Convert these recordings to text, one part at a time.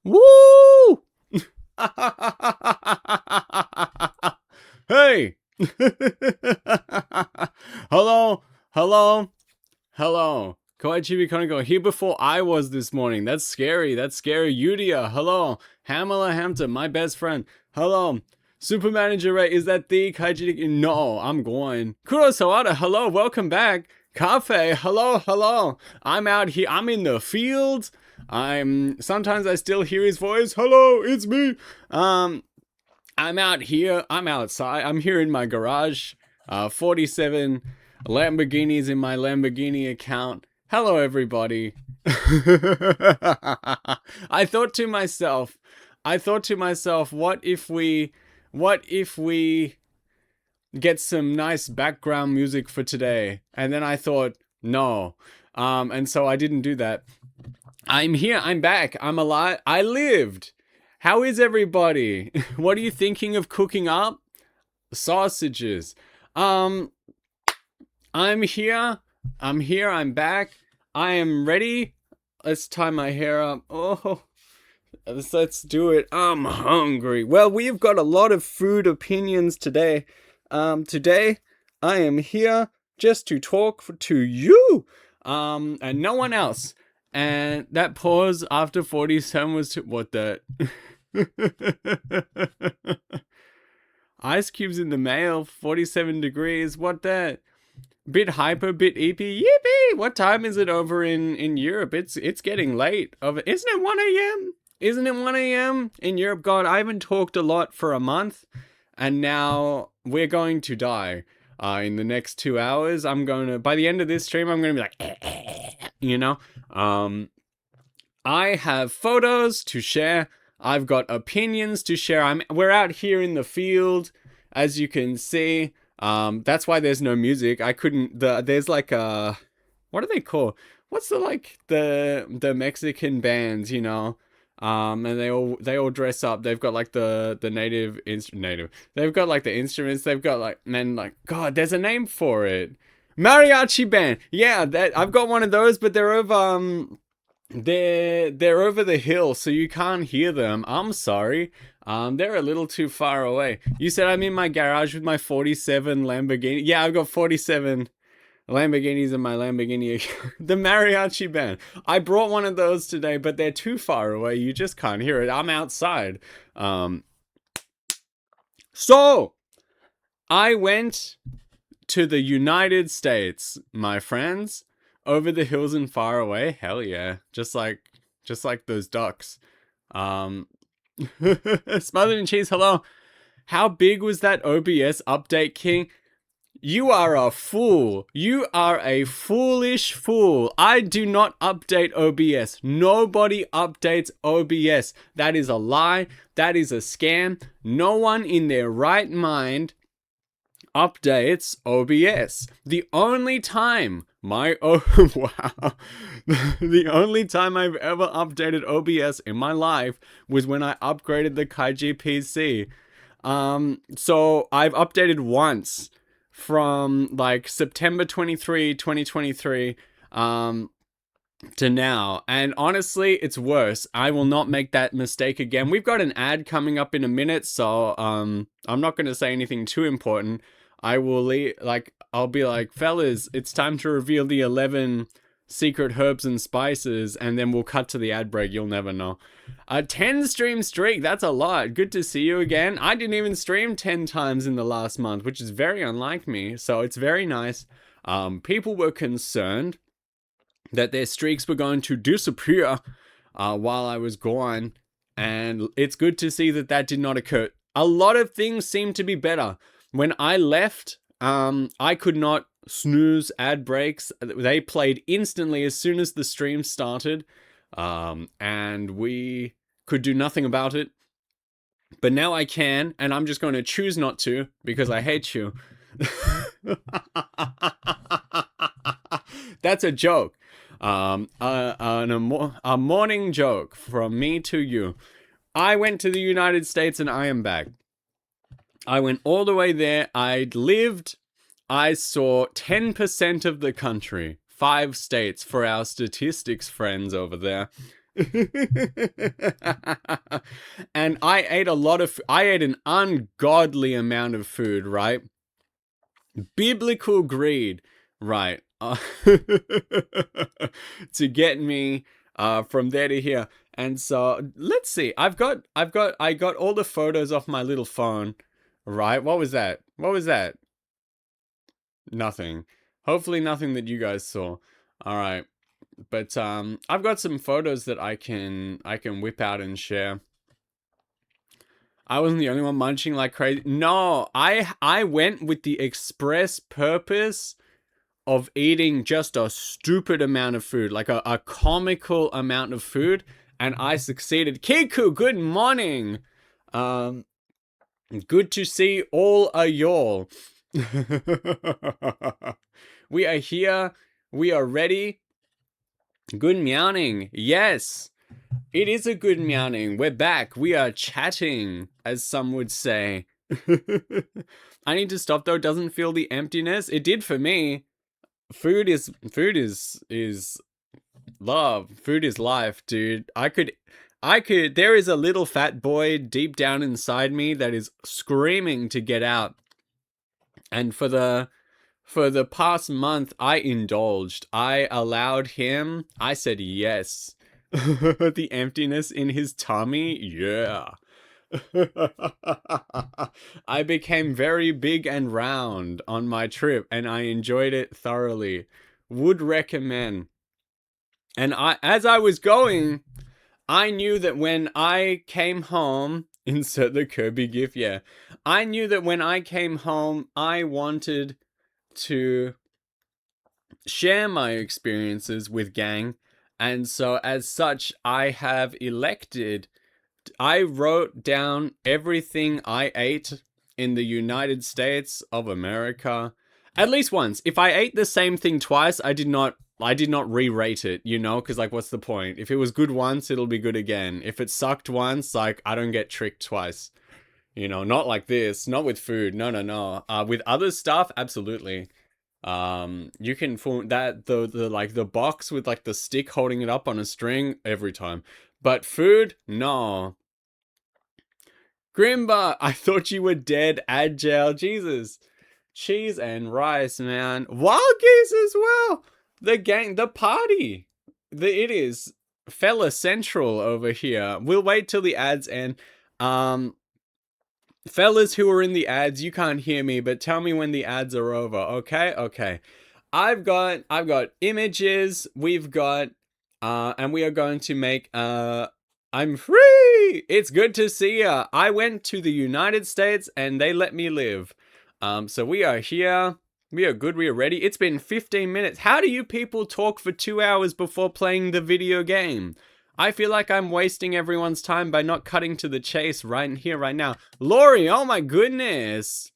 Woo! Hey! Hello, hello, hello. Koichibi Koniko here before I was this morning. That's scary. Yudia, hello. Hamala Hampton, my best friend. Hello. Super Manager Ray, is that the Kaiji? No, I'm going. Kuro Sawada, hello, welcome back. Cafe, hello. I'm out here. I'm in the field. Sometimes I still hear his voice. Hello, it's me. I'm out here. I'm outside. I'm here in my garage. 47 Lamborghinis in my Lamborghini account. Hello, everybody. I thought to myself, what if we get some nice background music for today? And then I thought, no. And so I didn't do that. I'm here. I'm back. I'm alive. I lived. How is everybody? What are you thinking of cooking up? Sausages. I'm here. I'm back. I am ready. Let's tie my hair up. Oh, let's do it. I'm hungry. Well, we've got a lot of food opinions today. Today I am here just to talk to you, and no one else. And that pause after 47 was what the ice cubes in the mail, 47 degrees. What that? Bit hyper, bit eepy. Yippee! What time is it over in Europe? It's getting late. Isn't it 1 a.m.? Isn't it 1 a.m. in Europe? God, I haven't talked a lot for a month, and now we're going to die. In the next 2 hours, by the end of this stream, I'm gonna be like, you know? I have photos to share. I've got opinions to share. We're out here in the field, as you can see. That's why there's no music. There's like what are they called? What's the Mexican bands, you know? And they all dress up. They've got like the native. They've got like the instruments. They've got God, there's a name for it. Mariachi band. Yeah, I've got one of those, but they're over they're over the hill, so you can't hear them. I'm sorry. They're a little too far away. You said I'm in my garage with my 47 Lamborghini. Yeah, I've got 47 Lamborghinis in my Lamborghini. The mariachi band. I brought one of those today, but they're too far away. You just can't hear it. I'm outside. So I went to the United States, my friends. Over the hills and far away. Hell yeah. Just like those ducks. Smothered in cheese, hello. How big was that OBS update, King? You are a fool. You are a foolish fool. I do not update OBS. Nobody updates OBS. That is a lie. That is a scam. No one in their right mind updates OBS. The only time the only time I've ever updated OBS in my life was when I upgraded the Kaiji PC. So I've updated once from like September 23, 2023 to now, and honestly it's worse. I will not make that mistake again. We've got an ad coming up in a minute, so I'm not going to say anything too important. I will I'll be like, fellas, it's time to reveal the 11 secret herbs and spices, and then we'll cut to the ad break. You'll never know. 10 stream streak, that's a lot. Good to see you again. I didn't even stream 10 times in the last month, which is very unlike me, so it's very nice. People were concerned that their streaks were going to disappear while I was gone, and it's good to see that did not occur. A lot of things seem to be better. When I left, I could not snooze ad breaks. They played instantly as soon as the stream started, and we could do nothing about it. But now I can, and I'm just going to choose not to because I hate you. That's a joke. A morning joke from me to you. I went to the United States and I am back. I went all the way there. I saw 10% of the country. 5 states for our statistics friends over there. And I ate a lot of, I ate an ungodly amount of food, right? Biblical greed, right? To get me from there to here. And so let's see. I got all the photos off my little phone, right? What was that? What was that? Nothing. Hopefully nothing that you guys saw. All right. But I've got some photos that I can whip out and share. I wasn't the only one munching like crazy. No, I went with the express purpose of eating just a stupid amount of food, like a comical amount of food, and I succeeded. Kiku, good morning. Um, Good to see all of y'all. We are here. We are ready. Good meowing. Yes, it is a good meowing. We're back. We are chatting, as some would say. I need to stop though. Doesn't feel the emptiness. It did for me. Food is love. Food is life, dude. I could there is a little fat boy deep down inside me that is screaming to get out. And for the past month I indulged. I allowed him. I said yes. The emptiness in his tummy. Yeah. I became very big and round on my trip and I enjoyed it thoroughly. Would recommend. And as I was going, I knew that when I came home, insert the Kirby gif, yeah. I knew that when I came home, I wanted to share my experiences with gang. And so as such, I wrote down everything I ate in the United States of America at least once. If I ate the same thing twice, I did not re-rate it, because like what's the point? If it was good once, it'll be good again. If it sucked once, like I don't get tricked twice. Not like this, not with food. No, no, no. With other stuff, absolutely. You can fool that the like the box with like the stick holding it up on a string every time. But food, no. Grimba, I thought you were dead. Agile, Jesus. Cheese and rice, man. Wild geese as well. The party. It is fella central over here. We'll wait till the ads end. Fellas who are in the ads, you can't hear me, but tell me when the ads are over. Okay, okay. I've got images. We've got, and we are going to make I'm free! It's good to see ya! I went to the United States and they let me live. So we are here. We are good. We are ready. It's been 15 minutes. How do you people talk for 2 hours before playing the video game? I feel like I'm wasting everyone's time by not cutting to the chase right here, right now. Lori, oh my goodness.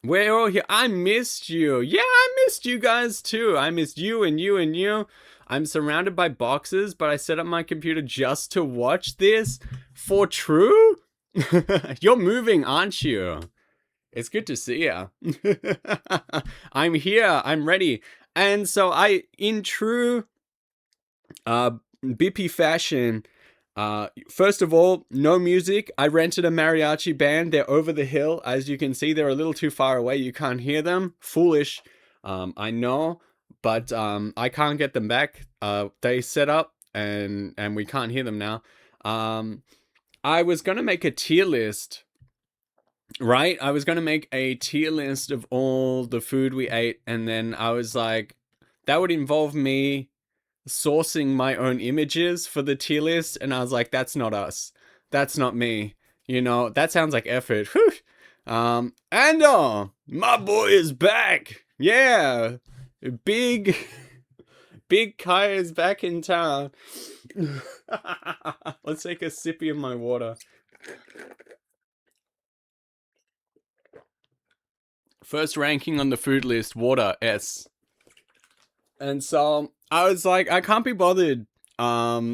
We're all here. I missed you. Yeah, I missed you guys too. I missed you and you and you. I'm surrounded by boxes, but I set up my computer just to watch this. For true? You're moving, aren't you? It's good to see you. I'm here. I'm ready. And so in true Bippy fashion, first of all, no music. I rented a mariachi band. They're over the hill. As you can see, they're a little too far away. You can't hear them. Foolish. I know, but I can't get them back. They set up and we can't hear them now. I was going to make a tier list, right? I was going to make a tier list of all the food we ate. And then I was like, that would involve me sourcing my own images for the tier list, and I was like, that's not us. That's not me. That sounds like effort. Whew. And my boy is back. Yeah. Big Kai is back in town. Let's take a sippy of my water. First ranking on the food list, water, S. And so I was like, I can't be bothered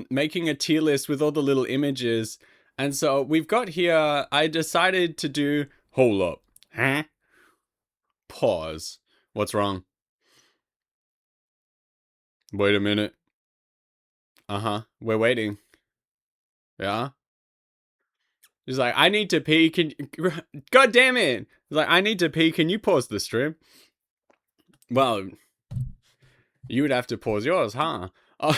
making a tier list with all the little images. And so we've got here, I decided to do, hold up. Huh? Pause. What's wrong? Wait a minute. We're waiting. Yeah. He's like, I need to pee. God damn it. He's like, I need to pee. Can you pause the stream? Well, you would have to pause yours, huh? Oh.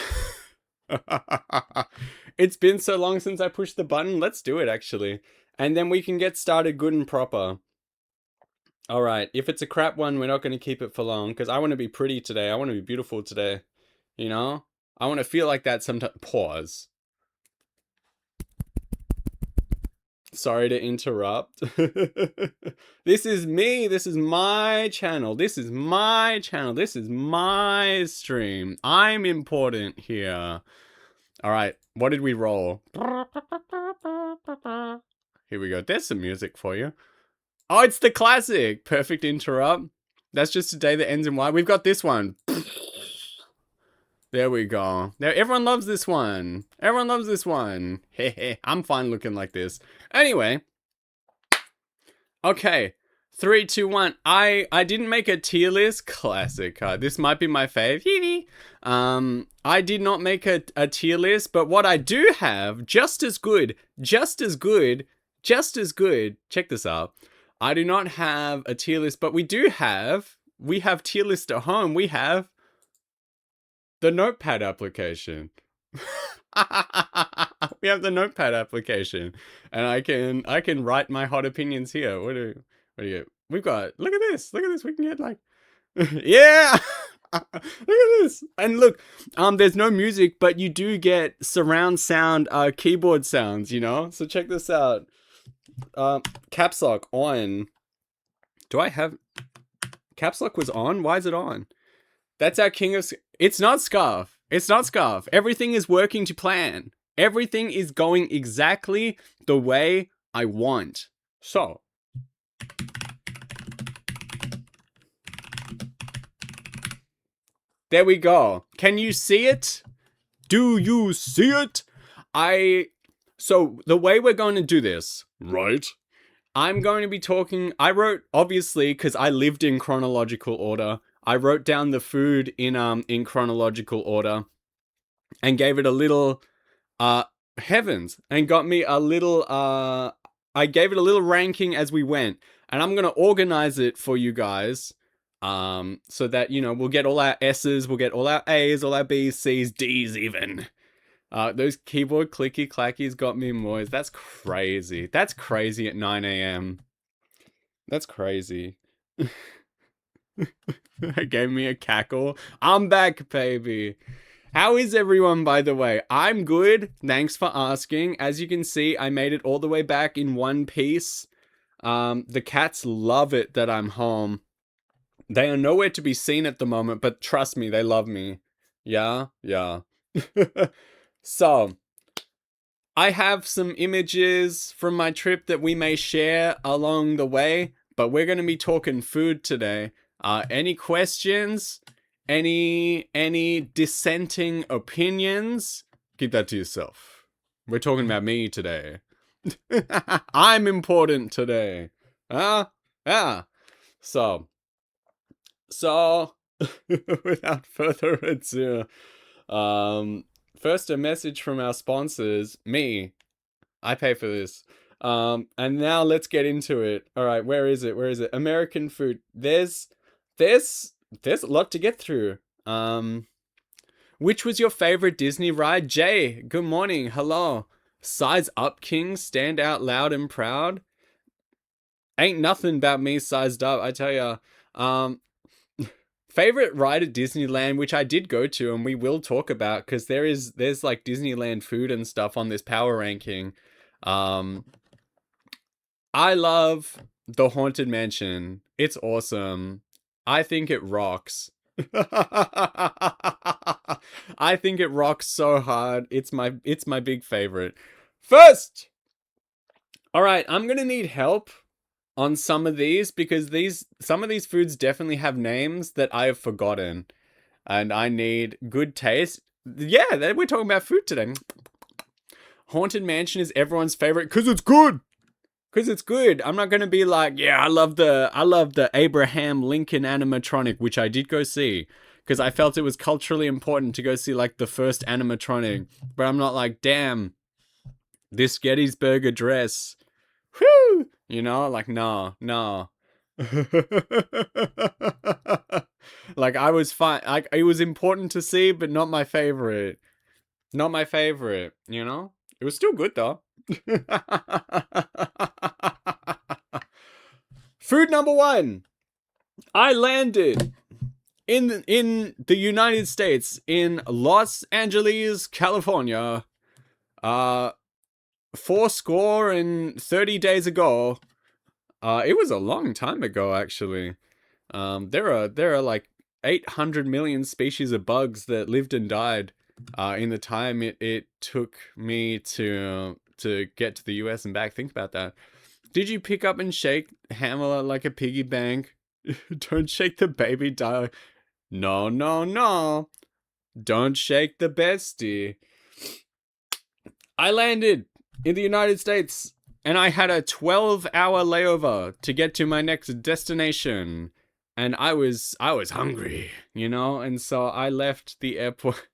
It's been so long since I pushed the button. Let's do it, actually. And then we can get started good and proper. All right. If it's a crap one, we're not going to keep it for long because I want to be pretty today. I want to be beautiful today. You know? I want to feel like that sometimes. Pause. Sorry to interrupt. This is me. This is my channel. This is my channel. This is my stream. I'm important here. All right. What did we roll? Here we go. There's some music for you. Oh, it's the classic. Perfect interrupt. That's just a day that ends in Y. We've got this one. There we go. Now everyone loves this one. Everyone loves this one. Hehe. I'm fine looking like this. Anyway. Okay. 3, 2, 1. I didn't make a tier list. Classic. This might be my fave. I did not make a tier list, but what I do have, just as good. Check this out. I do not have a tier list, but we have tier list at home. We have the Notepad application. We have the Notepad application, and I can write my hot opinions here. What do you? We've got. Look at this. We can get like, yeah. Look at this. And look, there's no music, but you do get surround sound, keyboard sounds. You know. So check this out. Caps lock on. Do I have? Caps lock was on. Why is it on? That's our king of... It's not Scarf. Everything is working to plan. Everything is going exactly the way I want. So. There we go. Can you see it? Do you see it? So the way we're going to do this, right? I'm going to be talking... I wrote, obviously, because I lived in chronological order... I wrote down the food in chronological order and gave it a little heavens and got me a little I gave it a little ranking as we went, and I'm going to organize it for you guys so that, you know, we'll get all our S's, we'll get all our A's, all our B's, C's, D's even. Those keyboard clicky clackies got me moist. That's crazy. That's crazy at 9 a.m. That's crazy. It gave me a cackle. I'm back, baby. How is everyone, by the way? I'm good. Thanks for asking. As you can see, I made it all the way back in one piece. The cats love it that I'm home. They are nowhere to be seen at the moment, but trust me, they love me. Yeah. So, I have some images from my trip that we may share along the way, but we're going to be talking food today. Any questions? Any dissenting opinions? Keep that to yourself. We're talking about me today. I'm important today. Yeah. So, without further ado, first a message from our sponsors, me. I pay for this. And now let's get into it. All right, where is it? American food. There's a lot to get through. Which was your favorite Disney ride? Jay, good morning. Hello. Size up, King. Stand out loud and proud. Ain't nothing about me sized up, I tell ya. Favorite ride at Disneyland, which I did go to and we will talk about because there's like Disneyland food and stuff on this power ranking. I love the Haunted Mansion. It's awesome. I think it rocks. I think it rocks so hard. It's my big favorite. First, all right, I'm gonna need help on some of these because some of these foods definitely have names that I have forgotten, and I need good taste. Yeah, we're talking about food today. Haunted Mansion is everyone's favorite because it's good. I'm not gonna be like, yeah, I love the Abraham Lincoln animatronic, which I did go see, because I felt it was culturally important to go see like the first animatronic. But I'm not like, damn, this Gettysburg Address. Whew! You know, like, no, no. Like, I was fine. Like, it was important to see, but not my favorite. Not my favorite, you know? It was still good, though. Food number one. I landed in the United States, in Los Angeles, California. 30 days ago. It was a long time ago, actually. There are like 800 million species of bugs that lived and died in the time it took me to get to the US and back. Think about that. Did you pick up and shake Hammer like a piggy bank? Don't shake the baby doll. No, no, no. Don't shake the bestie. I landed in the United States and I had a 12-hour layover to get to my next destination. And I was hungry, you know? And so I left the airport.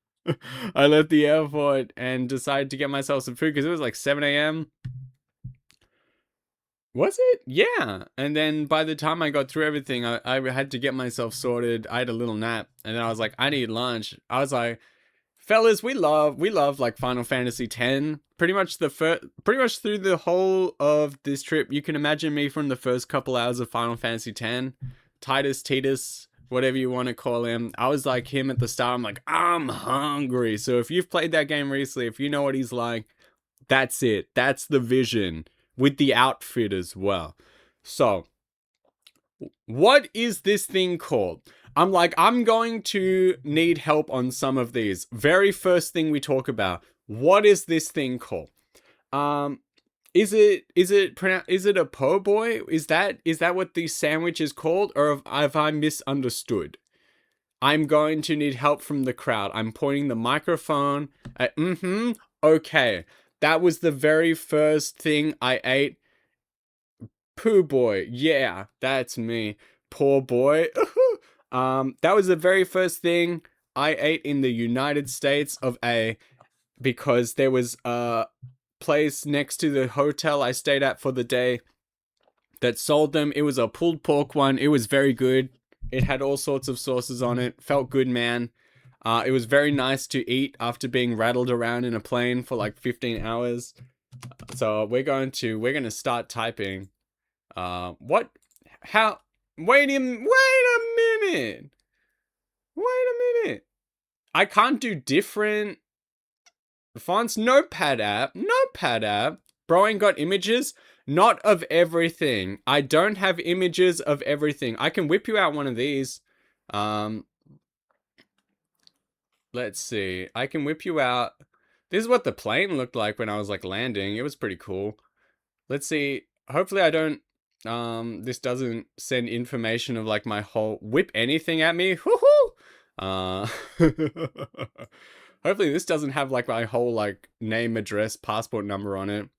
I left the airport and decided to get myself some food because it was like 7 a.m. Was it? Yeah. And then by the time I got through everything, I had to get myself sorted. I had a little nap. And then I was like, I need lunch. I was like, fellas, we love like Final Fantasy X. Pretty much through the whole of this trip, you can imagine me from the first couple hours of Final Fantasy X. Titus, whatever you want to call him. I was like him at the start. I'm like, I'm hungry. So if you've played that game recently, if you know what he's like, that's it. That's the vision with the outfit as well. So, what is this thing called? I'm like, I'm going to need help on some of these. Very first thing we talk about. What is this thing called? Is it a po' boy? Is that what the sandwich is called, or have I misunderstood? I'm going to need help from the crowd. I'm pointing the microphone at okay. That was the very first thing I ate. Poo boy. Yeah, that's me. Poor boy. That was the very first thing I ate in the United States of A, because there was a place next to the hotel I stayed at for the day that sold them. It was a pulled pork one. It was very good. It had all sorts of sauces on it. Felt good, man. It was very nice to eat after being rattled around in a plane for like 15 hours. So we're gonna start typing. What? How? Wait a minute. Wait a minute. I can't do different fonts. Notepad app. Bro ain't got images. Not of everything. I don't have images of everything. I can whip you out one of these. Let's see. I can whip you out. This is what the plane looked like when I was like landing. It was pretty cool. Let's see. Hopefully I don't this doesn't send information of like my whole whip anything at me. Woohoo! Hopefully this doesn't have like my whole like name, address, passport number on it.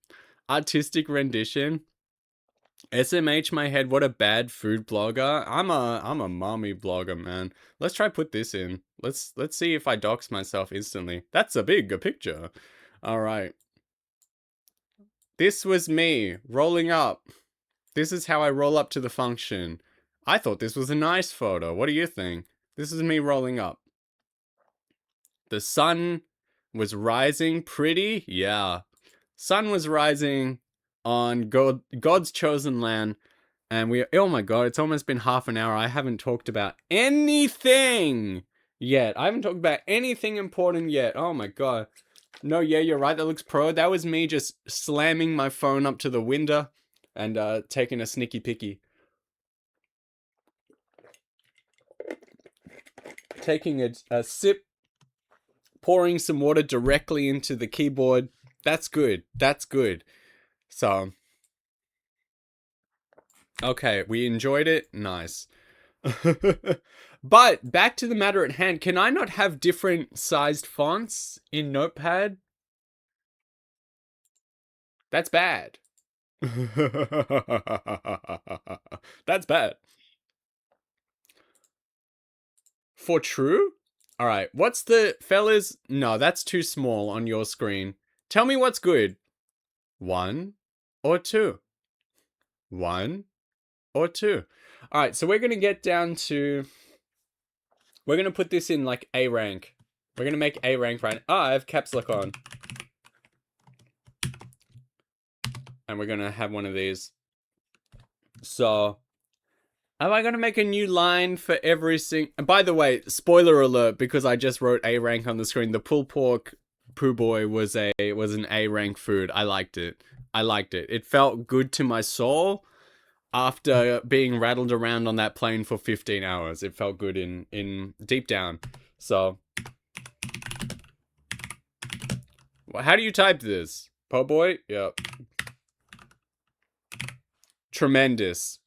Artistic rendition. SMH my head, what a bad food blogger. I'm a mommy blogger, man. Let's try put this in. Let's see if I dox myself instantly. That's a picture. All right. This was me rolling up. This is how I roll up to the function. I thought this was a nice photo. What do you think? This is me rolling up. The sun was rising pretty. Yeah. Sun was rising on God's chosen land. And oh my god, it's almost been half an hour. I haven't talked about anything yet. I haven't talked about anything important yet. Oh my god. No, yeah, you're right. That looks pro. That was me just slamming my phone up to the window and taking a sneaky picky. Taking a sip, pouring some water directly into the keyboard. That's good. That's good. So, okay, we enjoyed it. Nice. But back to the matter at hand. Can I not have different sized fonts in Notepad? That's bad. That's bad. For true? All right. What's the fellas? No, that's too small on your screen. Tell me what's good. 1 or 2? 1 or 2? All right. So we're going to get down to. We're going to put this in like A rank. We're going to make A rank right now. Oh, I have caps lock on. And we're going to have one of these. So, am I going to make a new line for every single... By the way, spoiler alert, because I just wrote A rank on the screen. The pulled pork poo boy was an A rank food. I liked it. It felt good to my soul after being rattled around on that plane for 15 hours. It felt good in deep down. So, how do you type this? Po' boy? Yep. Tremendous.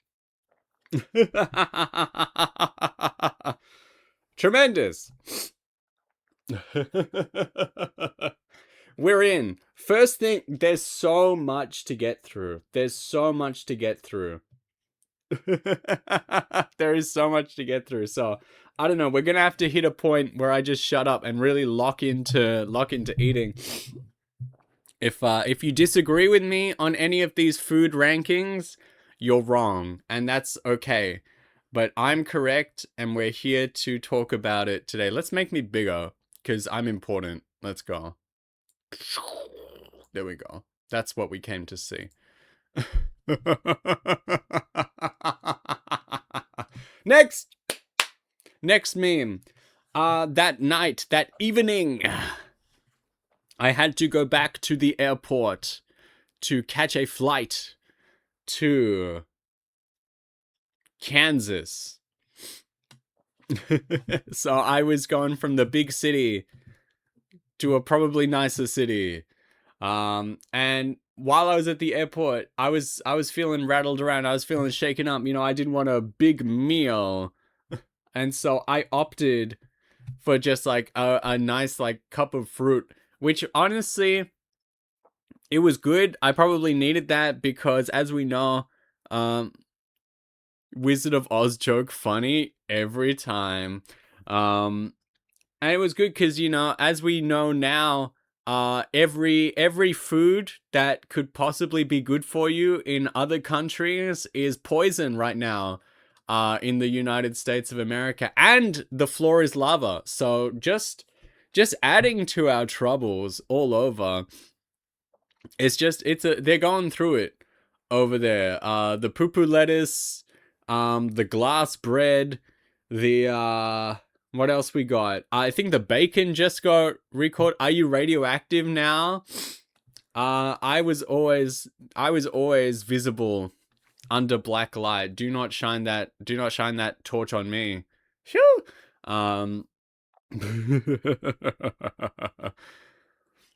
Tremendous. We're in. First thing, there's so much to get through. There is so much to get through. So, I don't know. We're going to have to hit a point where I just shut up and really lock into eating. If you disagree with me on any of these food rankings, you're wrong, and that's okay. But I'm correct, and we're here to talk about it today. Let's make me bigger, because I'm important. Let's go. There we go. That's what we came to see. Next meme. That evening, I had to go back to the airport to catch a flight to Kansas. So I was going from the big city to a probably nicer city. And while I was at the airport, I was feeling rattled around. I was feeling shaken up. You know, I didn't want a big meal. And so I opted for just like a nice like cup of fruit, which honestly, it was good. I probably needed that because, as we know, Wizard of Oz joke funny every time. And it was good because, you know, as we know now, every food that could possibly be good for you in other countries is poison right now. In the United States of America, and the floor is lava. So just adding to our troubles all over. They're going through it over there. The poo-poo lettuce, the glass bread, the what else we got? I think the bacon just got recalled. Are you radioactive now? I was always visible under black light. Do not shine that torch on me. Phew.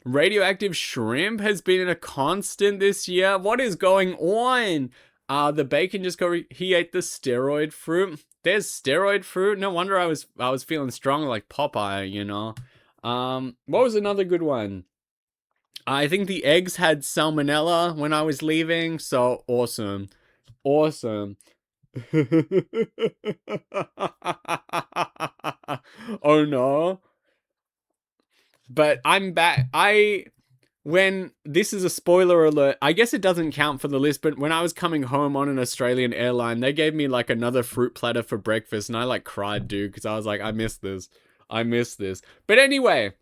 Radioactive shrimp has been a constant this year. What is going on? The bacon just got he ate the steroid fruit. There's steroid fruit. No wonder I was feeling strong like Popeye, you know. What was another good one? I think the eggs had salmonella when I was leaving, so awesome. Oh no. But I'm back. When this is a spoiler alert, I guess it doesn't count for the list, but when I was coming home on an Australian airline, they gave me like another fruit platter for breakfast, and I like cried, dude, because I was like, I miss this. But anyway,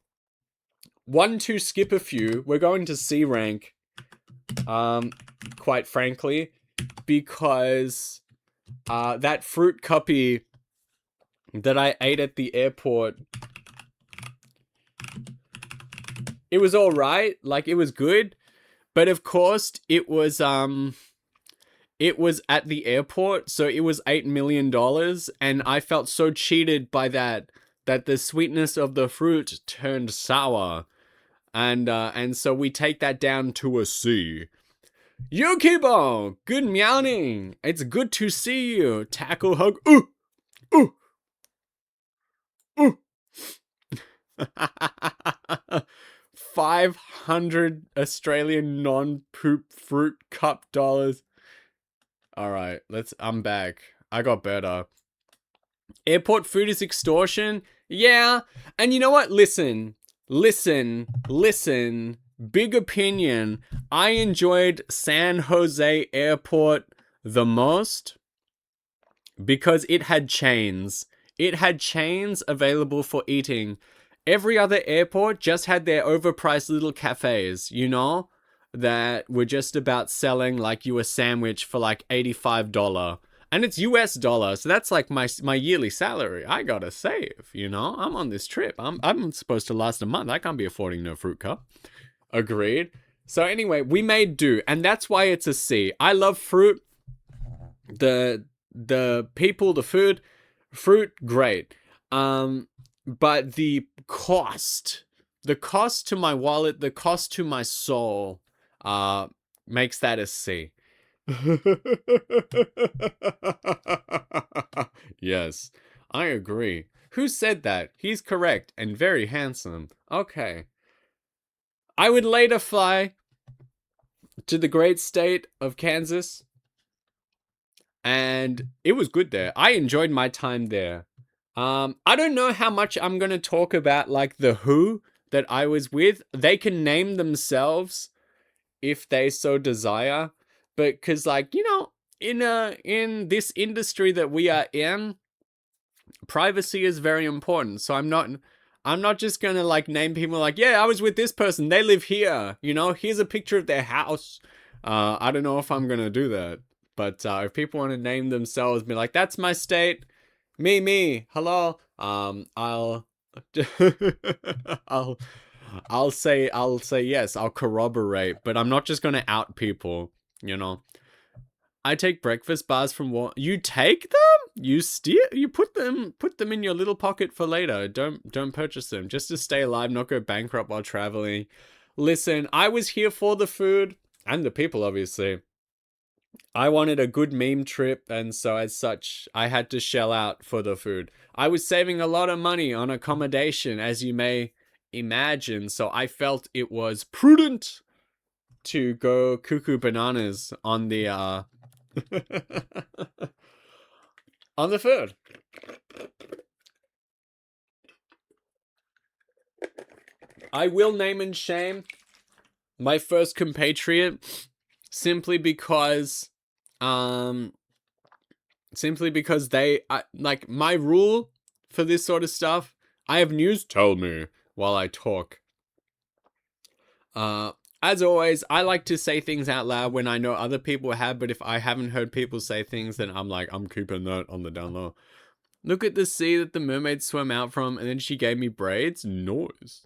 one to skip a few, we're going to C rank, quite frankly, because that fruit cuppy that I ate at the airport, it was all right. Like, it was good. But of course, it was at the airport, so it was $8 million. And I felt so cheated by that the sweetness of the fruit turned sour. And so we take that down to a C. Yukibo, good meowing. It's good to see you. Tackle hug. Ooh, ooh, ooh. 500 Australian non-poop fruit cup dollars. All right, I'm back. I got better. Airport food is extortion. Yeah. And you know what? Listen. Big opinion. I enjoyed San Jose Airport the most because it had chains. It had chains available for eating. Every other airport just had their overpriced little cafes, you know, that were just about selling like you a sandwich for like $85. And it's US dollar, so that's like my yearly salary. I gotta save, you know. I'm on this trip. I'm supposed to last a month. I can't be affording no fruit cup. Agreed. So anyway, we made do, and that's why it's a C. I love fruit. The people, the food, fruit, great. But the cost to my wallet, the cost to my soul, makes that a C. Yes, I agree. Who said that? He's correct and very handsome. Okay. I would later fly to the great state of Kansas, and it was good there. I enjoyed my time there. I don't know how much I'm going to talk about like the who that I was with. They can name themselves if they so desire, but cuz like, you know, in this industry that we are in, privacy is very important. So I'm not just going to like name people like, yeah, I was with this person. They live here. You know, here's a picture of their house. I don't know if I'm going to do that. But if people want to name themselves, be like, that's my state. Me, hello. I'll I'll I'll say yes, I'll corroborate, but I'm not just going to out people, you know. I take breakfast bars from what you take them? You put them in your little pocket for later. Don't purchase them just to stay alive, not go bankrupt while traveling. Listen, I was here for the food and the people, obviously. I wanted a good meme trip, and so as such, I had to shell out for the food. I was saving a lot of money on accommodation, as you may imagine, so I felt it was prudent to go cuckoo bananas on the on the food. I will name and shame my first compatriot simply because they like my rule for this sort of stuff. I have news, tell me while I talk. As always, I like to say things out loud when I know other people have, but if I haven't heard people say things, then I'm like, I'm keeping that on the down low. Look at the sea that the mermaid swam out from, and then she gave me braids. Noise.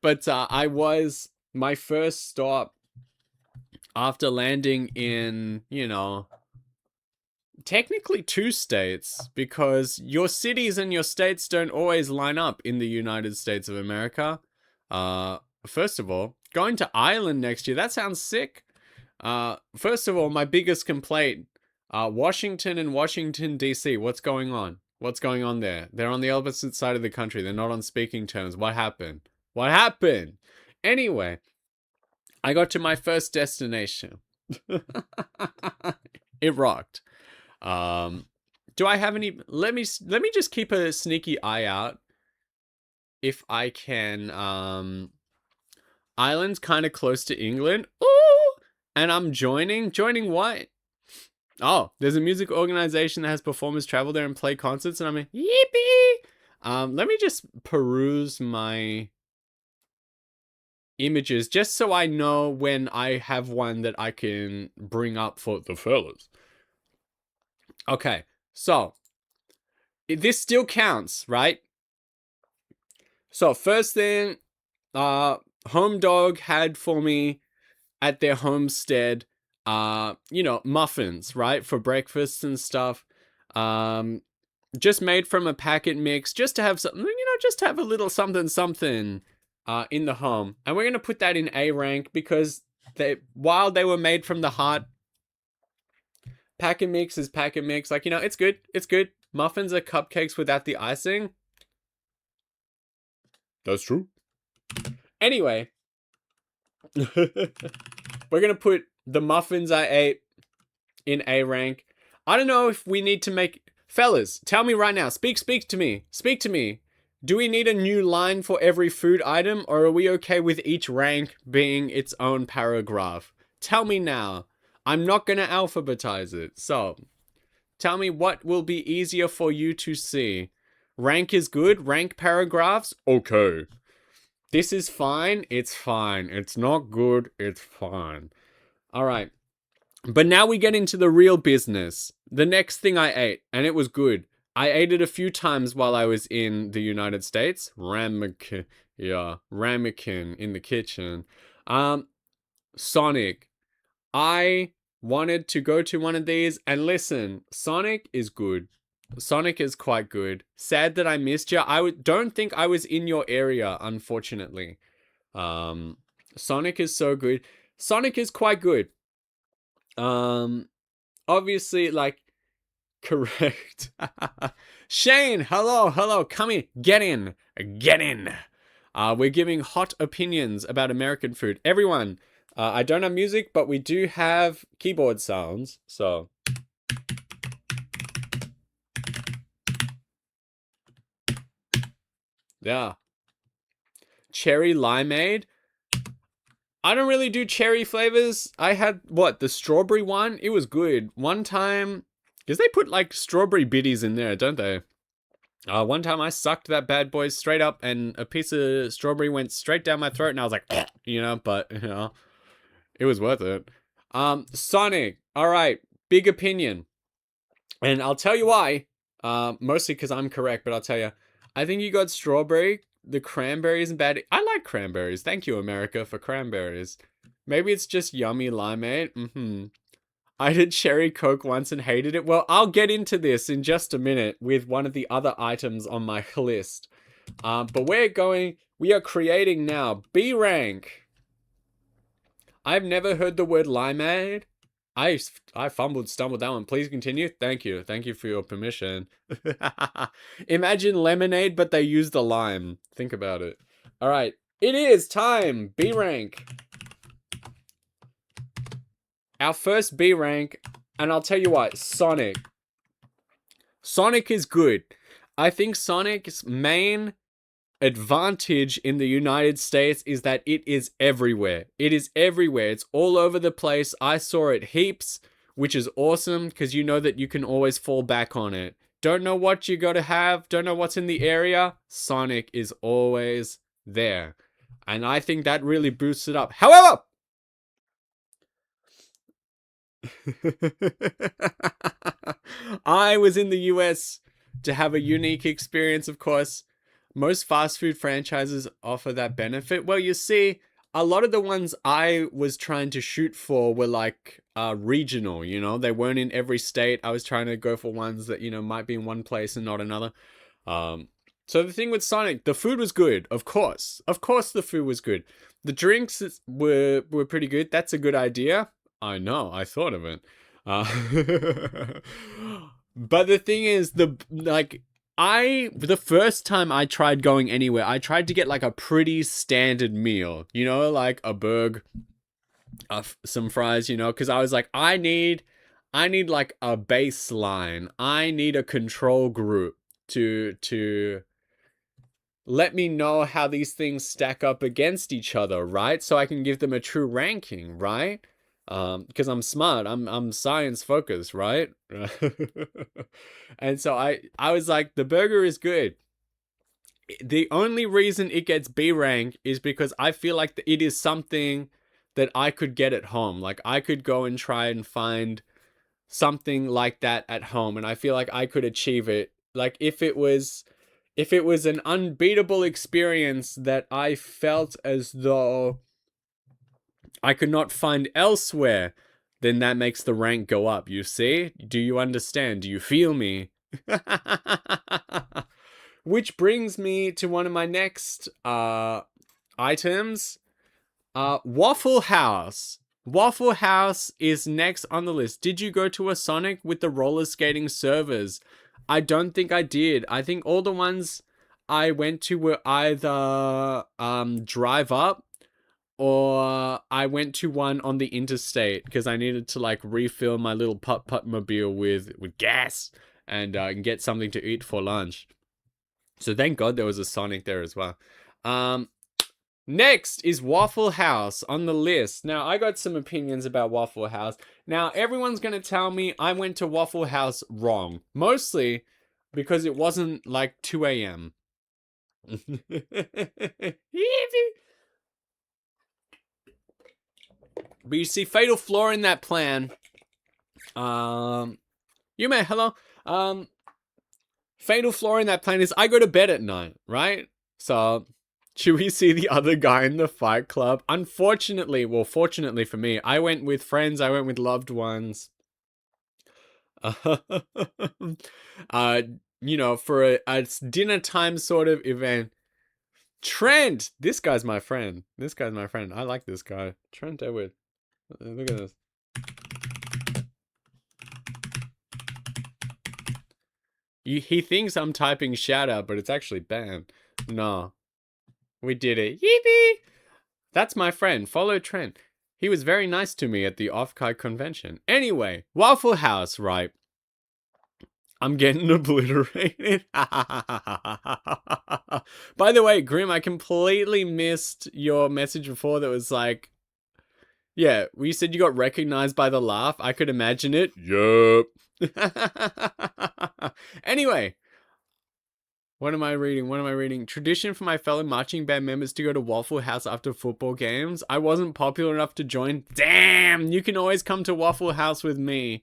But I was my first stop after landing in, you know, technically 2 states, because your cities and your states don't always line up in the United States of America. First of all, going to Ireland next year, that sounds sick. First of all, my biggest complaint, Washington and Washington, D.C., what's going on? What's going on there? They're on the opposite side of the country. They're not on speaking terms. What happened? What happened? Anyway, I got to my first destination. It rocked. Do I have any? Let me just keep a sneaky eye out if I can. Ireland's kind of close to England. Ooh, and I'm joining what? Oh, there's a music organization that has performers travel there and play concerts, and I'm like, yippee! Let me just peruse my images just so I know when I have one that I can bring up for the fellas. Okay, so this still counts, right? So first thing, Home Dog had for me at their homestead, you know, muffins, right, for breakfast and stuff. Just made from a packet mix, just to have something, you know, just to have a little something in the home. And we're gonna put that in A rank because while they were made from the heart, packet mix is packet mix. Like, you know, it's good. It's good. Muffins are cupcakes without the icing. That's true. Anyway, we're gonna put the muffins I ate in A rank. I don't know if we need to make Fellas, tell me right now. Speak to me. Speak to me. Do we need a new line for every food item, or are we okay with each rank being its own paragraph? Tell me now. I'm not gonna alphabetize it. So, tell me what will be easier for you to see. Rank is good. Rank paragraphs? Okay. This is fine. It's fine. It's not good. It's fine. All right. But now we get into the real business. The next thing I ate, and it was good. I ate it a few times while I was in the United States. Ramekin in the kitchen. Sonic. I wanted to go to one of these, and listen, Sonic is good. Sonic is quite good. Sad that I missed you. Don't think I was in your area, unfortunately. Sonic is so good. Sonic is quite good. Obviously, like, correct. Shane, hello, come in, get in. We're giving hot opinions about American food. Everyone, I don't have music, but we do have keyboard sounds, so. Yeah. Cherry limeade. I don't really do cherry flavors. I had, the strawberry one? It was good. One time, because they put like strawberry bitties in there, don't they? One time I sucked that bad boy straight up and a piece of strawberry went straight down my throat and I was like, but, it was worth it. Sonic. All right. Big opinion. And I'll tell you why. Mostly because I'm correct, but I'll tell you. I think you got strawberry. The cranberry isn't bad. I like cranberries. Thank you, America, for cranberries. Maybe it's just yummy limeade. I did cherry coke once and hated it. Well, I'll get into this in just a minute with one of the other items on my list. But we are creating now B rank. I've never heard the word limeade. I stumbled that one. Please continue. Thank you for your permission. Imagine lemonade, but they use the lime. Think about it. All right, it is time. B rank. Our first B rank, and I'll tell you what, Sonic. Sonic is good. I think Sonic's main advantage in the United States is that it is everywhere. It is everywhere. It's all over the place. I saw it heaps, which is awesome because you know that you can always fall back on it. Don't know what you gotta have, don't know what's in the area. Sonic is always there. And I think that really boosts it up. However, I was in the US to have a unique experience, of course. Most fast food franchises offer that benefit. Well, you see, a lot of the ones I was trying to shoot for were like regional, they weren't in every state. I was trying to go for ones that, might be in one place and not another. So the thing with Sonic, the food was good, of course. Of course the food was good. The drinks were pretty good. That's a good idea. I know, I thought of it. But the thing is, the first time I tried going anywhere, I tried to get like a pretty standard meal, like a burger, some fries, because I was like, I need like a baseline. I need a control group to let me know how these things stack up against each other, right? So I can give them a true ranking, right? Because I'm smart, I'm science focused, right? And so I was like, the burger is good. The only reason it gets B rank is because I feel like it is something that I could get at home. Like I could go and try and find something like that at home, and I feel like I could achieve it. Like if it was an unbeatable experience that I felt as though I could not find elsewhere, then that makes the rank go up, you see? Do you understand? Do you feel me? Which brings me to one of my next items. Waffle House. Waffle House is next on the list. Did you go to a Sonic with the roller skating servers? I don't think I did. I think all the ones I went to were either drive up, or I went to one on the interstate because I needed to like refill my little putt-putt mobile with gas. and get something to eat for lunch. So thank God there was a Sonic there as well. Next is Waffle House on the list. Now, I got some opinions about Waffle House. Now, everyone's going to tell me I went to Waffle House wrong. Mostly because it wasn't like 2 a.m. But you see, fatal flaw in that plan. Hello. Fatal flaw in that plan is I go to bed at night, right? So, should we see the other guy in the Fight Club? Unfortunately, well, fortunately for me, I went with friends, I went with loved ones. For a dinner time sort of event. Trent! This guy's my friend. I like this guy. Trent Edward. Look at this. He thinks I'm typing shout out, but it's actually banned. No. We did it. Yippee! That's my friend. Follow Trent. He was very nice to me at the Offkai convention. Anyway, Waffle House, right? I'm getting obliterated. By the way, Grim, I completely missed your message before that was like, yeah, you said you got recognized by the laugh. I could imagine it. Yup. Anyway, what am I reading? Tradition for my fellow marching band members to go to Waffle House after football games. I wasn't popular enough to join. Damn, you can always come to Waffle House with me.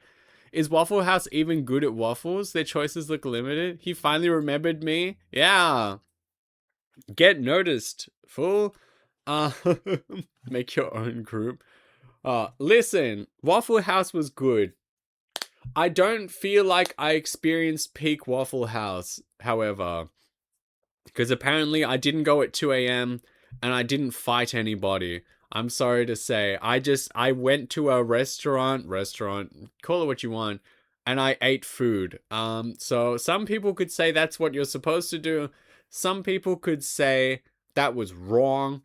Is Waffle House even good at waffles? Their choices look limited. He finally remembered me. Yeah. Get noticed, fool. Make your own group. Listen, Waffle House was good. I don't feel like I experienced peak Waffle House, however. Because apparently I didn't go at 2 a.m. and I didn't fight anybody. I'm sorry to say. I went to a restaurant, call it what you want, and I ate food. So some people could say that's what you're supposed to do. Some people could say that was wrong.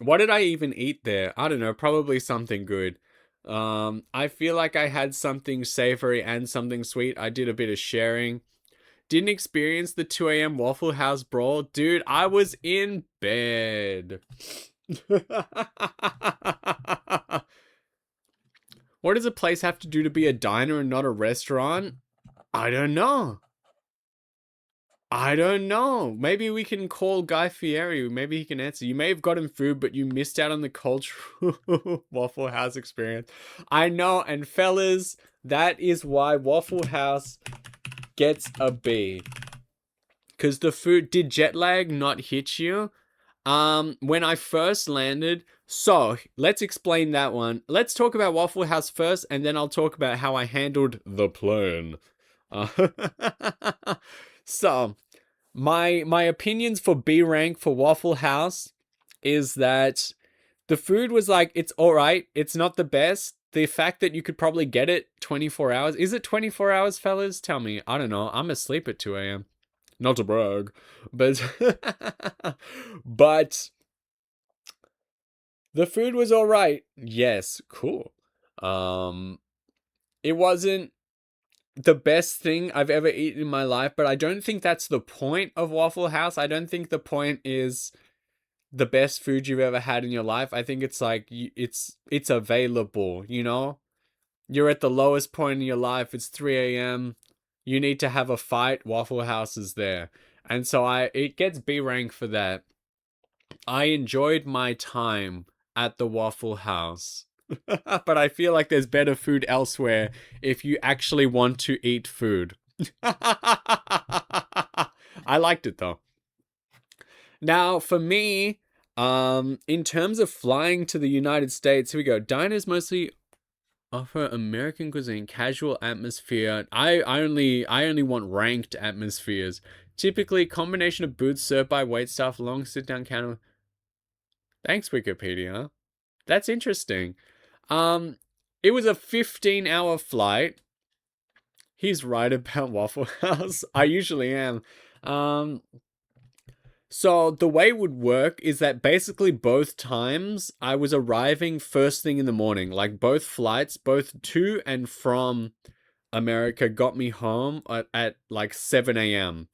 What did I even eat there? I don't know, probably something good. I feel like I had something savory and something sweet. I did a bit of sharing. Didn't experience the 2 a.m. Waffle House brawl. Dude, I was in bed. What does a place have to do to be a diner and not a restaurant? I don't know. Maybe we can call Guy Fieri. Maybe he can answer. You may have gotten food, but you missed out on the cultural Waffle House experience. I know, and fellas, that is why Waffle House gets a B. Because the food, did jet lag not hit you? When I first landed, so let's explain that one. Let's talk about Waffle House first, and then I'll talk about how I handled the plane. So, my opinions for B rank for Waffle House is that the food was like, it's alright, it's not the best. The fact that you could probably get it 24 hours. Is it 24 hours, fellas? Tell me. I don't know. I'm asleep at 2 a.m. Not to brag, but but the food was all right. Yes, cool. It wasn't the best thing I've ever eaten in my life, but I don't think that's the point of Waffle House. I don't think the point is the best food you've ever had in your life. I think it's like it's available, you know? You're at the lowest point in your life. It's 3 a.m. You need to have a fight. Waffle House is there. And so it gets B rank for that. I enjoyed my time at the Waffle House. But I feel like there's better food elsewhere if you actually want to eat food. I liked it though. Now, for me, in terms of flying to the United States, here we go. Diners mostly offer American cuisine, casual atmosphere. I only want ranked atmospheres. Typically, combination of booths served by waitstaff, long sit-down counter. Thanks, Wikipedia. That's interesting. It was a 15-hour flight. He's right about Waffle House. I usually am. So the way it would work is that basically both times I was arriving first thing in the morning. Like both flights, both to and from America got me home at like 7 a.m.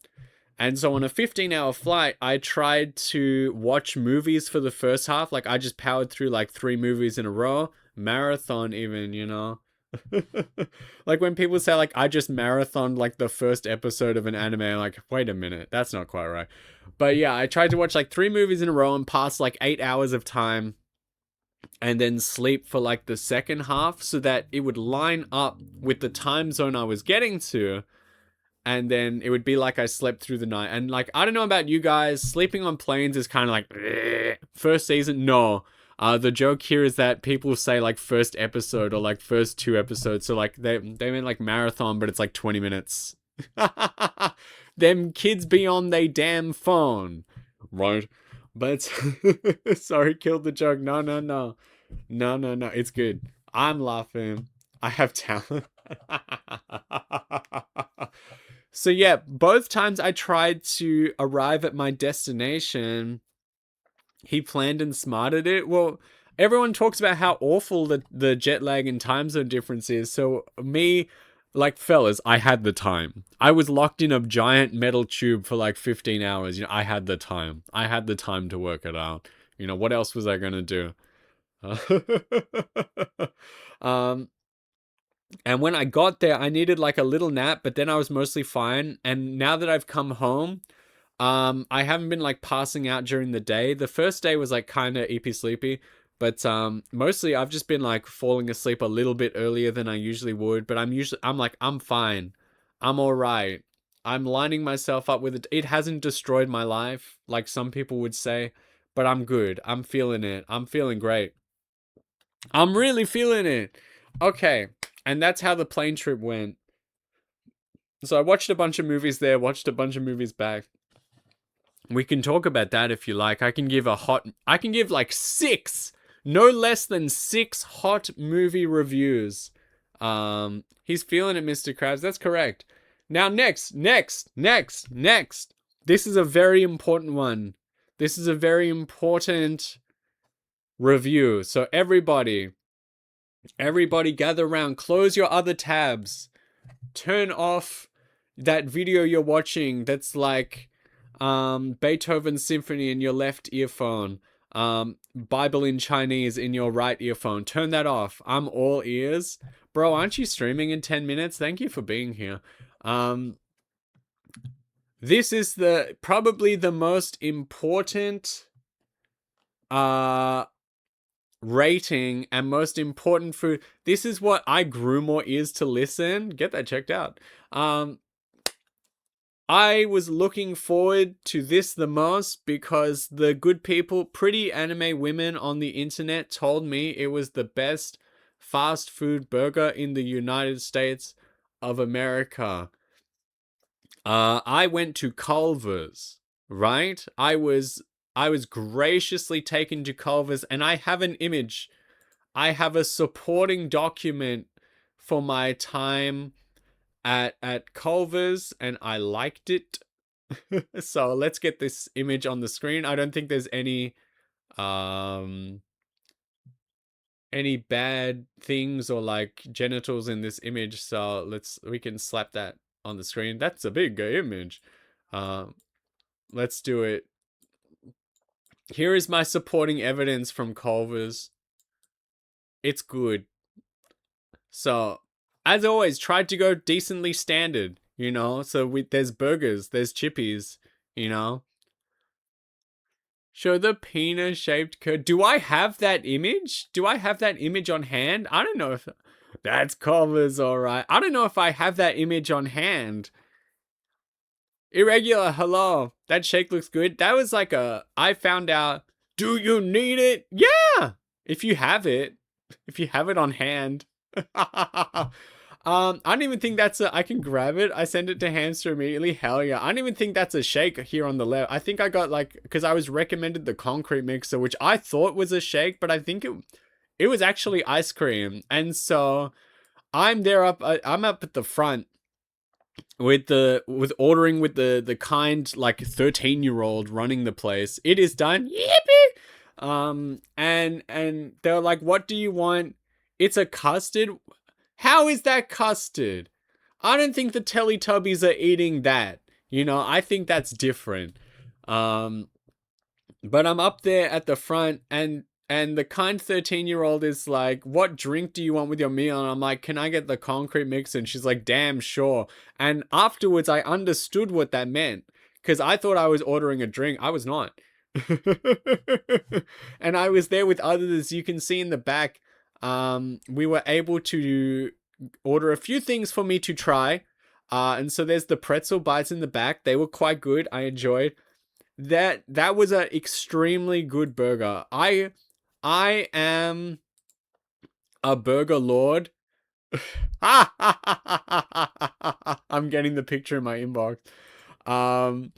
And so on a 15-hour flight, I tried to watch movies for the first half. Like I just powered through like 3 movies in a row, marathon even, you know. Like when people say like I just marathoned like the first episode of an anime, I'm like, wait a minute, that's not quite right. But yeah, I tried to watch like 3 movies in a row and pass like 8 hours of time and then sleep for like the second half so that it would line up with the time zone I was getting to, and then it would be like I slept through the night. And like I don't know about you guys, sleeping on planes is kind of like first season. No, the joke here is that people say like first episode or like first 2 episodes. So like they meant like marathon, but it's like 20 minutes. Them kids be on they damn phone, right? But sorry, killed the joke. No, no, no, no, no, no. It's good. I'm laughing. I have talent. So yeah, both times I tried to arrive at my destination, he planned and smarted it. Well, everyone talks about how awful the jet lag and time zone difference is. So me, like fellas, I had the time. I was locked in a giant metal tube for like 15 hours. You know, I had the time. I had the time to work it out. You know, what else was I gonna do? um, and when I got there, I needed like a little nap, but then I was mostly fine. And now that I've come home, I haven't been like passing out during the day. The first day was like kind of eepy sleepy, but mostly I've just been like falling asleep a little bit earlier than I usually would. But I'm like I'm fine, I'm all right. I'm lining myself up with it. It hasn't destroyed my life like some people would say, but I'm good. I'm feeling it. I'm feeling great. I'm really feeling it. Okay, and that's how the plane trip went. So I watched a bunch of movies there, watched a bunch of movies back. We can talk about that if you like. I can give like 6, no less than 6 hot movie reviews. He's feeling it, Mr. Krabs. That's correct. Now next. This is a very important one. This is a very important review. So everybody gather around, close your other tabs. Turn off that video you're watching that's like Beethoven's Symphony in your left earphone, Bible in Chinese in your right earphone. Turn that off. I'm all ears. Bro, aren't you streaming in 10 minutes? Thank you for being here. This is probably the most important rating and most important food. This is what I grew more ears to listen. Get that checked out. I was looking forward to this the most because the good people, pretty anime women on the internet, told me it was the best fast food burger in the United States of America. I went to Culver's, right? I was graciously taken to Culver's, and I have an image. I have a supporting document for my time at Culver's, and I liked it. So let's get this image on the screen. I don't think there's any bad things or like genitals in this image, so we can slap that on the screen. That's a big image. Let's do it. Here is my supporting evidence from Culver's. It's good. So, as always, tried to go decently standard, you know? So there's burgers, there's chippies, you know? Show the penis-shaped curd. Do I have that image? Do I have that image on hand? I don't know if... That's Culver's, alright. I don't know if I have that image on hand. Irregular, hello. That shake looks good. That was like I found out... Do you need it? Yeah! If you have it. If you have it on hand. I don't even think I can grab it. I send it to Hamster immediately. Hell yeah. I don't even think that's a shake here on the left. I think I got like, because I was recommended the concrete mixer, which I thought was a shake, but I think it was actually ice cream. And so I'm up at the front with ordering with the kind like 13-year-old running the place. It is done. Yippee! And they're like, what do you want? It's a custard. How is that custard? I don't think the Teletubbies are eating that. You know, I think that's different. Um, but I'm up there at the front, and the kind 13-year-old is like, "What drink do you want with your meal?" And I'm like, "Can I get the concrete mix?" And she's like, "Damn sure." And afterwards, I understood what that meant because I thought I was ordering a drink. I was not. And I was there with others. You can see in the back. We were able to order a few things for me to try. And so there's the pretzel bites in the back. They were quite good. I enjoyed that was an extremely good burger. I am a burger lord. I'm getting the picture in my inbox. Um,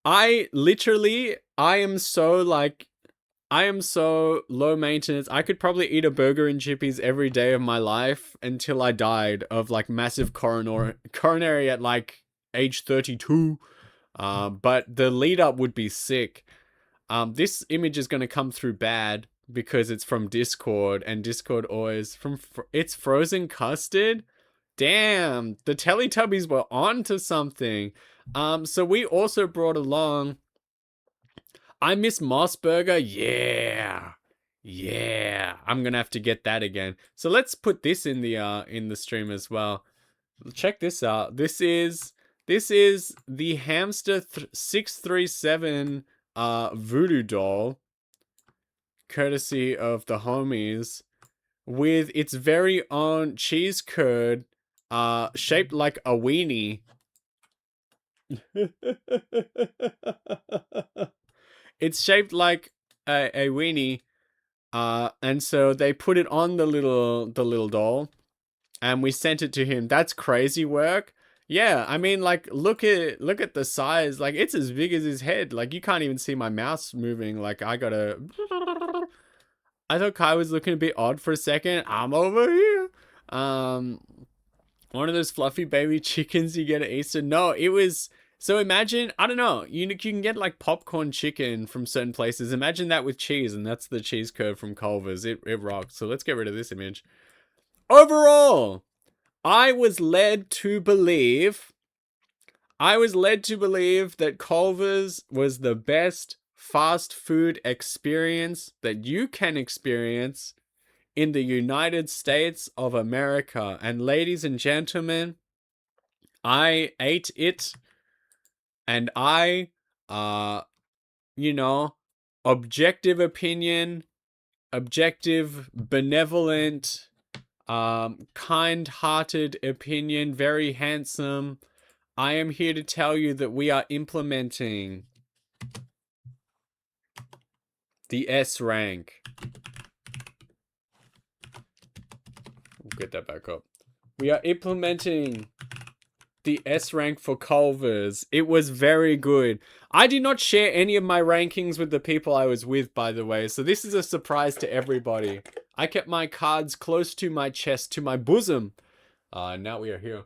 I am so low maintenance. I could probably eat a burger and chippies every day of my life until I died of like massive coronary at like age 32. But the lead up would be sick. This image is going to come through bad because it's from Discord, and Discord always it's frozen custard. Damn, the Teletubbies were on to something. So we also brought along. I miss Moss Burger. Yeah, yeah. I'm gonna have to get that again. So let's put this in the stream as well. Check this out. This is the Hamster 637 voodoo doll, courtesy of the homies, with its very own cheese curd shaped like a weenie. It's shaped like a weenie, and so they put it on the little doll, and we sent it to him. That's crazy work. Yeah, I mean, like, look at the size. Like, it's as big as his head. Like, you can't even see my mouse moving. Like, I gotta. I thought Kai was looking a bit odd for a second. I'm over here. Um, One of those fluffy baby chickens you get at Easter. No, it was. So imagine, I don't know, you can get like popcorn chicken from certain places. Imagine that with cheese, and that's the cheese curd from Culver's. It rocks. So let's get rid of this image. Overall, I was led to believe that Culver's was the best fast food experience that you can experience in the United States of America. And ladies and gentlemen, I ate it, and uh, you know, objective opinion, objective, benevolent, kind-hearted opinion, very handsome. I am here to tell you that we are implementing the S rank. We'll get that back up. We are implementing the S rank for Culver's. It was very good. I did not share any of my rankings with the people I was with, by the way, so this is a surprise to everybody. I kept my cards close to my chest, to my bosom. Now we are here.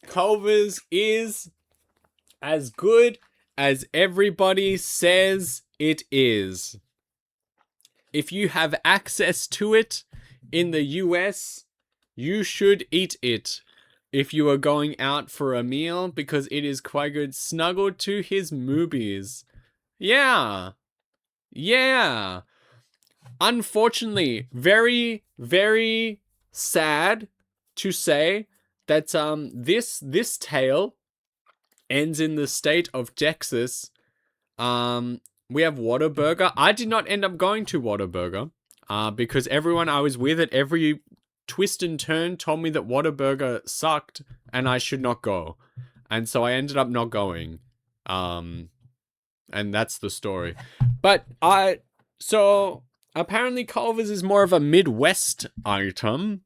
Culver's is as good as everybody says it is. If you have access to it in the US, you should eat it if you are going out for a meal, because it is quite good. Snuggled to his movies. Yeah. Yeah. Unfortunately, very, very sad to say that this tale ends in the state of Texas. We have Whataburger. I did not end up going to Whataburger because everyone I was with at every twist and turn told me that Whataburger sucked and I should not go. And so I ended up not going. And that's the story. But so apparently Culver's is more of a Midwest item.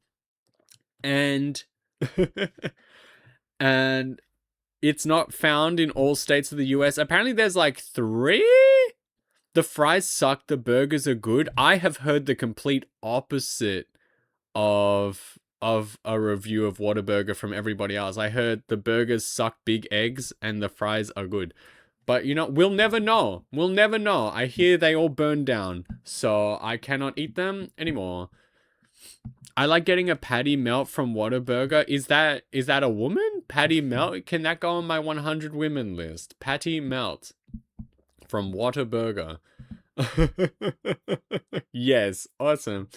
And and it's not found in all states of the US. Apparently there's like 3. The fries suck, the burgers are good. I have heard the complete opposite of a review of Whataburger from everybody else. I heard the burgers suck big eggs and the fries are good. But you know, we'll never know. We'll never know. I hear they all burn down, so I cannot eat them anymore. I like getting a patty melt from Whataburger. Is that a woman? Patty melt? Can that go on my 100 women list? Patty melt from Whataburger. Yes, awesome.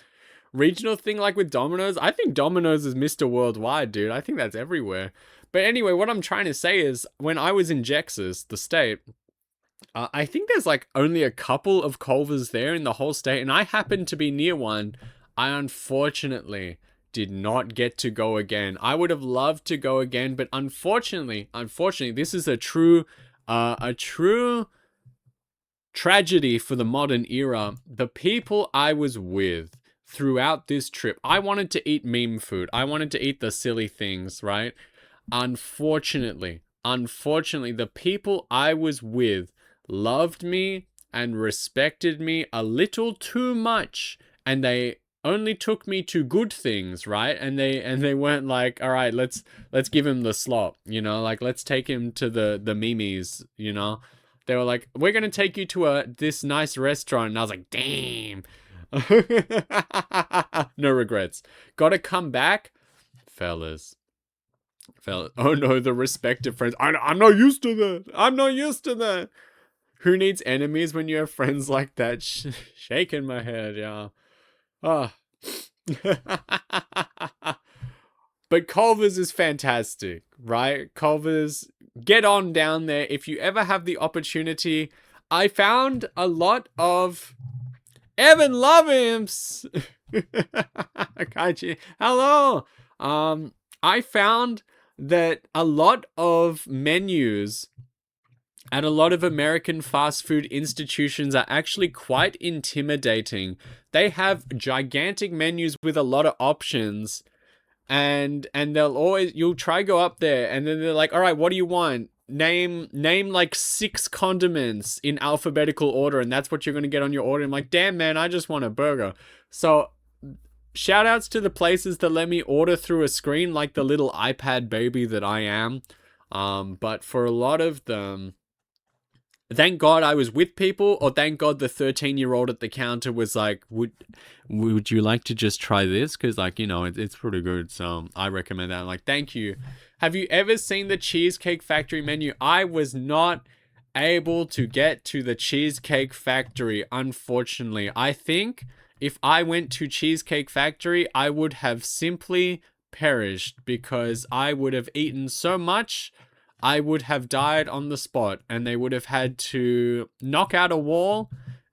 Regional thing like with Domino's? I think Domino's is Mr. Worldwide, dude. I think that's everywhere. But anyway, what I'm trying to say is when I was in Texas, the state, I think there's like only a couple of Culvers there in the whole state, and I happened to be near one. I unfortunately did not get to go again. I would have loved to go again, but unfortunately, this is a true tragedy for the modern era. The people I was with throughout this trip, I wanted to eat meme food. I wanted to eat the silly things, right? Unfortunately, the people I was with loved me and respected me a little too much, and they only took me to good things, right? And they weren't like, all right, let's give him the slop, you know, like let's take him to the memes, you know. They were like, we're gonna take you to this nice restaurant, and I was like, damn. No regrets. Gotta come back, fellas. Oh no, the respective friends. I'm not used to that. I'm not used to that. Who needs enemies when you have friends like that? Shaking my head, yeah. Ah. But Culver's is fantastic, right? Culver's, get on down there if you ever have the opportunity. I found a lot of Evan Love Imps. Kaiji, hello. I found that a lot of menus at a lot of American fast food institutions are actually quite intimidating. They have gigantic menus with a lot of options, and you'll try go up there, and then they're like, all right, what do you want? Name like 6 condiments in alphabetical order, and that's what you're going to get on your order. I'm like, damn man, I just want a burger. So shout outs to the places that let me order through a screen, like the little iPad baby that I am. But for a lot of them, thank God I was with people, or thank God the 13-year-old at the counter was like, would you like to just try this? Because, like, you know, it's pretty good. So I recommend that. I'm like, thank you. Have you ever seen the Cheesecake Factory menu? I was not able to get to the Cheesecake Factory, unfortunately. I think if I went to Cheesecake Factory, I would have simply perished because I would have eaten so much, I would have died on the spot, and they would have had to knock out a wall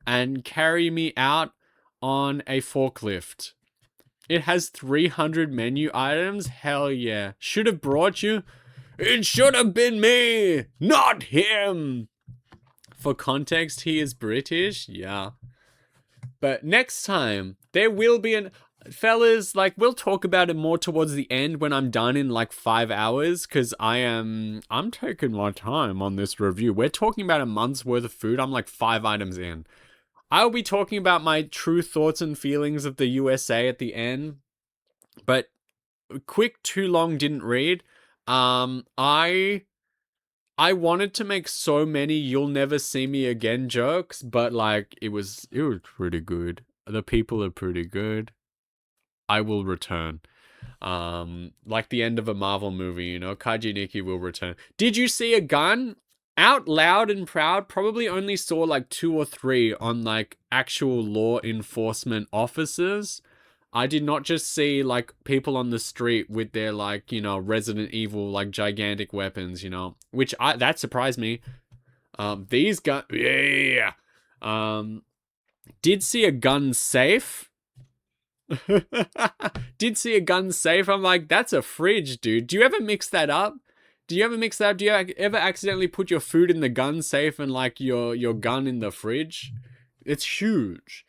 and carry me out on a forklift. It has 300 menu items. Hell yeah. Should have brought you. It should have been me, not him. For context, he is British. Yeah. But next time, there will be an... Fellas, like, we'll talk about it more towards the end when I'm done in like 5 hours, because I'm taking my time on this review. We're talking about a month's worth of food. I'm like 5 items in. I'll be talking about my true thoughts and feelings of the USA at the end. But quick, too long, didn't read. I wanted to make so many "you'll never see me again" jokes, but like it was pretty good. The people are pretty good. I will return. Like the end of a Marvel movie, you know, Kaiji Nikki will return. Did you see a gun? Out loud and proud, probably only saw like 2 or 3 on like actual law enforcement officers. I did not just see like people on the street with their like, you know, Resident Evil like gigantic weapons, you know, that surprised me. These guns, yeah. Did see a gun safe. Did see a gun safe. I'm like, that's a fridge, dude. Do you ever mix that up? Do you ever accidentally put your food in the gun safe and like your gun in the fridge? It's huge.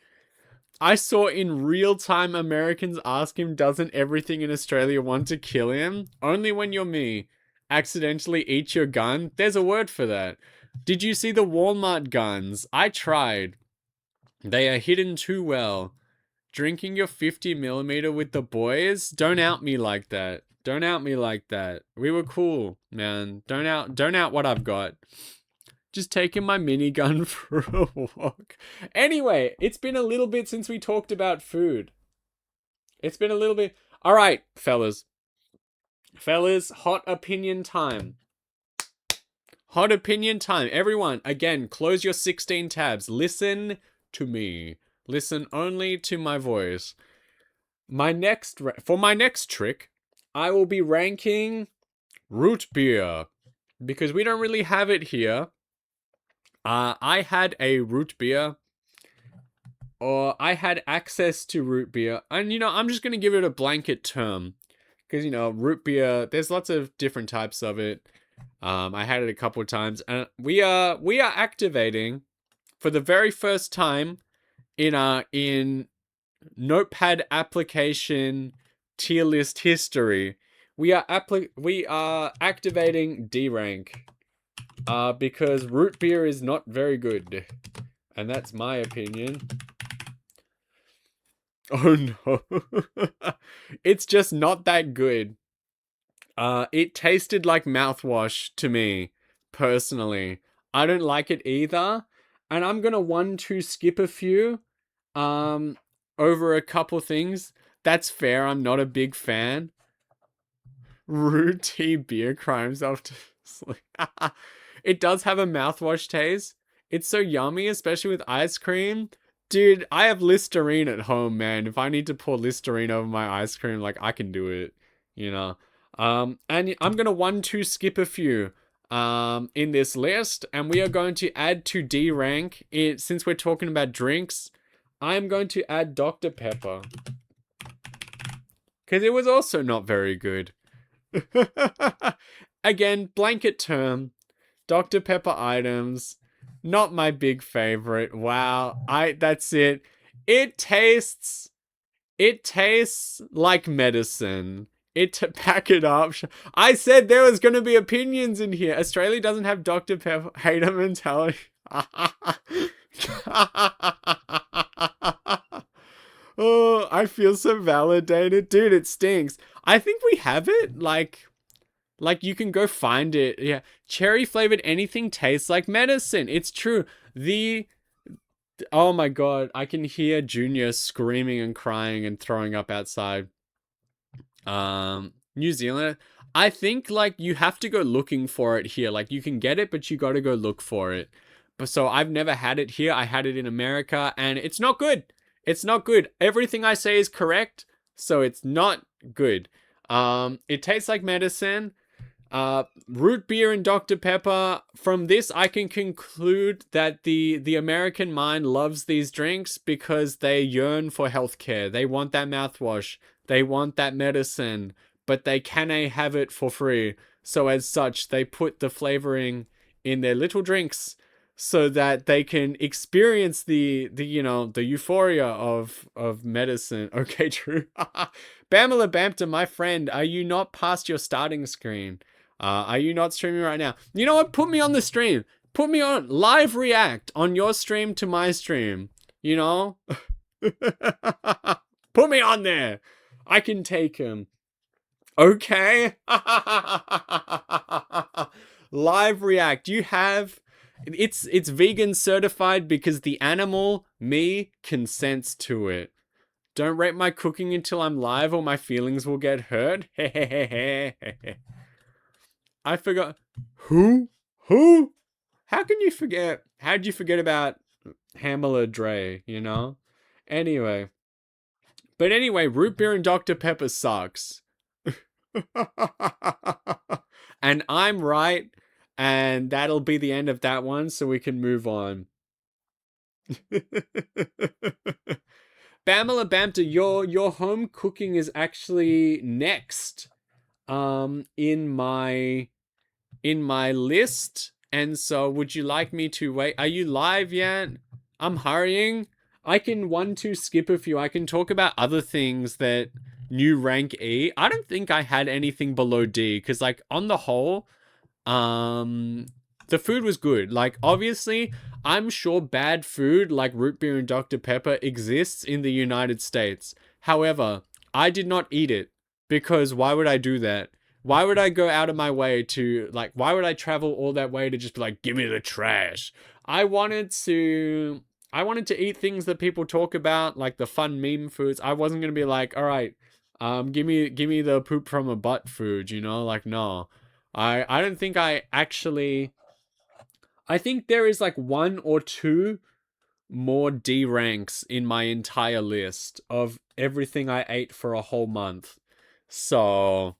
I saw in real time Americans ask him, doesn't everything in Australia want to kill him? Only when you're me. Accidentally eat your gun? There's a word for that. Did you see the Walmart guns? I tried. They are hidden too well. Drinking your 50mm with the boys? Don't out me like that. Don't out me like that. We were cool, man. Don't out what I've got. Just taking my minigun for a walk. Anyway, it's been a little bit since we talked about food. It's been a little bit. All right, fellas. Fellas, hot opinion time. Hot opinion time. Everyone, again, close your 16 tabs. Listen to me. Listen only to my voice. For my next trick, I will be ranking root beer because we don't really have it here. I had a root beer, or I had access to root beer, and I'm just gonna give it a blanket term because root beer. There's lots of different types of it. I had it a couple of times, and we are activating for the very first time in Notepad application tier list history. We are activating D rank because root beer is not very good, and that's my opinion. Oh no. It's just not that good. It tasted like mouthwash to me, personally. I don't like it either. And I'm gonna 1-2 skip a few over a couple things. That's fair, I'm not a big fan. Root tea beer crimes after sleep. It does have a mouthwash taste. It's so yummy, especially with ice cream. Dude, I have Listerine at home, man. If I need to pour Listerine over my ice cream, like, I can do it, you know. And I'm gonna 1-2 skip a few in this list, and we are going to add to D rank. Since we're talking about drinks, I'm going to add Dr. Pepper because it was also not very good. Again, blanket term, Dr. Pepper items, not my big favorite. Wow, that's it. It tastes like medicine. Pack it up. I said there was going to be opinions in here. Australia doesn't have Dr. Pepper hater mentality. Oh, I feel so validated. Dude, it stinks. I think we have it. Like you can go find it. Yeah. Cherry flavored anything tastes like medicine. It's true. Oh my god, I can hear Junior screaming and crying and throwing up outside. New Zealand. I think like you have to go looking for it here. Like you can get it, but you got to go look for it. But so I've never had it here. I had it in America and it's not good. It's not good. Everything I say is correct, so it's not good. It tastes like medicine. Root beer and Dr. Pepper. From this, I can conclude that the American mind loves these drinks because they yearn for healthcare. They want that mouthwash. They want that medicine, but they cannot have it for free. So as such, they put the flavoring in their little drinks so that they can experience the euphoria of medicine. Okay, true. Bamela Bampton, my friend, are you not past your starting screen? Are you not streaming right now? You know what? Put me on the stream. Put me on live react on your stream to my stream. You know? Put me on there. I can take him. Okay? Live react. You have... It's vegan certified because the animal, me, consents to it. Don't rate my cooking until I'm live or my feelings will get hurt. I forgot. Who? How can you forget? How'd you forget about Hamela Dre, you know? Anyway. But anyway, root beer and Dr. Pepper sucks. And I'm right. And that'll be the end of that one, so we can move on. Bamela Bamta, your home cooking is actually next in my list. And so would you like me to wait? Are you live yet? I'm hurrying. I can 1-2 skip a few. I can talk about other things that new rank E. I don't think I had anything below D because like on the whole, the food was good. Like obviously, I'm sure bad food like root beer and Dr. Pepper exists in the United States. However, I did not eat it because why would I do that? Why would I go out of my way to like? Why would I travel all that way to just be like, give me the trash? I wanted to. I wanted to eat things that people talk about, like the fun meme foods. I wasn't gonna be like, all right, give me the poop from a butt food, you know? Like, no. I don't think I actually. I think there is like one or two more D ranks in my entire list of everything I ate for a whole month. So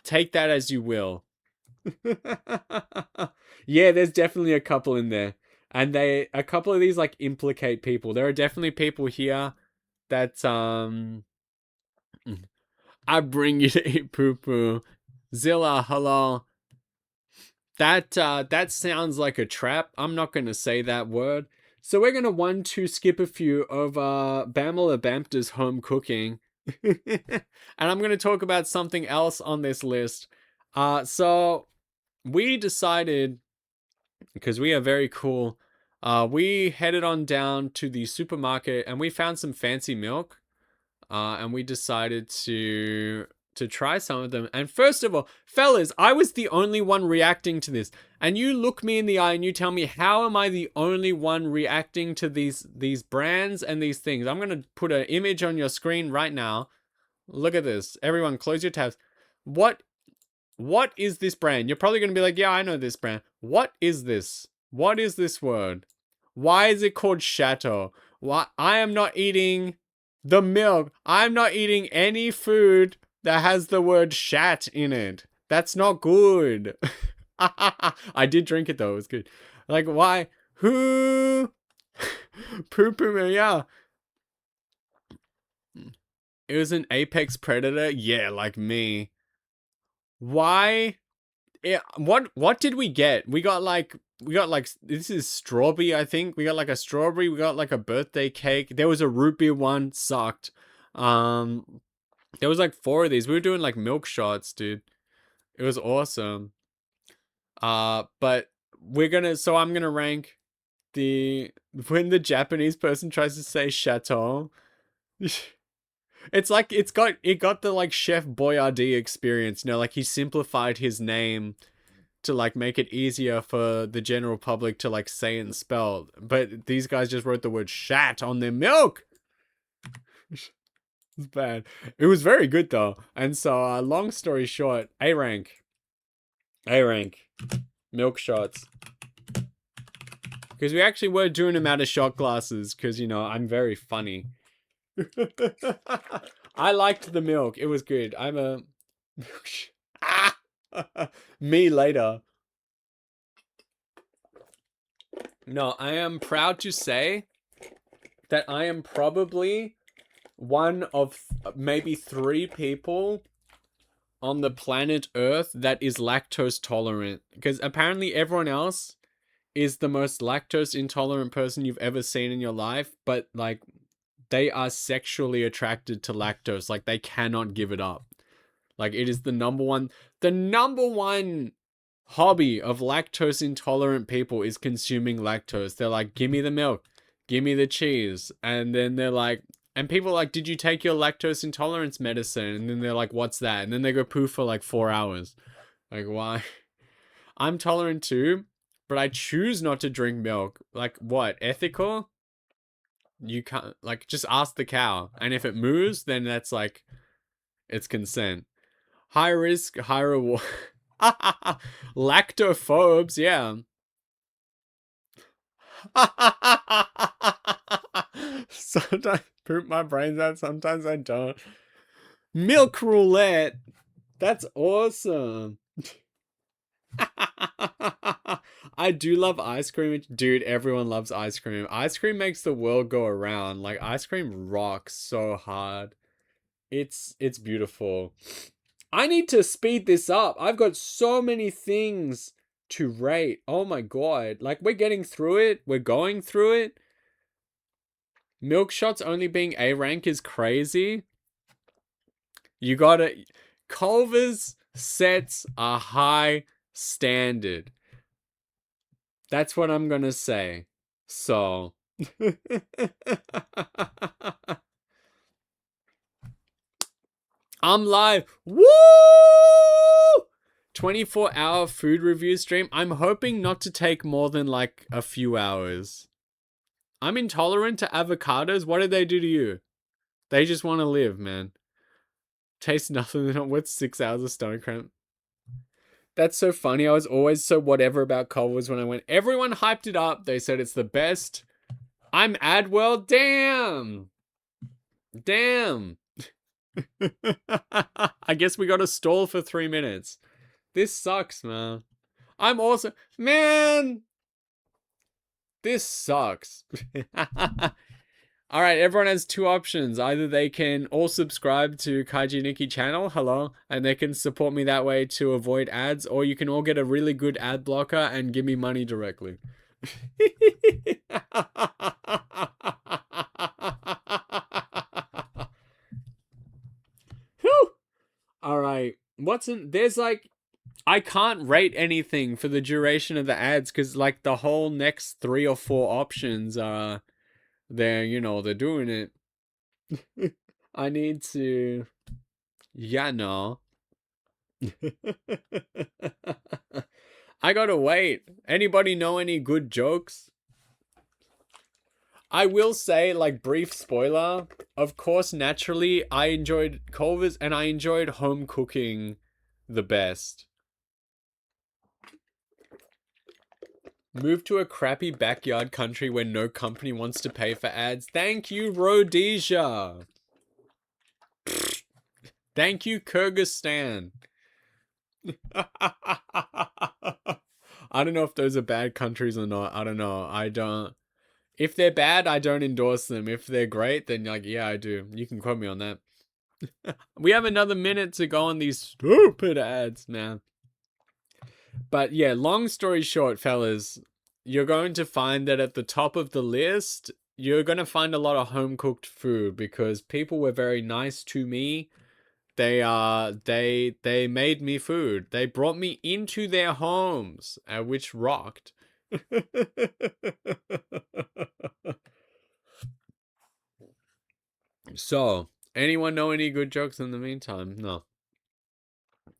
take that as you will. Yeah, there's definitely a couple in there. And a couple of these like implicate people. There are definitely people here that I bring you to eat poo poo. Zilla, hello. That sounds like a trap. I'm not gonna say that word. So we're gonna one two skip a few of Bamela Bamta's home cooking. And I'm gonna talk about something else on this list. So we decided, because we are very cool, we headed on down to the supermarket and we found some fancy milk. And we decided to try some of them. And first of all, fellas, I was the only one reacting to this. And you look me in the eye and you tell me, how am I the only one reacting to these brands and these things? I'm gonna put an image on your screen right now. Look at this. Everyone, close your tabs. What what is this brand? You're probably gonna be like, yeah, I know this brand. What is this? What is this word? Why is it called Chateau? Why I am not eating the milk. I'm not eating any food that has the word shat in it. That's not good. I did drink it though. It was good. Like, why? Who? Poo poo, yeah. It was an apex predator. Yeah, like me. Why? Yeah, what did we get? We got like this is strawberry, I think. We got like a strawberry, we got like a birthday cake. There was a root beer one, sucked. Um there was like four of these. We were doing like milk shots, dude. It was awesome. But we're gonna so I'm gonna rank the when the Japanese person tries to say chateau. It's like it got the like Chef Boyardee experience, you know, like he simplified his name to like make it easier for the general public to like say and spell. But these guys just wrote the word shat on their milk. It's bad. It was very good though. And so long story short, A rank. A rank. Milk shots. Because we actually were doing them out of shot glasses because, you know, I'm very funny. I liked the milk. It was good. I'm a... ah! Me later. No, I am proud to say that I am probably one of maybe three people on the planet Earth that is lactose tolerant. Because apparently everyone else is the most lactose intolerant person you've ever seen in your life, but like they are sexually attracted to lactose. Like they cannot give it up. Like it is the number one hobby of lactose intolerant people is consuming lactose. They're like, give me the milk, give me the cheese. And then they're like, and people are like, did you take your lactose intolerance medicine? And then they're like, what's that? And then they go poo for like 4 hours. Like, why? I'm tolerant too, but I choose not to drink milk. Like, what? Ethical? You can't, like, just ask the cow. And if it moves, then that's like, it's consent. High risk, high reward. Lactophobes, yeah. Sometimes I poop my brains out, sometimes I don't. Milk roulette. That's awesome. I do love ice cream. Dude, everyone loves ice cream. Ice cream makes the world go around. Like ice cream rocks so hard. It's beautiful. I need to speed this up. I've got so many things to rate. Oh my god. Like we're getting through it. We're going through it. Milk shots only being A rank is crazy. You gotta Culver's sets a high standard. That's what I'm gonna say. So I'm live. Woo! 24-hour food review stream. I'm hoping not to take more than like a few hours. I'm intolerant to avocados. What did they do to you? They just want to live, man. Taste nothing. What's 6 hours of stomach cramp? That's so funny. I was always so whatever about Culver's when I went. Everyone hyped it up. They said it's the best. I'm Adwell. Damn. Damn. I guess we got to stall for 3 minutes. This sucks, man. I'm also... Man! This sucks. Alright, everyone has two options. Either they can all subscribe to Kaiji Nikki channel, hello, and they can support me that way to avoid ads, or you can all get a really good ad blocker and give me money directly. Alright, there's like... I can't rate anything for the duration of the ads because, like, the whole next 3 or 4 options are, they're doing it. I need to, no. I gotta wait. Anybody know any good jokes? I will say, like, brief spoiler, of course, naturally, I enjoyed Culver's and I enjoyed home cooking the best. Move to a crappy backyard country where no company wants to pay for ads. Thank you, Rhodesia. Thank you, Kyrgyzstan. I don't know if those are bad countries or not. I don't know. If they're bad, I don't endorse them. If they're great, then like, yeah, I do. You can quote me on that. We have another minute to go on these stupid ads, man. But yeah, long story short, fellas, you're going to find that at the top of the list, you're going to find a lot of home-cooked food because people were very nice to me. They made me food. They brought me into their homes, which rocked. So, anyone know any good jokes in the meantime? No.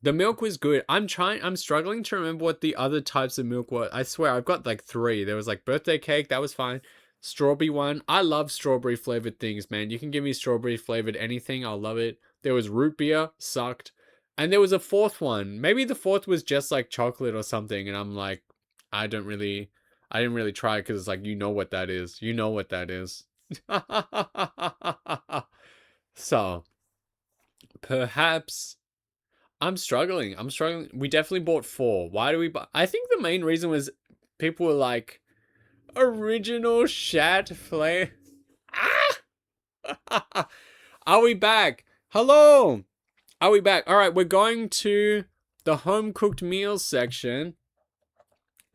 The milk was good. I'm struggling to remember what the other types of milk were. I swear, I've got like 3. There was like birthday cake, that was fine. Strawberry one. I love strawberry flavored things, man. You can give me strawberry flavored anything, I'll love it. There was root beer, sucked. And there was a 4th one. Maybe the 4th was just like chocolate or something, and I'm like, I didn't really try because it's like, you know what that is. You know what that is. So, perhaps... I'm struggling. We definitely bought 4. Why do we buy? I think the main reason was people were like, original shat flavor. Ah! Are we back? Hello! Are we back? Alright, we're going to the home-cooked meals section.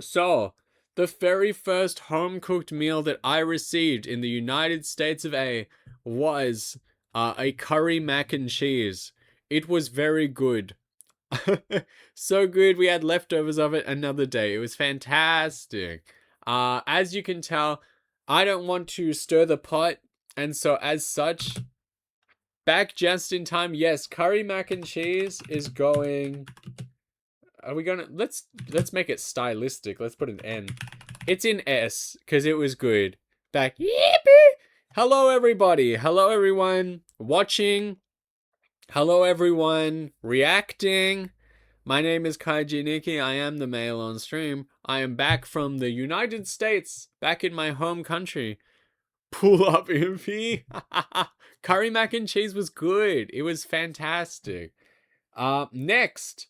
So, the very first home-cooked meal that I received in the United States of A was a curry mac and cheese. It was very good. So good, we had leftovers of it another day. It was fantastic. As you can tell, I don't want to stir the pot, and so as such, back just in time. Yes, curry mac and cheese is going... Are we gonna... Let's make it stylistic. Let's put an N. It's in S, because it was good. Back... Yippee! Hello, everybody. Hello, everyone watching. Hello, everyone reacting. My name is Kaiji Nikki. I am the male on stream. I am back from the United States, back in my home country. Pull up, Impy. Curry mac and cheese was good. It was fantastic. Next.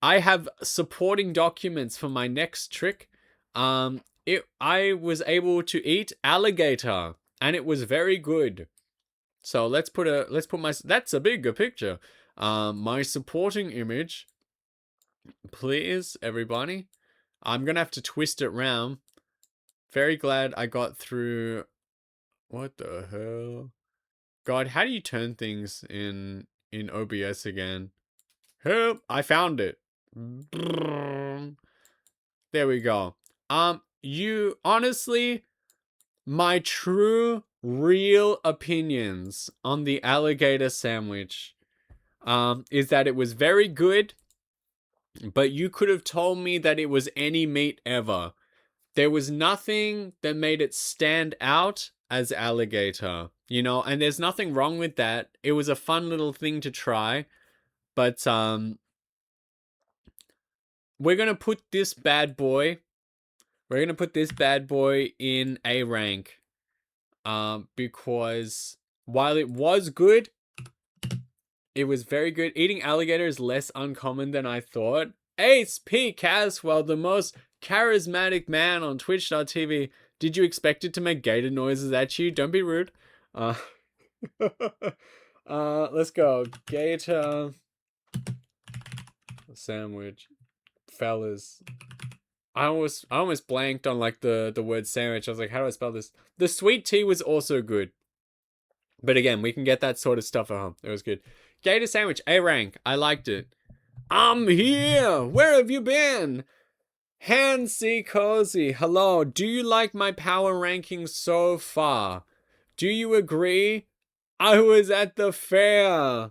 I have supporting documents for my next trick. I was able to eat alligator, and it was very good. So let's put my... That's a bigger picture. My supporting image, please, everybody. I'm gonna have to twist it round. Very glad I got through. What the hell? God, how do you turn things in OBS again? Help! I found it. There we go. You honestly, my true real opinions on the alligator sandwich is that it was very good, but you could have told me that it was any meat ever. There was nothing that made it stand out as alligator, and there's nothing wrong with that. It was a fun little thing to try, but we're going to put this bad boy in A rank because while it was good, it was very good. Eating alligator is less uncommon than I thought. Ace P. Caswell, the most charismatic man on Twitch.tv. Did you expect it to make gator noises at you? Don't be rude. Let's go. Gator sandwich. Fellas. I almost blanked on like the word sandwich. I was like, how do I spell this? The sweet tea was also good. But again, we can get that sort of stuff at home. It was good. Gator sandwich, A rank. I liked it. I'm here. Where have you been? Handsy Cozy. Hello. Do you like my power ranking so far? Do you agree? I was at the fair.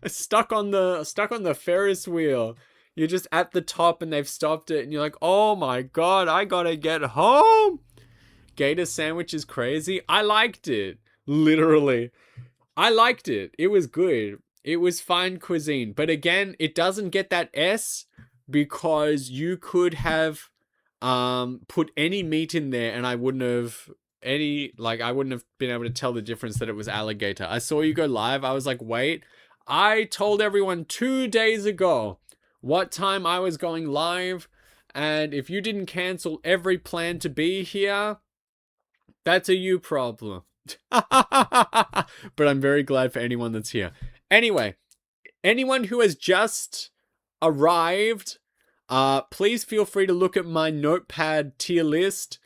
stuck on the Ferris wheel. You're just at the top and they've stopped it and you're like, oh my god, I gotta get home. Gator sandwich is crazy. I liked it. Literally. I liked it. It was good. It was fine cuisine. But again, it doesn't get that S because you could have put any meat in there and I wouldn't have been able to tell the difference that it was alligator. I saw you go live. I was like, wait, I told everyone 2 days ago what time I was going live. And if you didn't cancel every plan to be here, that's a you problem. But I'm very glad for anyone that's here. Anyway, anyone who has just arrived, please feel free to look at my notepad tier list.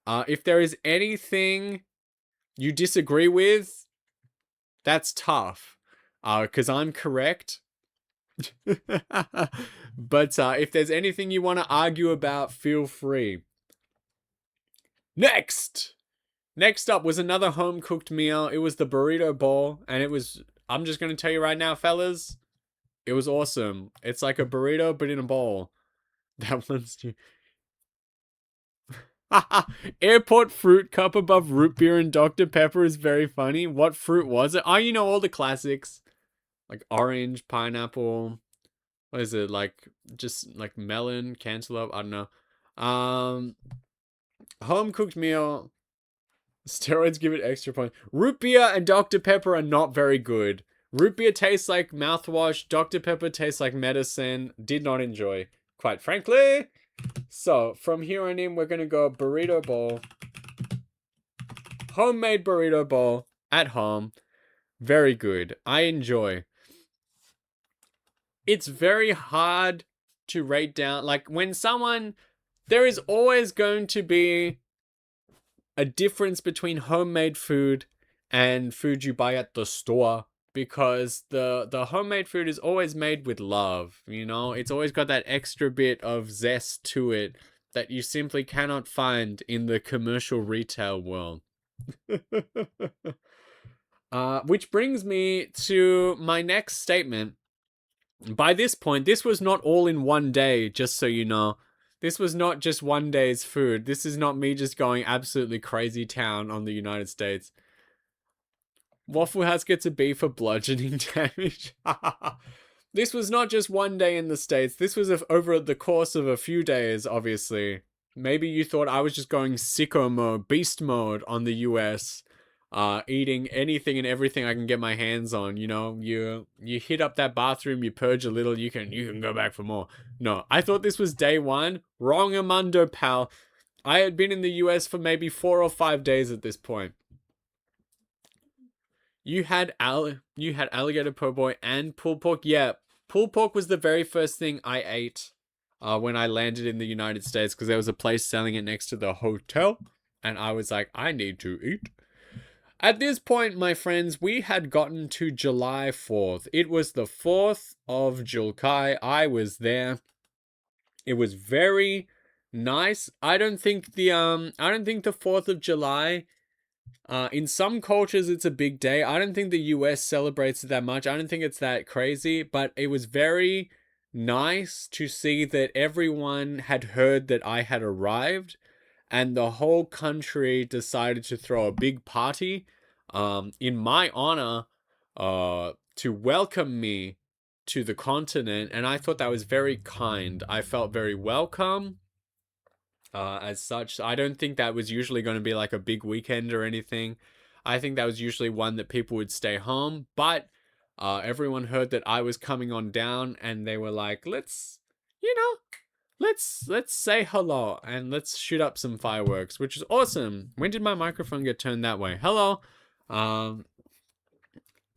If there is anything you disagree with, that's tough. Because I'm correct. But if there's anything you want to argue about, feel free. Next up was another home-cooked meal. It was the burrito bowl, and I'm just going to tell you right now, fellas, it was awesome. It's like a burrito, but in a bowl. That one's new. Airport fruit cup above root beer and Dr. Pepper is very funny. What fruit was it? Oh, all the classics. Like orange, pineapple. What is it? Like, just like melon, cantaloupe. I don't know. Home-cooked meal. Steroids give it extra points. Root beer and Dr. Pepper are not very good. Root beer tastes like mouthwash. Dr. Pepper tastes like medicine. Did not enjoy, quite frankly. So, from here on in, we're going to go burrito bowl. Homemade burrito bowl at home. Very good. I enjoy. It's very hard to rate down. Like, there is always going to be a difference between homemade food and food you buy at the store, because the homemade food is always made with love, it's always got that extra bit of zest to it that you simply cannot find in the commercial retail world. Which brings me to my next statement. By this point, this was not all in one day, just so you know. This was not just one day's food. This is not me just going absolutely crazy town on the United States. Waffle House gets a B for bludgeoning damage. This was not just one day in the States. This was over the course of a few days, obviously. Maybe you thought I was just going sicko mode, beast mode on the US. Eating anything and everything I can get my hands on. You hit up that bathroom, you purge a little, you can go back for more. No, I thought this was day one. Wrong, Amundo, pal. I had been in the US for maybe 4 or 5 days at this point. You had alligator po' boy and pulled pork. Yeah, pulled pork was the very first thing I ate when I landed in the United States, because there was a place selling it next to the hotel, and I was like, I need to eat. At this point, my friends, we had gotten to July 4th. It was the 4th of July. I was there. It was very nice. I don't think the 4th of July In some cultures, it's a big day. I don't think the US celebrates it that much. I don't think it's that crazy, but it was very nice to see that everyone had heard that I had arrived, and the whole country decided to throw a big party in my honor to welcome me to the continent. And I thought that was very kind. I felt very welcome as such. I don't think that was usually going to be like a big weekend or anything. I think that was usually one that people would stay home, but everyone heard that I was coming on down, and they were like, let's, you know, let's say hello and let's shoot up some fireworks, which is awesome. When did my microphone get turned that way? Hello. Um,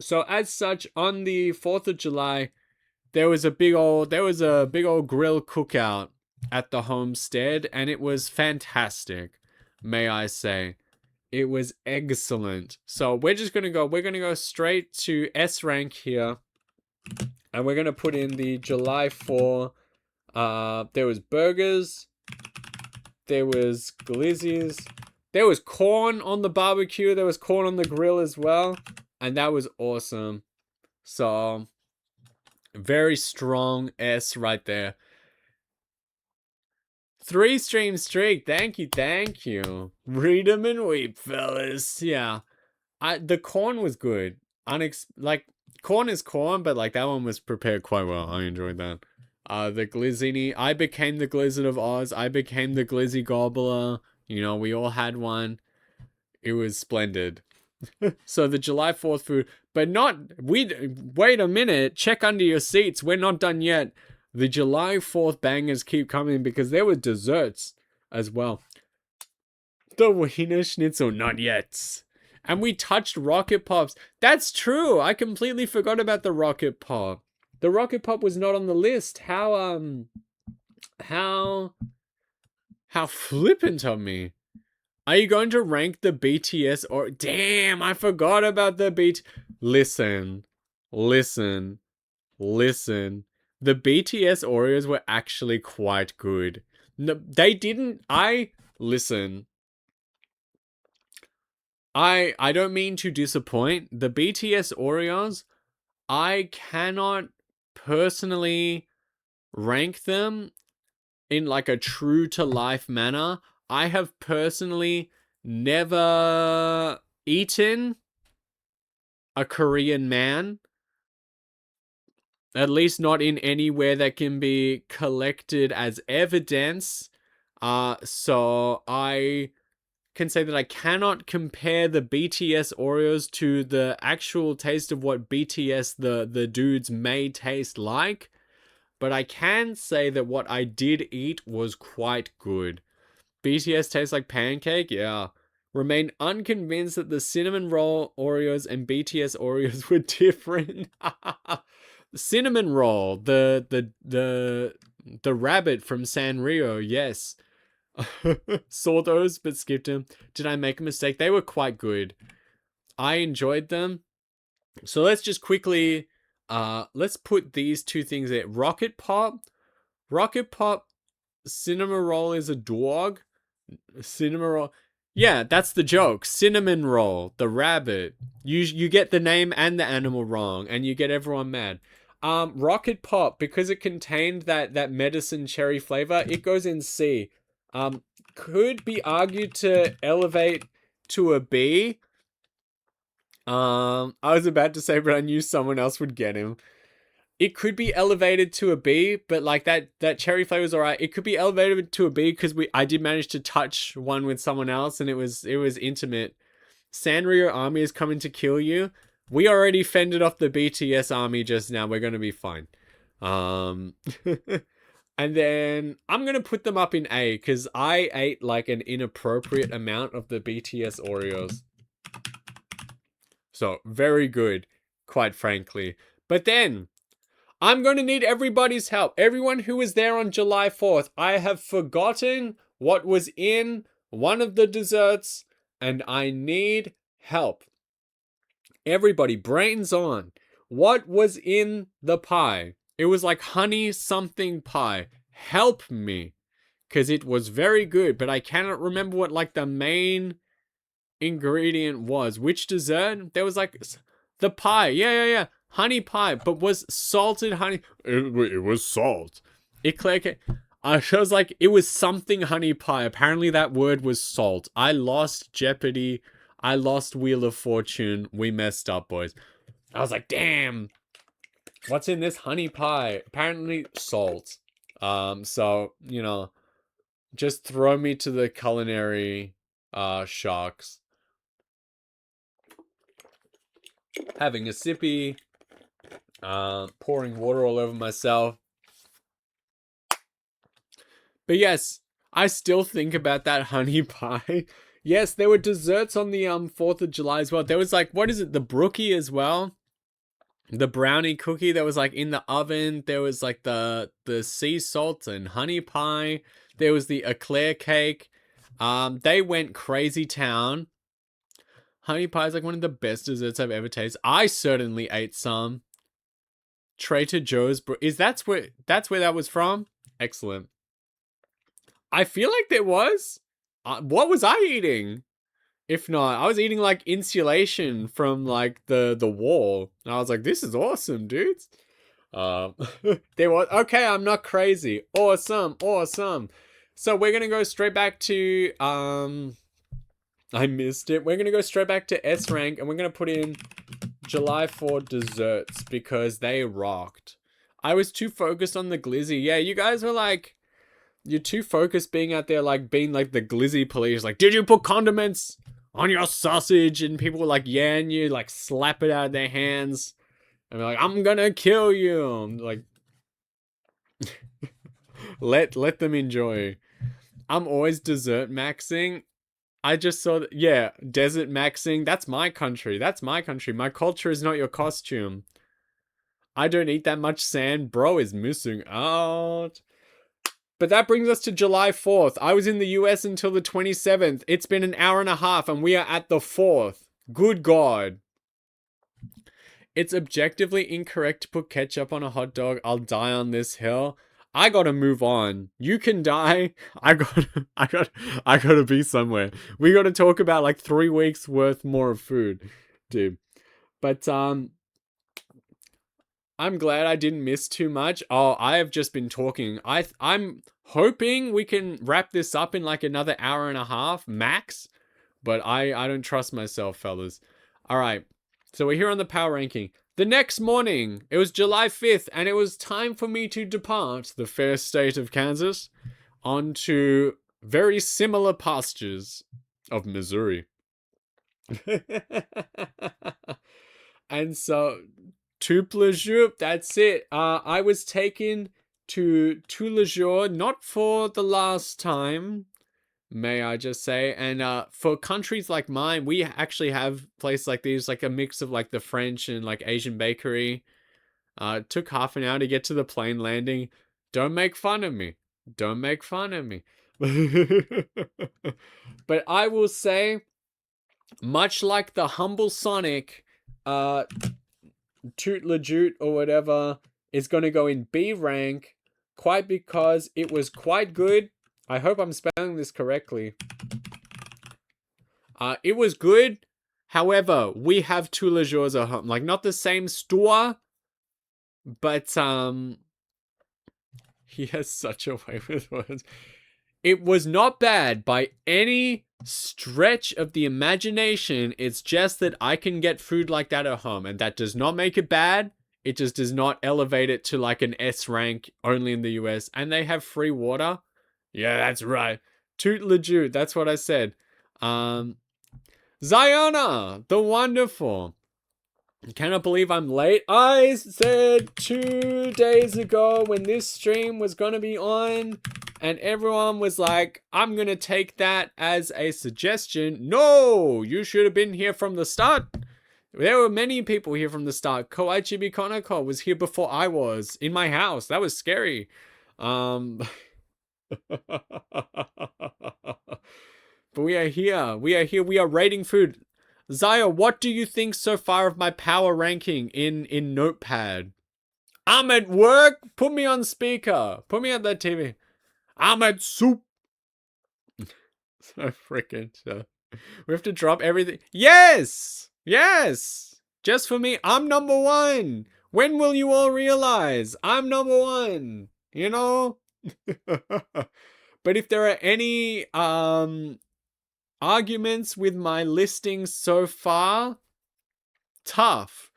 so as such, on the 4th of July, there was a big old grill cookout at the homestead, and it was fantastic, may I say. It was excellent. So we're going to go straight to S rank here, and we're going to put in the July 4. There was burgers, there was glizzies, there was corn on the barbecue, there was corn on the grill as well, and that was awesome. So very strong S right there. 3-stream streak. Thank you. Read 'em and weep, fellas. Yeah. The corn was good. Like, corn is corn, but like that one was prepared quite well. I enjoyed that. The glizzini. I became the Glizzard of Oz. I became the Glizzy Gobbler. You know, we all had one. It was splendid. So the July 4th food, but wait a minute, check under your seats. We're not done yet. The July 4th bangers keep coming because there were desserts as well. The Wiener Schnitzel, not yet. And we touched Rocket Pops. That's true. I completely forgot about the Rocket Pop. The Rocket Pop was not on the list. How flippant of me. Are you going to rank the BTS or damn, I forgot about the beat. Listen. The BTS Oreos were actually quite good. No, they didn't. Listen. I don't mean to disappoint. The BTS Oreos, I cannot personally rank them in like a true to life manner. I have personally never eaten a Korean man, at least not in anywhere that can be collected as evidence. So I can say that I cannot compare the BTS Oreos to the actual taste of what BTS the dudes may taste like, but I can say that what I did eat was quite good. BTS tastes like pancake? Yeah. Remain unconvinced that the cinnamon roll Oreos and BTS Oreos were different. Cinnamon roll, the rabbit from Sanrio, yes. Saw those but skipped them. Did I make a mistake? They were quite good. I enjoyed them. So let's just quickly let's put these two things there. Rocket Pop, Cinema Roll is a dog. Cinema Roll. Yeah, that's the joke. Cinnamon Roll, the rabbit. You get the name and the animal wrong, and you get everyone mad. Rocket Pop, because it contained that medicine cherry flavor, it goes in C. Could be argued to elevate to a B. I was about to say, but I knew someone else would get him. It could be elevated to a B, but like that cherry flavor is alright. It could be elevated to a B because I did manage to touch one with someone else, and it was intimate. Sanrio army is coming to kill you. We already fended off the BTS army just now. We're gonna be fine. And then I'm gonna put them up in A because I ate like an inappropriate amount of the BTS Oreos. So very good, quite frankly. But then I'm going to need everybody's help. Everyone who was there on July 4th. I have forgotten what was in one of the desserts, and I need help. Everybody, brains on. What was in the pie? It was like honey something pie. Help me. Because it was very good, but I cannot remember what like the main ingredient was. Which dessert? There was like the pie. Yeah. Honey pie, but was salted honey. It was salt. Eclair cake. I was like, it was something honey pie. Apparently that word was salt. I lost Jeopardy. I lost Wheel of Fortune. We messed up, boys. I was like, damn. What's in this honey pie? Apparently salt. So, just throw me to the culinary sharks. Having a sippy. Pouring water all over myself. But yes, I still think about that honey pie. Yes, there were desserts on the 4th of July as well. There was like, what is it, the brookie as well? The brownie cookie that was like in the oven. There was like the sea salt and honey pie. There was the eclair cake. They went crazy town. Honey pie is like one of the best desserts I've ever tasted. I certainly ate some. Trader Joe's that's where that was from? Excellent. I feel like there was. What was I eating? If not, I was eating like insulation from like the wall. And I was like, this is awesome, dudes. There was, okay, I'm not crazy. Awesome. So we're gonna go straight back to I missed it. We're gonna go straight back to S rank and we're gonna put in July 4 desserts because they rocked. I was too focused on the glizzy. Yeah, you guys were like, you're too focused being out there like being like the glizzy police. Like, did you put condiments on your sausage? And people were like, yeah, and you like slap it out of their hands. And they're like, I'm gonna kill you. I'm like, let them enjoy. I'm always dessert maxing. I just saw that, yeah, desert maxing. That's my country. My culture is not your costume. I don't eat that much sand. Bro is missing out. But that brings us to July 4th. I was in the US until the 27th. It's been an hour and a half and we are at the 4th. Good God. It's objectively incorrect to put ketchup on a hot dog. I'll die on this hill. I gotta move on. You can die. I gotta be somewhere. We gotta talk about like 3 weeks worth more of food, dude. But I'm glad I didn't miss too much. Oh, I have just been talking. I'm hoping we can wrap this up in like another hour and a half max, but I don't trust myself, fellas. All right. So we're here on the power ranking. The next morning, it was July 5th, and it was time for me to depart the fair state of Kansas onto very similar pastures of Missouri. And so, tout le jour, that's it. I was taken to tout le jour, not for the last time, may I just say. And for countries like mine, we actually have places like these, like a mix of like the French and like Asian bakery. It took half an hour to get to the plane landing. Don't make fun of me. Don't make fun of me. But I will say, much like the humble Sonic, Toot Le Joot or whatever is going to go in B rank, quite because it was quite good. I hope I'm spelling this correctly. It was good. However, we have two Le Jours at home. Like, not the same store, but he has such a way with words. It was not bad by any stretch of the imagination. It's just that I can get food like that at home, and that does not make it bad. It just does not elevate it to like an S rank only in the US. And they have free water. Yeah, that's right. Toot le Joot, that's what I said. Ziona, the wonderful. Cannot believe I'm late. I said 2 days ago when this stream was going to be on, and everyone was like, I'm going to take that as a suggestion. No, you should have been here from the start. There were many people here from the start. Koichibi Konako was here before I was in my house. That was scary. But we are here. We are rating food. Zaya, what do you think so far of my power ranking in Notepad? I'm at work. Put me on speaker. Put me on that TV. I'm at soup. So freaking sure. We have to drop everything. Yes! Yes! Just for me, I'm number one. When will you all realize I'm number one? You know? But if there are any arguments with my listings so far, tough.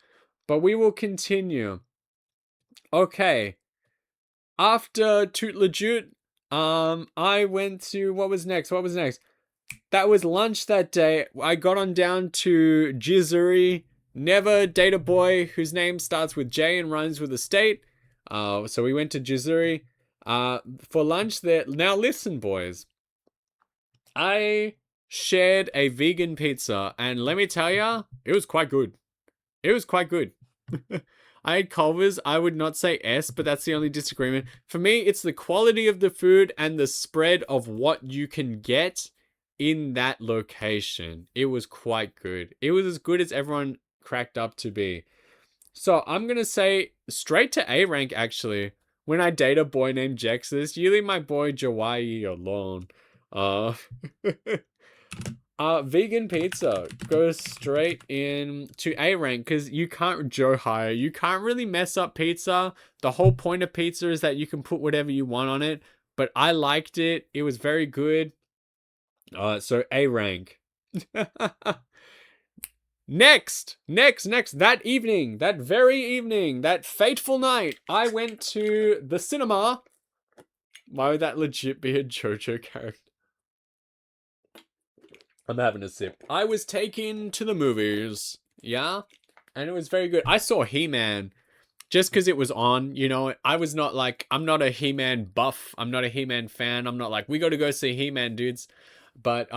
But we will continue. Okay. After Toot Lejoot, I went to what was next? That was lunch that day. I got on down to Jizuri. Never date a boy whose name starts with J and rhymes with a state. So we went to Jizuri for lunch there. Now listen, boys. I shared a vegan pizza, and let me tell ya, it was quite good. It was quite good. I had Culver's. I would not say S, but that's the only disagreement. For me, it's the quality of the food and the spread of what you can get in that location. It was quite good. It was as good as everyone cracked up to be. So I'm going to say straight to A rank, actually. When I date a boy named Jexus, you leave my boy Jawai alone. Vegan pizza goes straight in to A rank because you can't Joe higher. You can't really mess up pizza. The whole point of pizza is that you can put whatever you want on it. But I liked it. It was very good. So A rank. Next. That evening, that very evening, that fateful night, I went to the cinema. Why would that legit be a JoJo character? I'm having a sip. I was taken to the movies, yeah, and it was very good. I saw He-Man just because it was on, you know. I was not like, I'm not a He-Man buff. I'm not a He-Man fan. I'm not like, we got to go see He-Man, dudes. But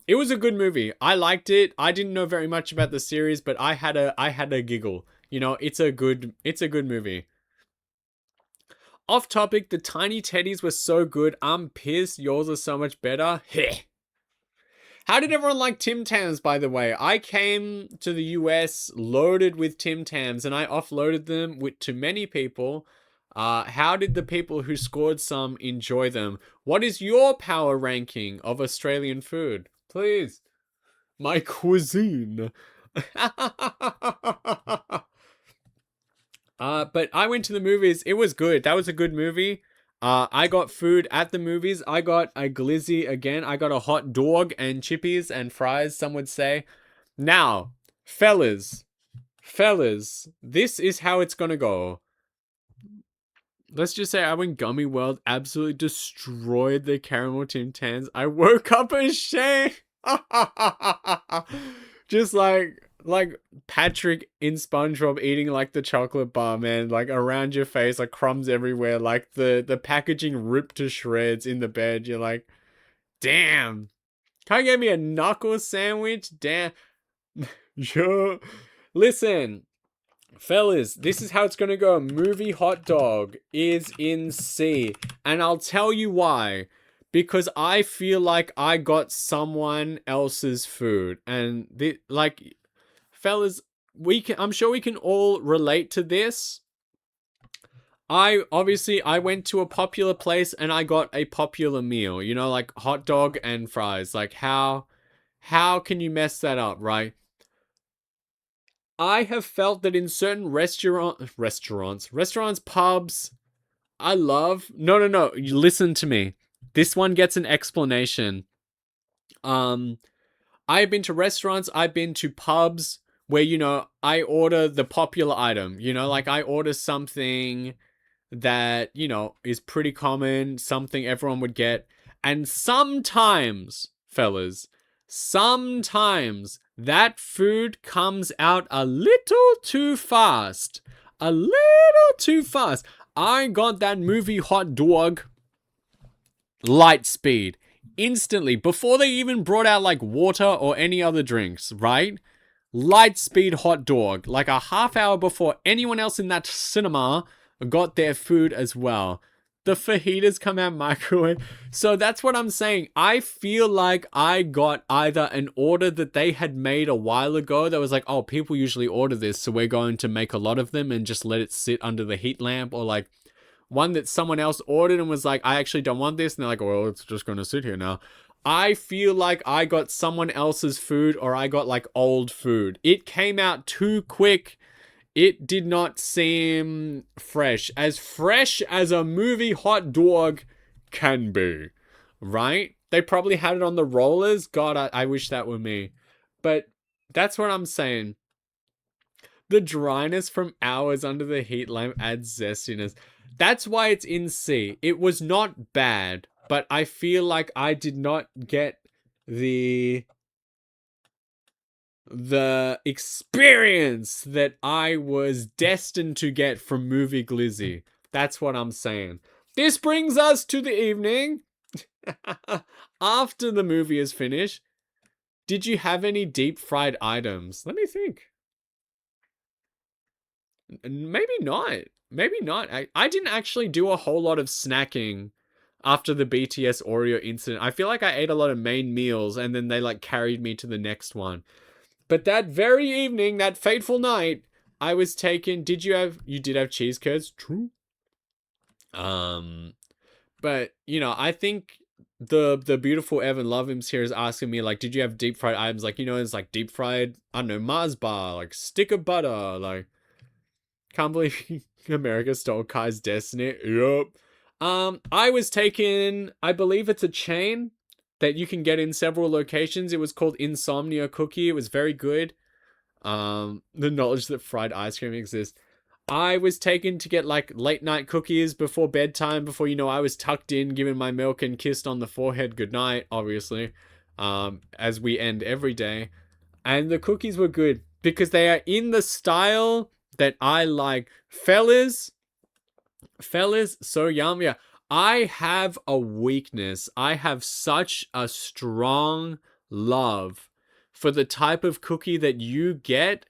it was a good movie. I liked it. I didn't know very much about the series, but I had a giggle. You know, it's a good movie. Off topic, the tiny teddies were so good. I'm pissed. Yours are so much better. Heh. How did everyone like Tim Tams, by the way? I came to the US loaded with Tim Tams and I offloaded them to many people. How did the people who scored some enjoy them? What is your power ranking of Australian food? Please. My cuisine. But I went to the movies. It was good. That was a good movie. I got food at the movies. I got a glizzy again. I got a hot dog and chippies and fries, some would say. Now, fellas, this is how it's gonna go. Let's just say I went Gummy World, absolutely destroyed the caramel Tim Tams. I woke up ashamed. Just like Patrick in SpongeBob eating like the chocolate bar, man, like around your face, like crumbs everywhere, like the packaging ripped to shreds in the bed. You're like, damn, can't get me a knuckle sandwich? Damn. Yo, listen, fellas, this is how it's gonna go. Movie hot dog is in C, and I'll tell you why. Because I feel like I got someone else's food, and fellas, I'm sure we can all relate to this. I went to a popular place and I got a popular meal, you know, like hot dog and fries. Like how can you mess that up, right? I have felt that in certain restaurants, pubs, I love. No. You listen to me. This one gets an explanation. I've been to restaurants, I've been to pubs where, you know, I order the popular item, you know, like I order something that, you know, is pretty common, something everyone would get. And sometimes, fellas, sometimes that food comes out a little too fast. A little too fast. I got that movie hot dog light speed instantly before they even brought out like water or any other drinks, right? Light speed hot dog, like a half hour before anyone else in that cinema got their food as well. The fajitas come out microwave. So that's what I'm saying. I feel like I got either an order that they had made a while ago that was like, oh, people usually order this, so we're going to make a lot of them and just let it sit under the heat lamp, or like one that someone else ordered and was like, I actually don't want this, and they're like, well, it's just going to sit here now. I feel like I got someone else's food or I got like old food. It came out too quick. It did not seem fresh as a movie hot dog can be, right? They probably had it on the rollers. God, I wish that were me. But that's what I'm saying. The dryness from hours under the heat lamp adds zestiness. That's why it's in C. It was not bad, but I feel like I did not get the experience that I was destined to get from movie Glizzy. That's what I'm saying. This brings us to the evening. After the movie is finished, did you have any deep fried items? Let me think. Maybe not. Maybe not. I didn't actually do a whole lot of snacking after the BTS Oreo incident. I feel like I ate a lot of main meals and then they like carried me to the next one. But that very evening, that fateful night, I was taken. You did have cheese curds? True. But I think the beautiful Evan Lovehims here is asking me like, did you have deep fried items? Like, it's like deep fried, I don't know, Mars bar, like stick of butter, like can't believe America stole Kai's destiny. Yup. I was taken, I believe it's a chain that you can get in several locations. It was called Insomnia Cookie. It was very good. The knowledge that fried ice cream exists. I was taken to get like late night cookies before bedtime, before I was tucked in, given my milk and kissed on the forehead goodnight, obviously. As we end every day. And the cookies were good because they are in the style that I like. Fellas, so yum. Yeah. I have a weakness. I have such a strong love for the type of cookie that you get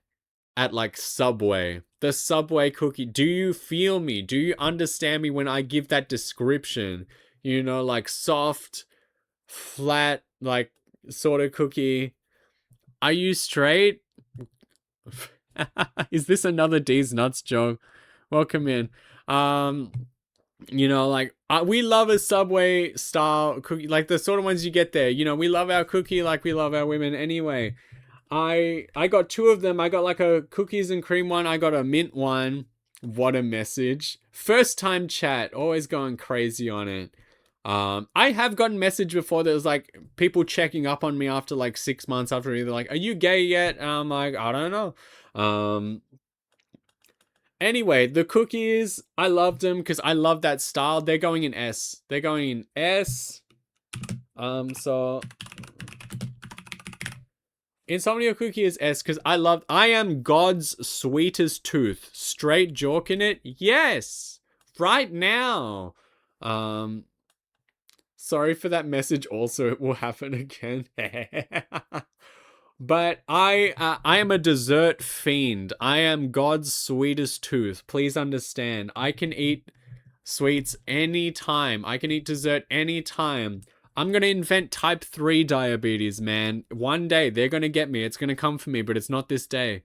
at like Subway. The Subway cookie. Do you feel me? Do you understand me when I give that description? Like soft, flat, like sort of cookie. Are you straight? Is this another D's Nuts joke? Welcome in. We love a Subway style cookie, like the sort of ones you get there. We love our cookie like we love our women anyway. I got two of them. I got like a cookies and cream one. I got a mint one. What a message. First time chat, always going crazy on it. I have gotten message before that was like people checking up on me after like 6 months after either like, are you gay yet? And I'm like, I don't know. Anyway, the cookies, I loved them because I love that style. They're going in S. So Insomnia Cookie is S because I am God's sweetest tooth. Straight jork in it? Yes! Right now. Sorry for that message also. It will happen again. But I am a dessert fiend. I am God's sweetest tooth. Please understand. I can eat sweets anytime. I can eat dessert anytime. I'm going to invent type 3 diabetes, man. One day, they're going to get me. It's going to come for me, but it's not this day.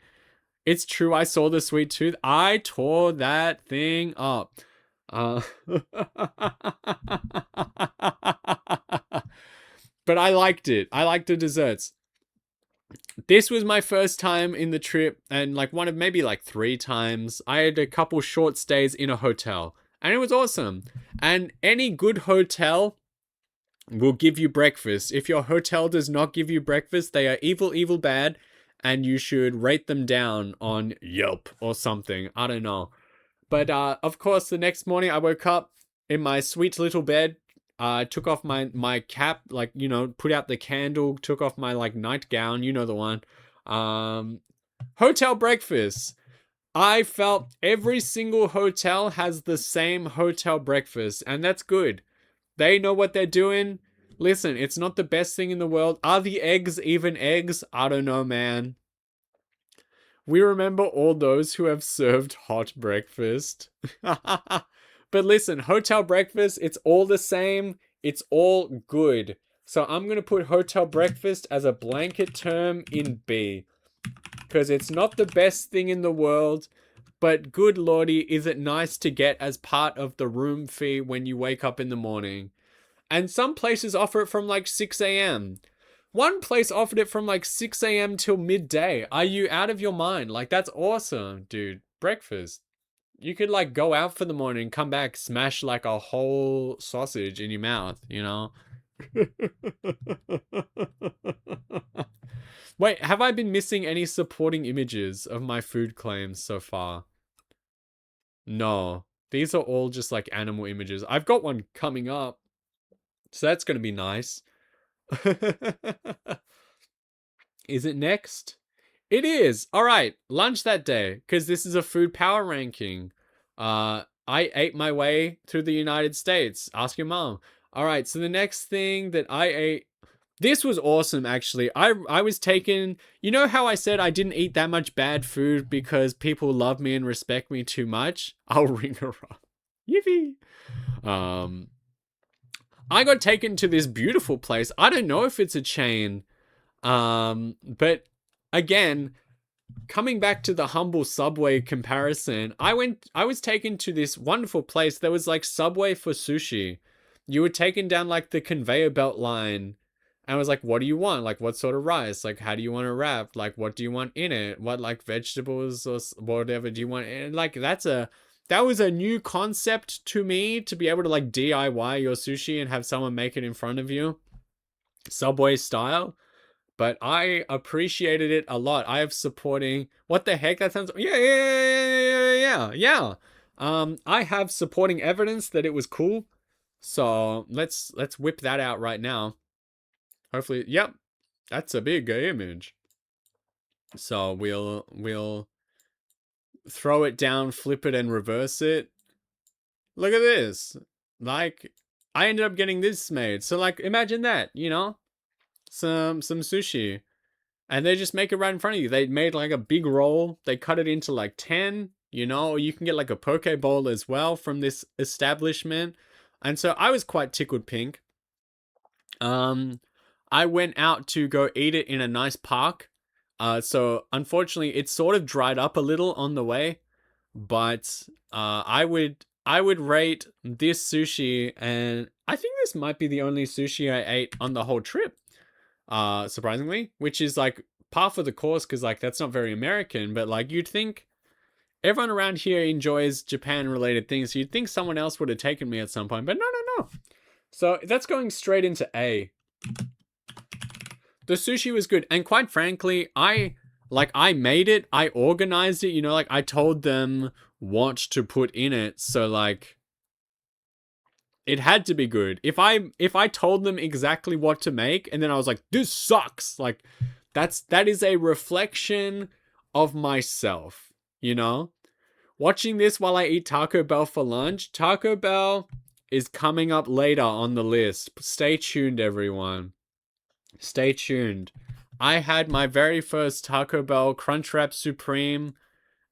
It's true, I saw the sweet tooth. I tore that thing up. But I liked it. I liked the desserts. This was my first time in the trip, and like one of maybe like 3 times. I had a couple short stays in a hotel, and it was awesome. And any good hotel will give you breakfast. If your hotel does not give you breakfast, they are evil, evil bad, and you should rate them down on Yelp or something. I don't know. But of course, the next morning I woke up in my sweet little bed. Took off my cap, like, put out the candle, took off my like nightgown, the one. Hotel breakfast. I felt every single hotel has the same hotel breakfast, and that's good. They know what they're doing. Listen, it's not the best thing in the world. Are the eggs even eggs? I don't know, man. We remember all those who have served hot breakfast. But listen, hotel breakfast, it's all the same. It's all good. So I'm going to put hotel breakfast as a blanket term in B. Because it's not the best thing in the world. But good lordy, is it nice to get as part of the room fee when you wake up in the morning. And some places offer it from like 6 a.m. One place offered it from like 6 a.m. till midday. Are you out of your mind? Like, that's awesome, dude. Breakfast. You could like go out for the morning, come back, smash like a whole sausage in your mouth, you know? Wait, have I been missing any supporting images of my food claims so far? No. These are all just like animal images. I've got one coming up, so that's going to be nice. Is it next? It is. All right, lunch that day, because this is a food power ranking. I ate my way through the United States. Ask your mom. All right, so the next thing that I ate, this was awesome actually. I was taken, you know how I said I didn't eat that much bad food because people love me and respect me too much? I'll ring her up. Yippee. I got taken to this beautiful place. I don't know if it's a chain. But again, coming back to the humble Subway comparison, I was taken to this wonderful place. There was like Subway for sushi. You were taken down like the conveyor belt line and I was like, what do you want? Like, what sort of rice? Like, how do you want it wrapped? Like, what do you want in it? What like vegetables or whatever do you want? And like, that was a new concept to me, to be able to like DIY your sushi and have someone make it in front of you, Subway style. But I appreciated it a lot. I have supporting. What the heck? That sounds. Yeah. I have supporting evidence that it was cool. So let's whip that out right now. Hopefully, yep, that's a big image. So we'll throw it down, flip it, and reverse it. Look at this. Like, I ended up getting this made. So like, imagine that. You know, some sushi. And they just make it right in front of you. They made like a big roll. They cut it into like 10, you know, or you can get like a poke bowl as well from this establishment. And so I was quite tickled pink. I went out to go eat it in a nice park. So unfortunately it sort of dried up a little on the way, but I would rate this sushi, and I think this might be the only sushi I ate on the whole trip. Surprisingly, which is like par for the course, because like that's not very American, but like you'd think everyone around here enjoys Japan related things, so you'd think someone else would have taken me at some point, but no. So that's going straight into A. The sushi was good, and quite frankly, I made it, I organized it, you know, like I told them what to put in it, so like it had to be good. If I told them exactly what to make and then I was like, this sucks, like that is a reflection of myself, you know? Watching this while I eat Taco Bell for lunch. Taco Bell is coming up later on the list. Stay tuned, everyone. Stay tuned. I had my very first Taco Bell Crunchwrap Supreme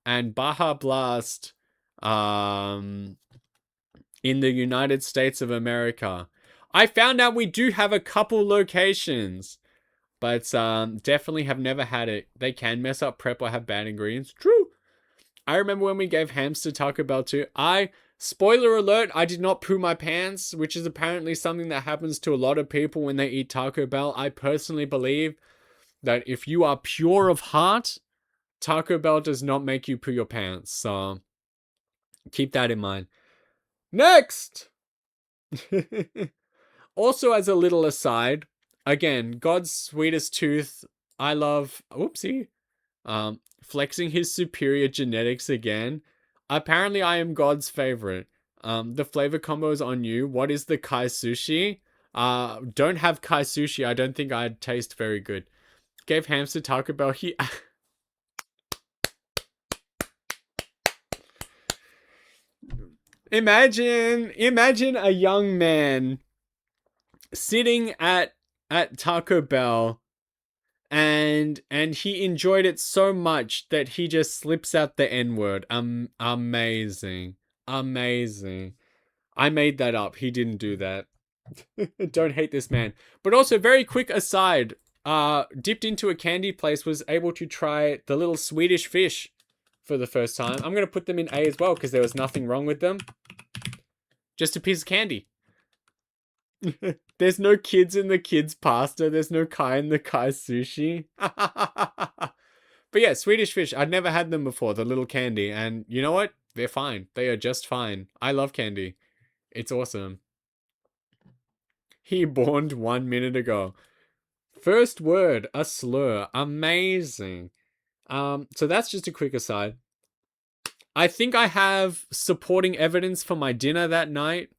and Baja Blast in the United States of America. I found out we do have a couple locations, but definitely have never had it. They can mess up prep or have bad ingredients. True. I remember when we gave hamster Taco Bell too. Spoiler alert, I did not poo my pants, which is apparently something that happens to a lot of people when they eat Taco Bell. I personally believe that if you are pure of heart, Taco Bell does not make you poo your pants. So keep that in mind. Next! Also, as a little aside, again, God's sweetest tooth. I love, whoopsie, flexing his superior genetics again. Apparently, I am God's favorite. The flavor combo is on you. What is the kai sushi? Don't have kai sushi. I don't think I'd taste very good. Gave hamster Taco Bell. Imagine a young man sitting at Taco Bell and he enjoyed it so much that he just slips out the N-word. Amazing. Amazing. I made that up. He didn't do that. Don't hate this man. But also, very quick aside, dipped into a candy place, was able to try the little Swedish fish for the first time. I'm going to put them in A as well because there was nothing wrong with them. Just a piece of candy. There's no kids in the kids pasta. There's no kai in the kai sushi. But yeah, Swedish fish. I'd never had them before, the little candy. And you know what? They're fine. They are just fine. I love candy. It's awesome. He borned 1 minute ago. First word, a slur. Amazing. So that's just a quick aside. I think I have supporting evidence for my dinner that night.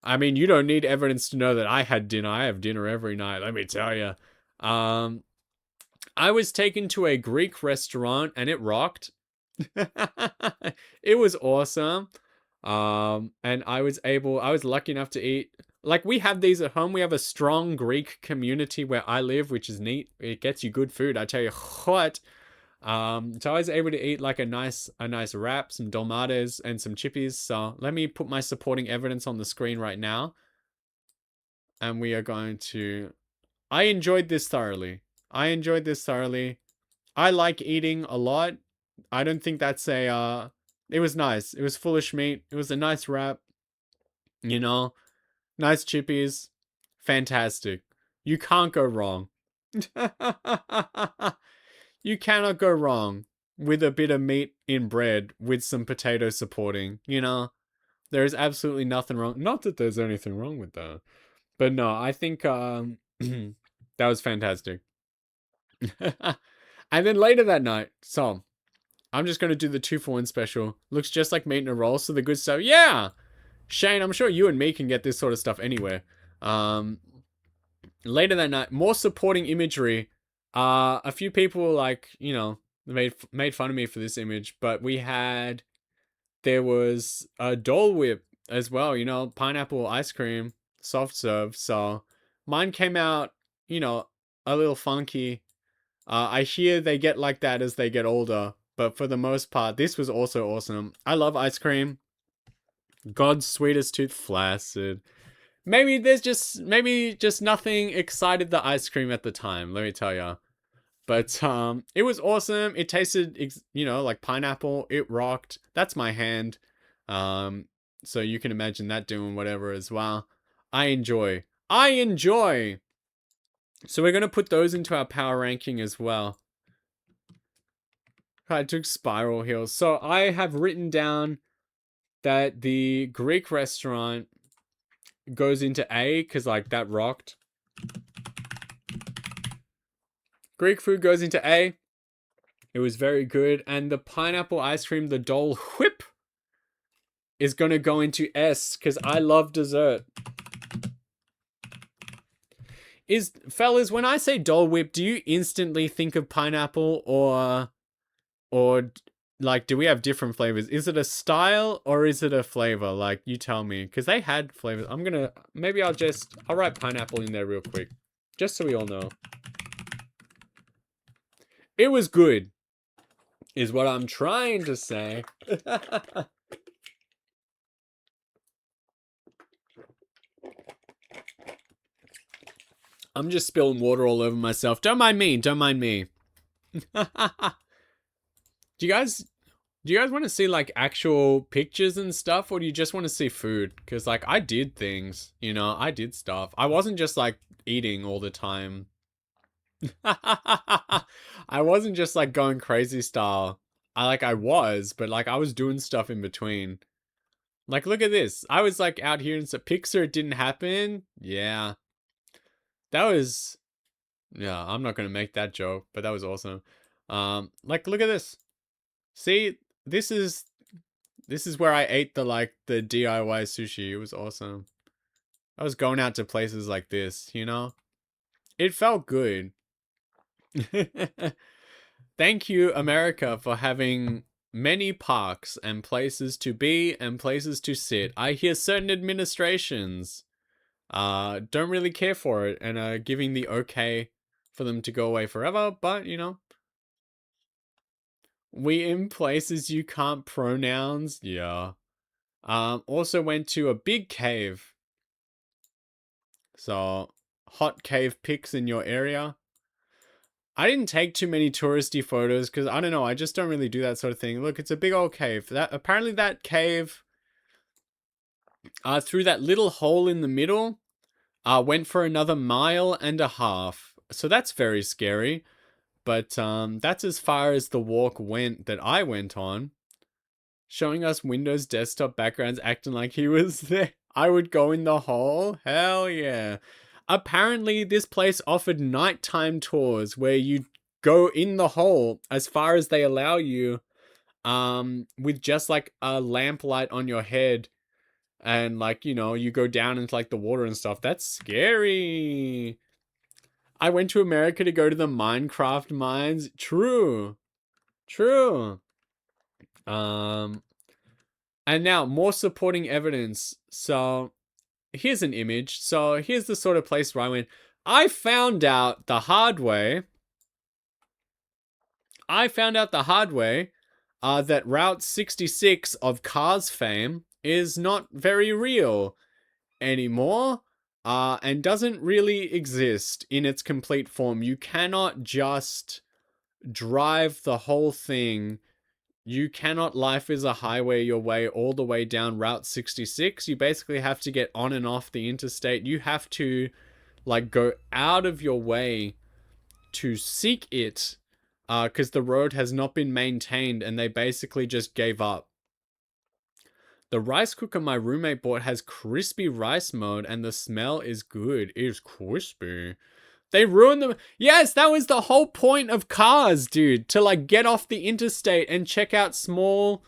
I mean, you don't need evidence to know that I had dinner. I have dinner every night, let me tell you. I was taken to a Greek restaurant and it rocked. It was awesome. And I was lucky enough to eat. Like, we have these at home. We have a strong Greek community where I live, which is neat. It gets you good food, I tell you what. So I was able to eat like a nice wrap, some dolmades and some chippies. So let me put my supporting evidence on the screen right now. And we are going to... I enjoyed this thoroughly. I like eating a lot. I don't think that's a... It was nice. It was foolish meat. It was a nice wrap. You know? Nice chippies. Fantastic. You can't go wrong. You cannot go wrong with a bit of meat in bread with some potato supporting, you know? There is absolutely nothing wrong. Not that there's anything wrong with that. But no, I think that was fantastic. And then later that night, so I'm just going to do the 2-for-1 special. Looks just like meat in a roll, so the good stuff. Yeah! Shane, I'm sure you and me can get this sort of stuff anywhere. Later that night, more supporting imagery. A few people like, you know, made fun of me for this image, but there was a Dole Whip as well, you know, pineapple ice cream, soft serve. So mine came out, you know, a little funky. I hear they get like that as they get older, but for the most part, this was also awesome. I love ice cream. God's sweetest tooth, flaccid. Maybe just nothing excited the ice cream at the time, let me tell you. But it was awesome. It tasted, you know, like pineapple. It rocked. That's my hand. So you can imagine that doing whatever as well. I enjoy. So we're going to put those into our power ranking as well. I took Spiral Hills. So I have written down that the Greek restaurant goes into A because, like, that rocked. Greek food goes into A. It was very good. And the pineapple ice cream, the Dole Whip, is going to go into S because I love dessert. Fellas, when I say Dole Whip, do you instantly think of pineapple or like, do we have different flavors? Is it a style or is it a flavor? Like, you tell me, because they had flavors. I'll write pineapple in there real quick, just so we all know. It was good, is what I'm trying to say. I'm just spilling water all over myself. Don't mind me. Do you guys want to see like actual pictures and stuff, or do you just want to see food? Because like I did things, you know, I did stuff. I wasn't just like eating all the time. I wasn't just like going crazy style. I was, but like I was doing stuff in between. Like, look at this. I was like out here and so Pixar, it didn't happen. Yeah. That was, yeah, I'm not going to make that joke, but that was awesome. Like, look at this. See, this is where I ate the DIY sushi. It was awesome. I was going out to places like this, you know? It felt good. Thank you, America, for having many parks and places to be and places to sit. I hear certain administrations don't really care for it and are giving the okay for them to go away forever, but you know, we in places you can't pronouns. Yeah. Also went to a big cave. So hot cave pics in your area. I didn't take too many touristy photos because I don't know, I just don't really do that sort of thing. Look, it's a big old cave. Apparently that cave through that little hole in the middle. Went for another mile and a half. So that's very scary. But that's as far as the walk went that I went on. Showing us Windows desktop backgrounds acting like he was there. I would go in the hole. Hell yeah. Apparently, this place offered nighttime tours where you go in the hole as far as they allow you, with just like a lamplight on your head, and like, you go down into like the water and stuff. That's scary. I went to America to go to the Minecraft mines. True. True. Um and now more supporting evidence. So here's an image. So here's the sort of place where I went. I found out the hard way. That Route 66 of Cars fame is not very real anymore, and doesn't really exist in its complete form. You cannot just drive the whole thing. You cannot Life is a Highway your way all the way down Route 66. You basically have to get on and off the interstate. You have to like go out of your way to seek it, because the road has not been maintained and they basically just gave up. The rice cooker my roommate bought has crispy rice mode and the smell is good. It is crispy. They ruined them. Yes, that was the whole point of cars, dude. To like get off the interstate and check out small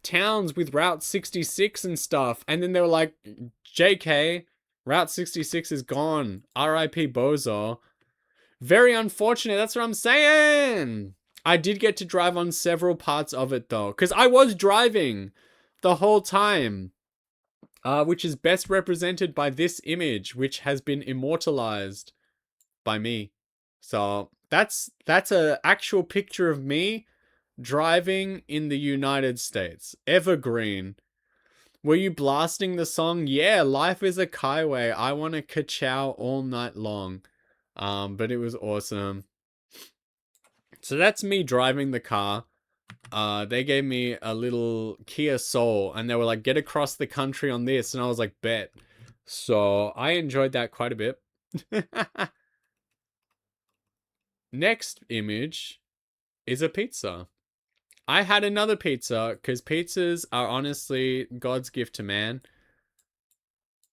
towns with Route 66 and stuff. And then they were like, JK, Route 66 is gone. RIP Bozo. Very unfortunate. That's what I'm saying. I did get to drive on several parts of it though, because I was driving the whole time, which is best represented by this image, which has been immortalized by me. So that's a actual picture of me driving in the United States. Evergreen. Were you blasting the song? Yeah, Life is a Highway. I want to ka-chow all night long. But it was awesome. So that's me driving the car. They gave me a little Kia Soul and they were like, get across the country on this. And I was like, bet. So I enjoyed that quite a bit. Next image is a pizza. I had another pizza because pizzas are honestly God's gift to man.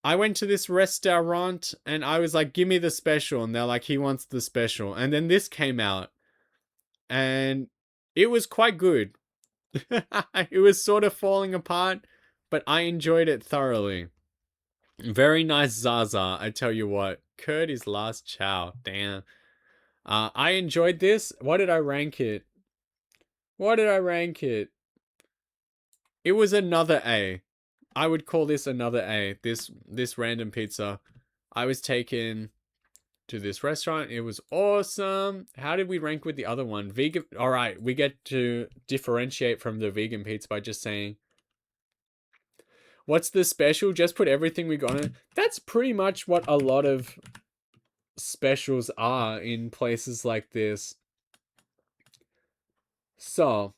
I went to this restaurant and I was like, give me the special. And they're like, he wants the special. And then this came out and it was quite good. It was sort of falling apart, but I enjoyed it thoroughly. Very nice Zaza, I tell you what. Curd is last chow. Damn. I enjoyed this. What did I rank it? It was another A. I would call this another A. This random pizza. I was taken to this restaurant. It was awesome. How did we rank with the other one? Vegan. All right, we get to differentiate from the vegan pizza by just saying, what's the special? Just put everything we got in. That's pretty much what a lot of specials are in places like this. So,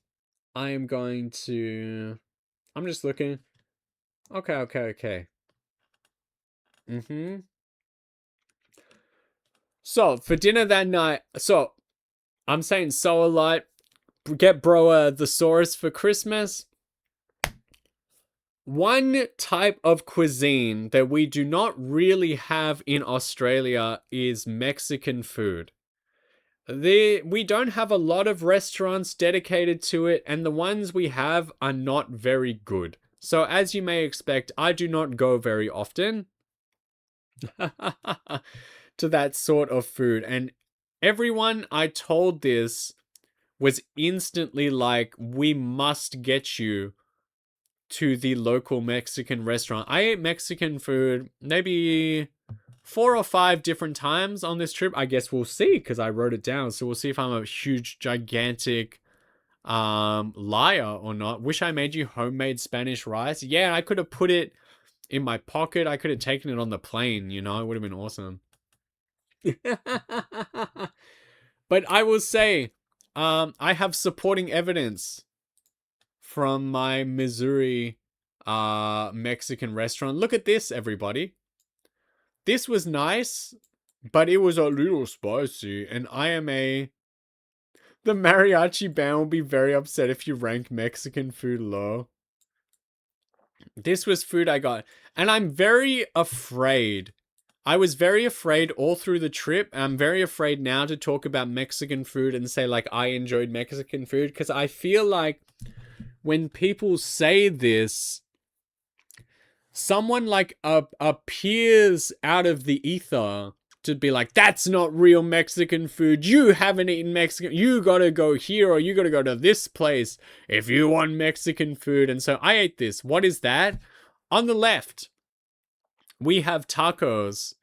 I am going to... I'm just looking. Okay. So, for dinner that night... So, I'm saying so a lot. Get bro the Saurus for Christmas. One type of cuisine that we do not really have in Australia is Mexican food. We don't have a lot of restaurants dedicated to it, and the ones we have are not very good. So as you may expect, I do not go very often to that sort of food. And everyone I told this was instantly like, we must get you to the local Mexican restaurant. I ate Mexican food maybe 4 or 5 different times on this trip. I guess we'll see because I wrote it down. So we'll see if I'm a huge, gigantic liar or not. Wish I made you homemade Spanish rice. Yeah, I could have put it in my pocket. I could have taken it on the plane, it would have been awesome. But I will say, I have supporting evidence from my Missouri Mexican restaurant. Look at this, everybody. This was nice, but it was a little spicy, and I am a... The mariachi band will be very upset if you rank Mexican food low. This was food I got, and I'm very afraid. I was very afraid all through the trip. I'm very afraid now to talk about Mexican food and say, like, I enjoyed Mexican food, because I feel like when people say this, someone like appears out of the ether to be like, that's not real Mexican food. You haven't eaten Mexican. You gotta go here, or you gotta go to this place if you want Mexican food. And so I ate this. What is that? On the left, we have tacos.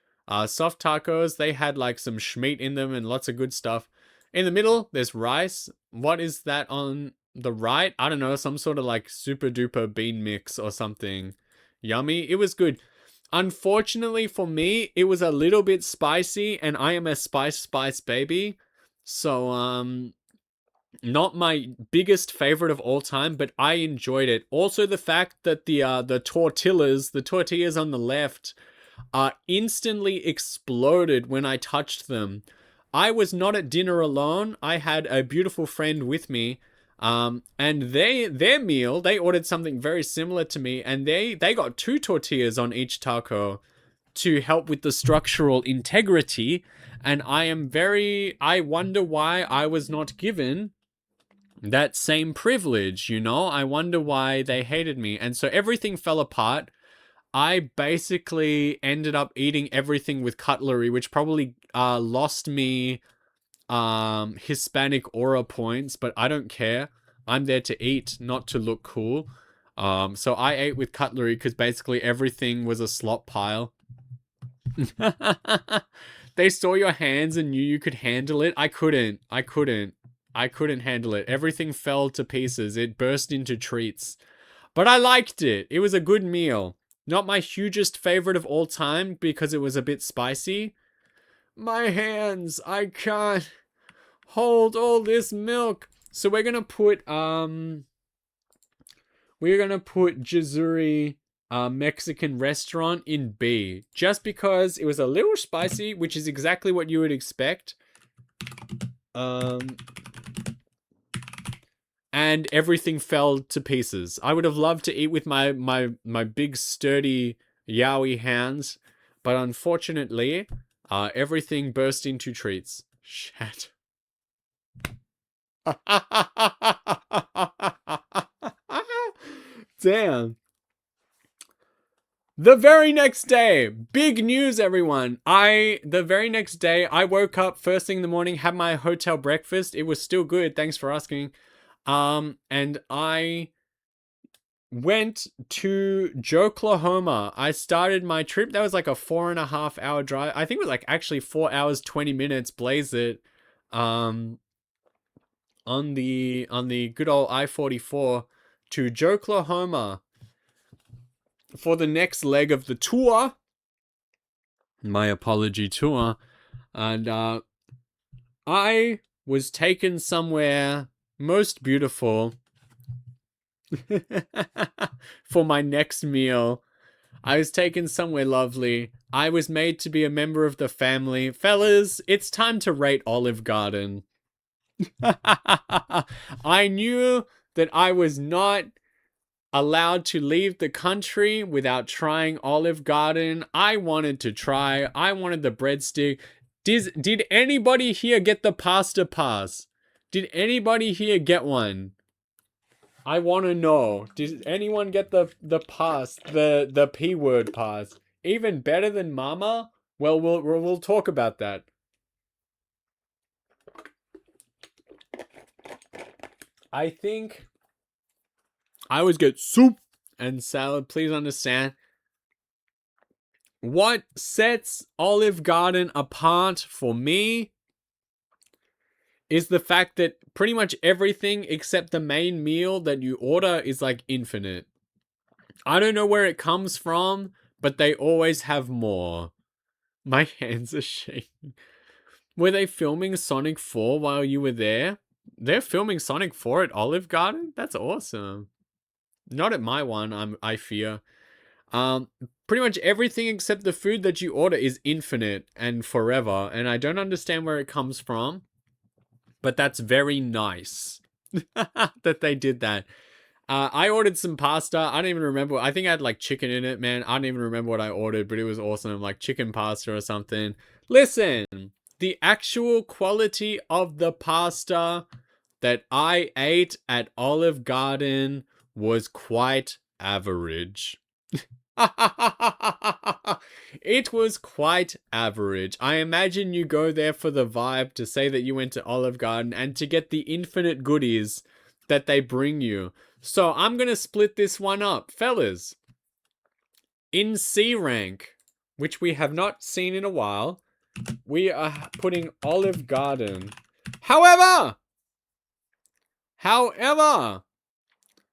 Soft tacos. They had like some schmeat in them and lots of good stuff. In the middle, there's rice. What is that on the right? I don't know. Some sort of like super duper bean mix or something. Yummy. It was good. Unfortunately for me, it was a little bit spicy, and I am a spice baby. So, not my biggest favorite of all time, but I enjoyed it. Also, the fact that the tortillas on the left, instantly exploded when I touched them. I was not at dinner alone. I had a beautiful friend with me. And their meal, they ordered something very similar to me, and they got 2 tortillas on each taco to help with the structural integrity. And I wonder why I was not given that same privilege, you know? I wonder why they hated me. And so everything fell apart. I basically ended up eating everything with cutlery, which probably lost me Hispanic aura points, but I don't care. I'm there to eat, not to look cool. So I ate with cutlery because basically everything was a slop pile. They saw your hands and knew you could handle it. I couldn't handle it. Everything fell to pieces. It burst into treats. But I liked it. It was a good meal. Not my hugest favorite of all time because it was a bit spicy. My hands, I can't hold all this milk. So we're gonna put Jazuri Mexican restaurant in B, just because it was a little spicy, which is exactly what you would expect. And everything fell to pieces. I would have loved to eat with my big sturdy yaoi hands, but unfortunately, everything burst into treats. Shit. Damn. The very next day, big news, everyone. The very next day, I woke up first thing in the morning, had my hotel breakfast. It was still good. Thanks for asking. And I went to Oklahoma. I started my trip. That was like a 4.5 hour drive. I think it was like actually 4 hours, 20 minutes, blaze it. On the good old I-44 to Oklahoma for the next leg of the tour. My apology, tour. And I was taken somewhere most beautiful for my next meal. I was taken somewhere lovely. I was made to be a member of the family. Fellas, it's time to rate Olive Garden. I knew that I was not allowed to leave the country without trying Olive Garden. I wanted to try. I wanted the breadstick. Did anybody here get the pasta pass? Did anybody here get one? I want to know. Did anyone get the pass, the P word pass? Even better than Mama? Well, we'll talk about that. I think I always get soup and salad. Please understand. What sets Olive Garden apart for me is the fact that pretty much everything except the main meal that you order is like infinite. I don't know where it comes from, but they always have more. My hands are shaking. Were they filming Sonic 4 while you were there? They're filming Sonic 4 at Olive Garden? That's awesome. Not at my one, I fear. Um, Pretty much everything except the food that you order is infinite and forever, and I don't understand where it comes from, but that's very nice that they did that. I ordered some pasta. I don't even remember. I think I had like chicken in it, man. I don't even remember what I ordered, but it was awesome. Like chicken pasta or something. Listen, the actual quality of the pasta that I ate at Olive Garden was quite average. It was quite average. I imagine you go there for the vibe, to say that you went to Olive Garden, and to get the infinite goodies that they bring you. So I'm going to split this one up. Fellas, in C rank, which we have not seen in a while, we are putting Olive Garden. However,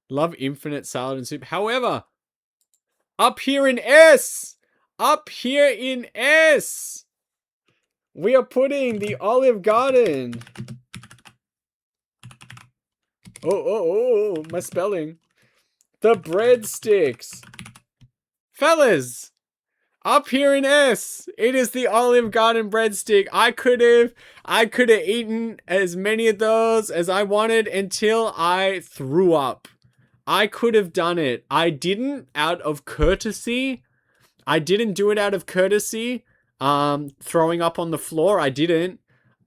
love infinite salad and soup. However, up here in S, we are putting the Olive Garden. Oh, my spelling. The breadsticks. Fellas, up here in S, it is the Olive Garden breadstick. I could have eaten as many of those as I wanted until I threw up. I could have done it. I didn't out of courtesy. I didn't do it out of courtesy. Throwing up on the floor, I didn't.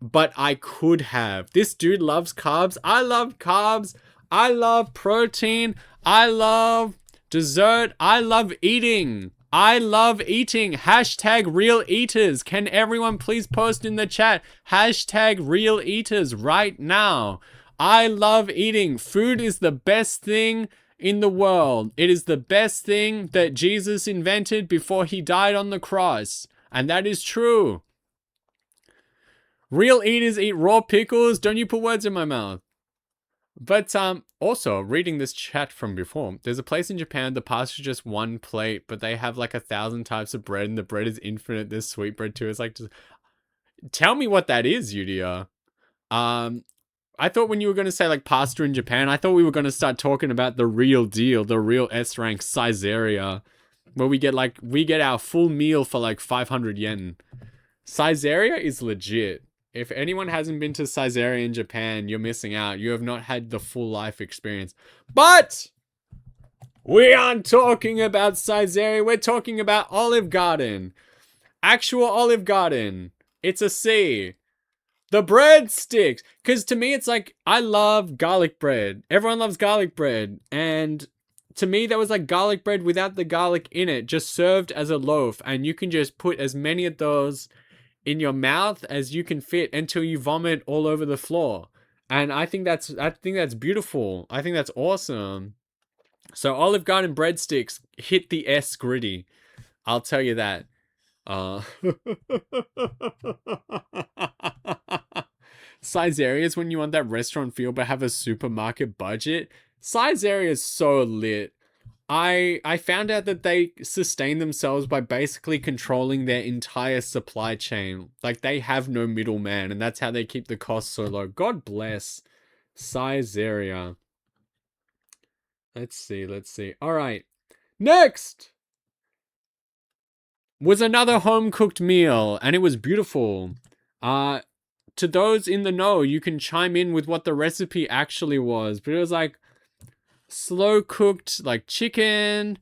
But I could have. This dude loves carbs. I love carbs. I love protein. I love dessert. I love eating. Hashtag real eaters. Can everyone please post in the chat? Hashtag real eaters right now. I love eating. Food is the best thing in the world. It is the best thing that Jesus invented before he died on the cross. And that is true. Real eaters eat raw pickles. Don't you put words in my mouth. But also, reading this chat from before, there's a place in Japan, the pasta is just one plate, but they have like 1,000 types of bread, and the bread is infinite. There's sweetbread too. It's like, just tell me what that is, Yudia. I thought when you were going to say like pasta in Japan, I thought we were going to start talking about the real deal, the real S rank Caesarea, where we get our full meal for like 500 yen. Caesarea is legit. If anyone hasn't been to Caesarea in Japan, you're missing out. You have not had the full life experience. But we aren't talking about Caesarea. We're talking about Olive Garden. Actual Olive Garden. It's a C. The breadsticks. Because to me, it's like, I love garlic bread. Everyone loves garlic bread. And to me, that was like garlic bread without the garlic in it, just served as a loaf. And you can just put as many of those in your mouth as you can fit until you vomit all over the floor. And I think that's beautiful. I think that's awesome. So Olive Garden breadsticks hit the S gritty. I'll tell you that. Size areas when you want that restaurant feel but have a supermarket budget. Size area is so lit. I found out that they sustain themselves by basically controlling their entire supply chain. Like, they have no middleman, and that's how they keep the costs so low. God bless Caesarea. Let's see. All right. Next was another home-cooked meal, and it was beautiful. To those in the know, you can chime in with what the recipe actually was, but it was like slow cooked like chicken.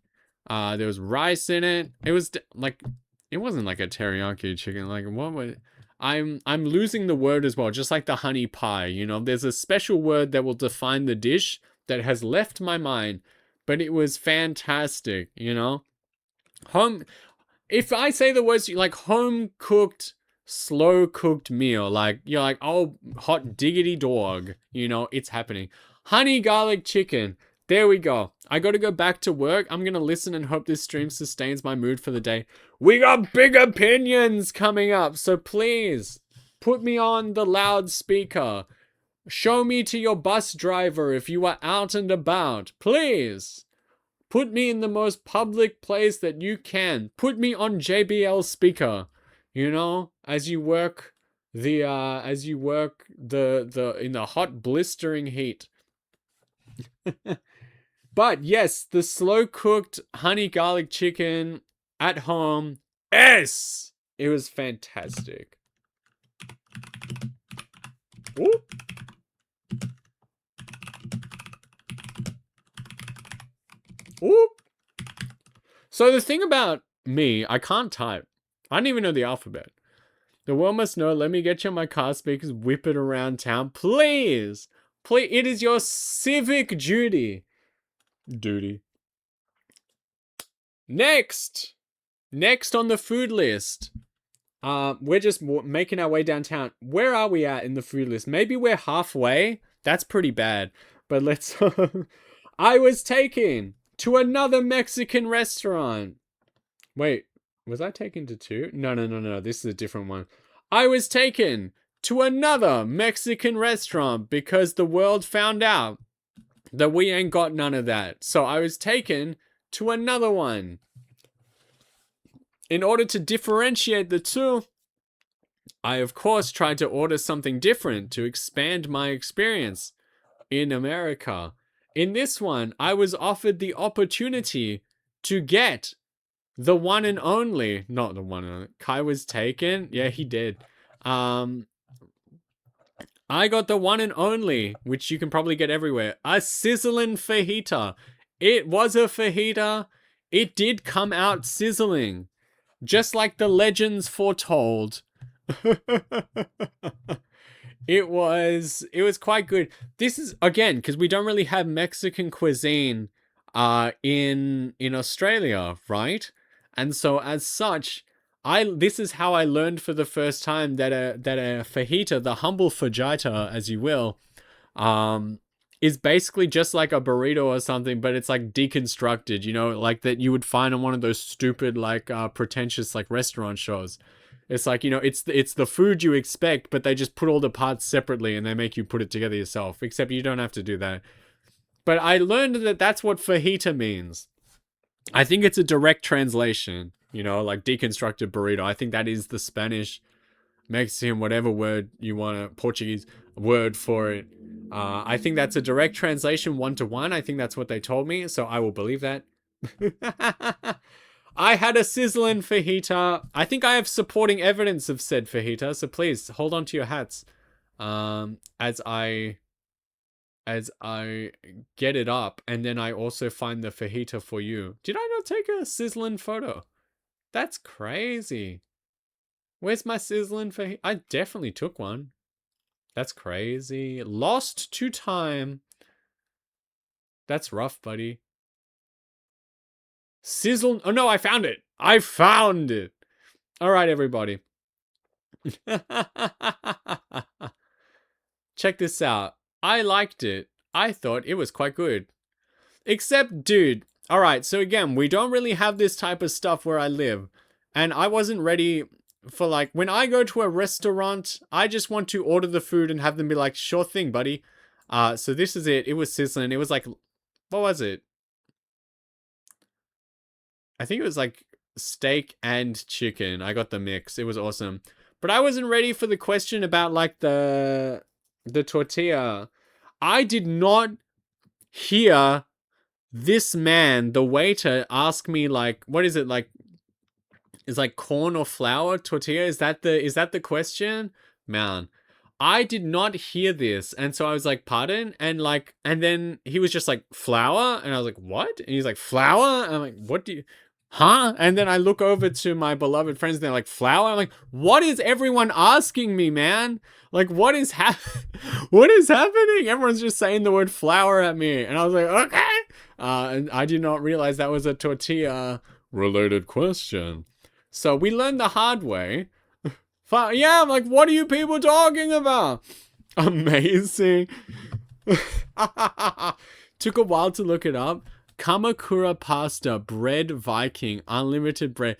There was rice in it. It was like, it wasn't like a teriyaki chicken. Like, what was? I'm losing the word as well. Just like the honey pie, you know. There's a special word that will define the dish that has left my mind, but it was fantastic. You know, if I say the words like home cooked, slow cooked meal, like you're like, oh, hot diggity dog, you know, it's happening. Honey garlic chicken. There we go. I got to go back to work. I'm going to listen and hope this stream sustains my mood for the day. We got big opinions coming up, so please put me on the loudspeaker. Show me to your bus driver if you are out and about. Please. Put me in the most public place that you can. Put me on JBL speaker. You know, as you work in the hot blistering heat. But yes, the slow cooked honey garlic chicken at home. Yes! It was fantastic. Ooh. Ooh. So the thing about me, I can't type. I don't even know the alphabet. The world must know. Let me get you my car speakers. Whip it around town. Please. Please. It is your civic duty. Duty. Next. Next on the food list. We're just making our way downtown. Where are we at in the food list? Maybe we're halfway. That's pretty bad. But let's... I was taken to another Mexican restaurant. Wait, was I taken to two? No. This is a different one. I was taken to another Mexican restaurant because the world found out that we ain't got none of that. So I was taken to another one. In order to differentiate the two, I of course tried to order something different to expand my experience in America. In this one, I was offered the opportunity to get the one and only, not the one and only. Kai was taken. Yeah, he did. I got the one and only, which you can probably get everywhere. A sizzling fajita. It was a fajita. It did come out sizzling. Just like the legends foretold. It was quite good. This is, again, because we don't really have Mexican cuisine in Australia, right? And so as such, this is how I learned for the first time that a fajita, the humble fajita, as you will, is basically just like a burrito or something, but it's like deconstructed, you know, like that you would find on one of those stupid, like pretentious, like restaurant shows. It's like, you know, it's the food you expect, but they just put all the parts separately and they make you put it together yourself, except you don't have to do that. But I learned that that's what fajita means. I think it's a direct translation, you know, like deconstructed burrito. I think that is the Spanish, Mexican, whatever word you want, Portuguese word for it. I think that's a direct translation, 1-to-1. I think that's what they told me, so I will believe that. I had a sizzling fajita. I think I have supporting evidence of said fajita, so please hold on to your hats as I get it up, and then I also find the fajita for you. Did I not take a sizzling photo? That's crazy. Where's my sizzling fajita? I definitely took one. That's crazy. Lost to time. That's rough, buddy. Sizzle. Oh no, I found it. I found it. All right, everybody. Check this out. I liked it. I thought it was quite good. Except, dude. All right, so again, we don't really have this type of stuff where I live. And I wasn't ready for, like, when I go to a restaurant, I just want to order the food and have them be like, sure thing, buddy. So this is it. It was sizzling. It was like, what was it? I think it was like steak and chicken. I got the mix. It was awesome. But I wasn't ready for the question about like the tortilla. I did not hear this man, the waiter, ask me like, what is it like? Is like corn or flour tortilla? Is that the question? Man, I did not hear this, and so I was like, pardon? And then he was just like, flour? And I was like, what? And he's like, flour? And I'm like, what do you... Huh? And then I look over to my beloved friends and they're like, flour? I'm like, what is everyone asking me, man? Like, what is what is happening? Everyone's just saying the word flour at me. And I was like, okay. And I did not realize that was a tortilla related question. So we learned the hard way. Yeah, I'm like, what are you people talking about? Amazing. Took a while to look it up. Kamakura pasta, bread Viking, unlimited bread.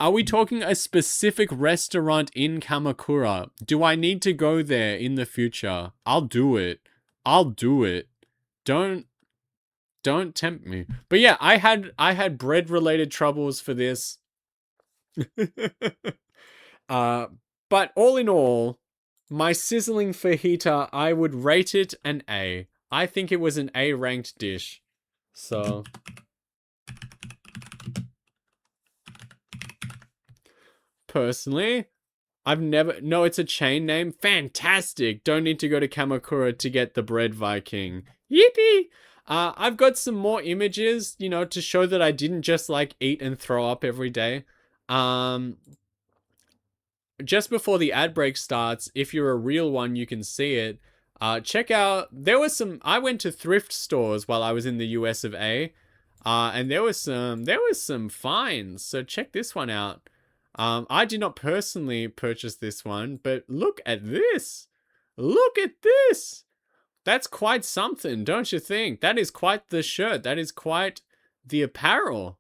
Are we talking a specific restaurant in Kamakura? Do I need to go there in the future? I'll do it. Don't tempt me. But yeah, I had bread related troubles for this. But all in all, my sizzling fajita, I would rate it an A. I think it was an A ranked dish. So personally, I've never. No, it's a chain name. Fantastic. Don't need to go to Kamakura to get the bread Viking. Yippee! I've got some more images, to show that I didn't just like eat and throw up every day. Um, just before the ad break starts, if you're a real one, you can see it. Check out. I went to thrift stores while I was in the US of A, and there was some finds. So check this one out. I did not personally purchase this one, but look at this. Look at this. That's quite something, don't you think? That is quite the shirt. That is quite the apparel.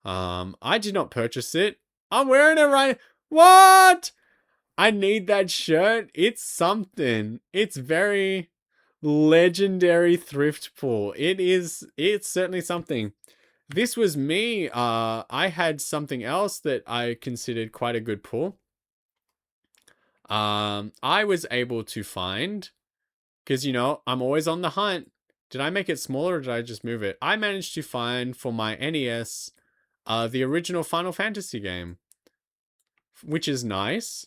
I did not purchase it. I'm wearing it right. What? I need that shirt. It's something. It's very legendary thrift pull. It's certainly something. This was me. I had something else that I considered quite a good pull. I was able to find, because I'm always on the hunt. Did I make it smaller or did I just move it? I managed to find for my NES the original Final Fantasy game, which is nice.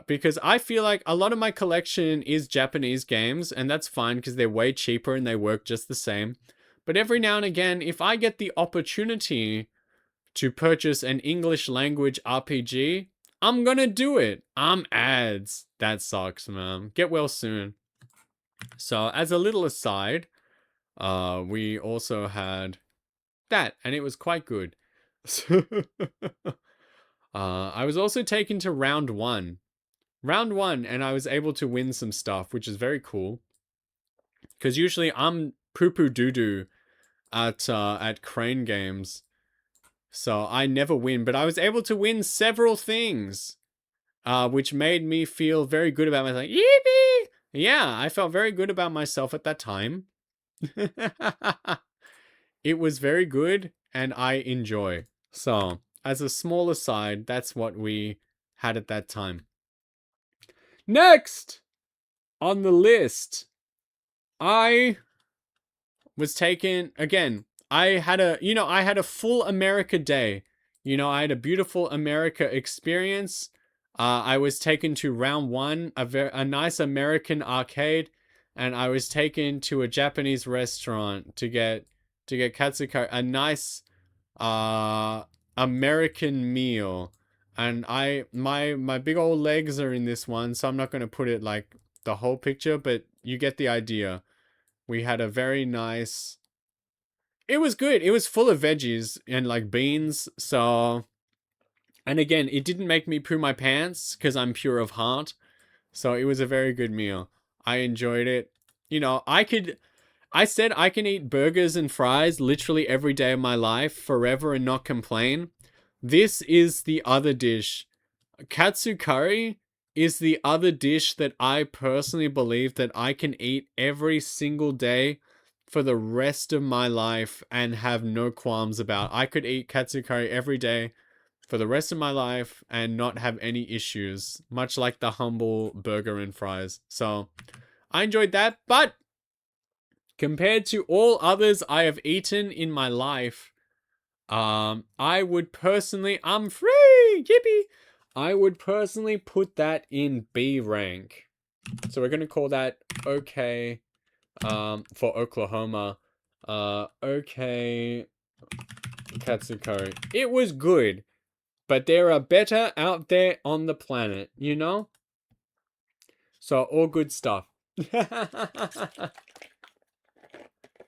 Because I feel like a lot of my collection is Japanese games, and that's fine because they're way cheaper and they work just the same. But every now and again, if I get the opportunity to purchase an English language RPG, I'm gonna do it. Ads. That sucks, man. Get well soon. So, as a little aside, we also had that, and it was quite good. I was also taken to round one, and I was able to win some stuff, which is very cool. Because usually I'm poo-poo doo-doo at Crane Games, so I never win. But I was able to win several things, which made me feel very good about myself. Yippee! Yeah, I felt very good about myself at that time. It was very good, and I enjoy. So, as a small aside, that's what we had at that time. Next on the list, I was taken again. I had a full America day. I had a beautiful America experience. I was taken to round one, a nice American arcade, and I was taken to a Japanese restaurant to get katsukari, a nice American meal. And my big old legs are in this one, so I'm not going to put it like the whole picture, but you get the idea. We had a very nice. It was good. It was full of veggies and like beans. So, and again, it didn't make me poo my pants because I'm pure of heart. So it was a very good meal. I enjoyed it. I said I can eat burgers and fries literally every day of my life forever and not complain. This is the other dish. Katsu curry is the other dish that I personally believe that I can eat every single day for the rest of my life and have no qualms about. I could eat katsu curry every day for the rest of my life and not have any issues, much like the humble burger and fries. So I enjoyed that, but compared to all others I have eaten in my life, I would personally, I'm free, yippee! I would personally put that in B rank. So we're gonna call that okay, for Oklahoma. Okay, Katsukari. It was good, but there are better out there on the planet, So all good stuff.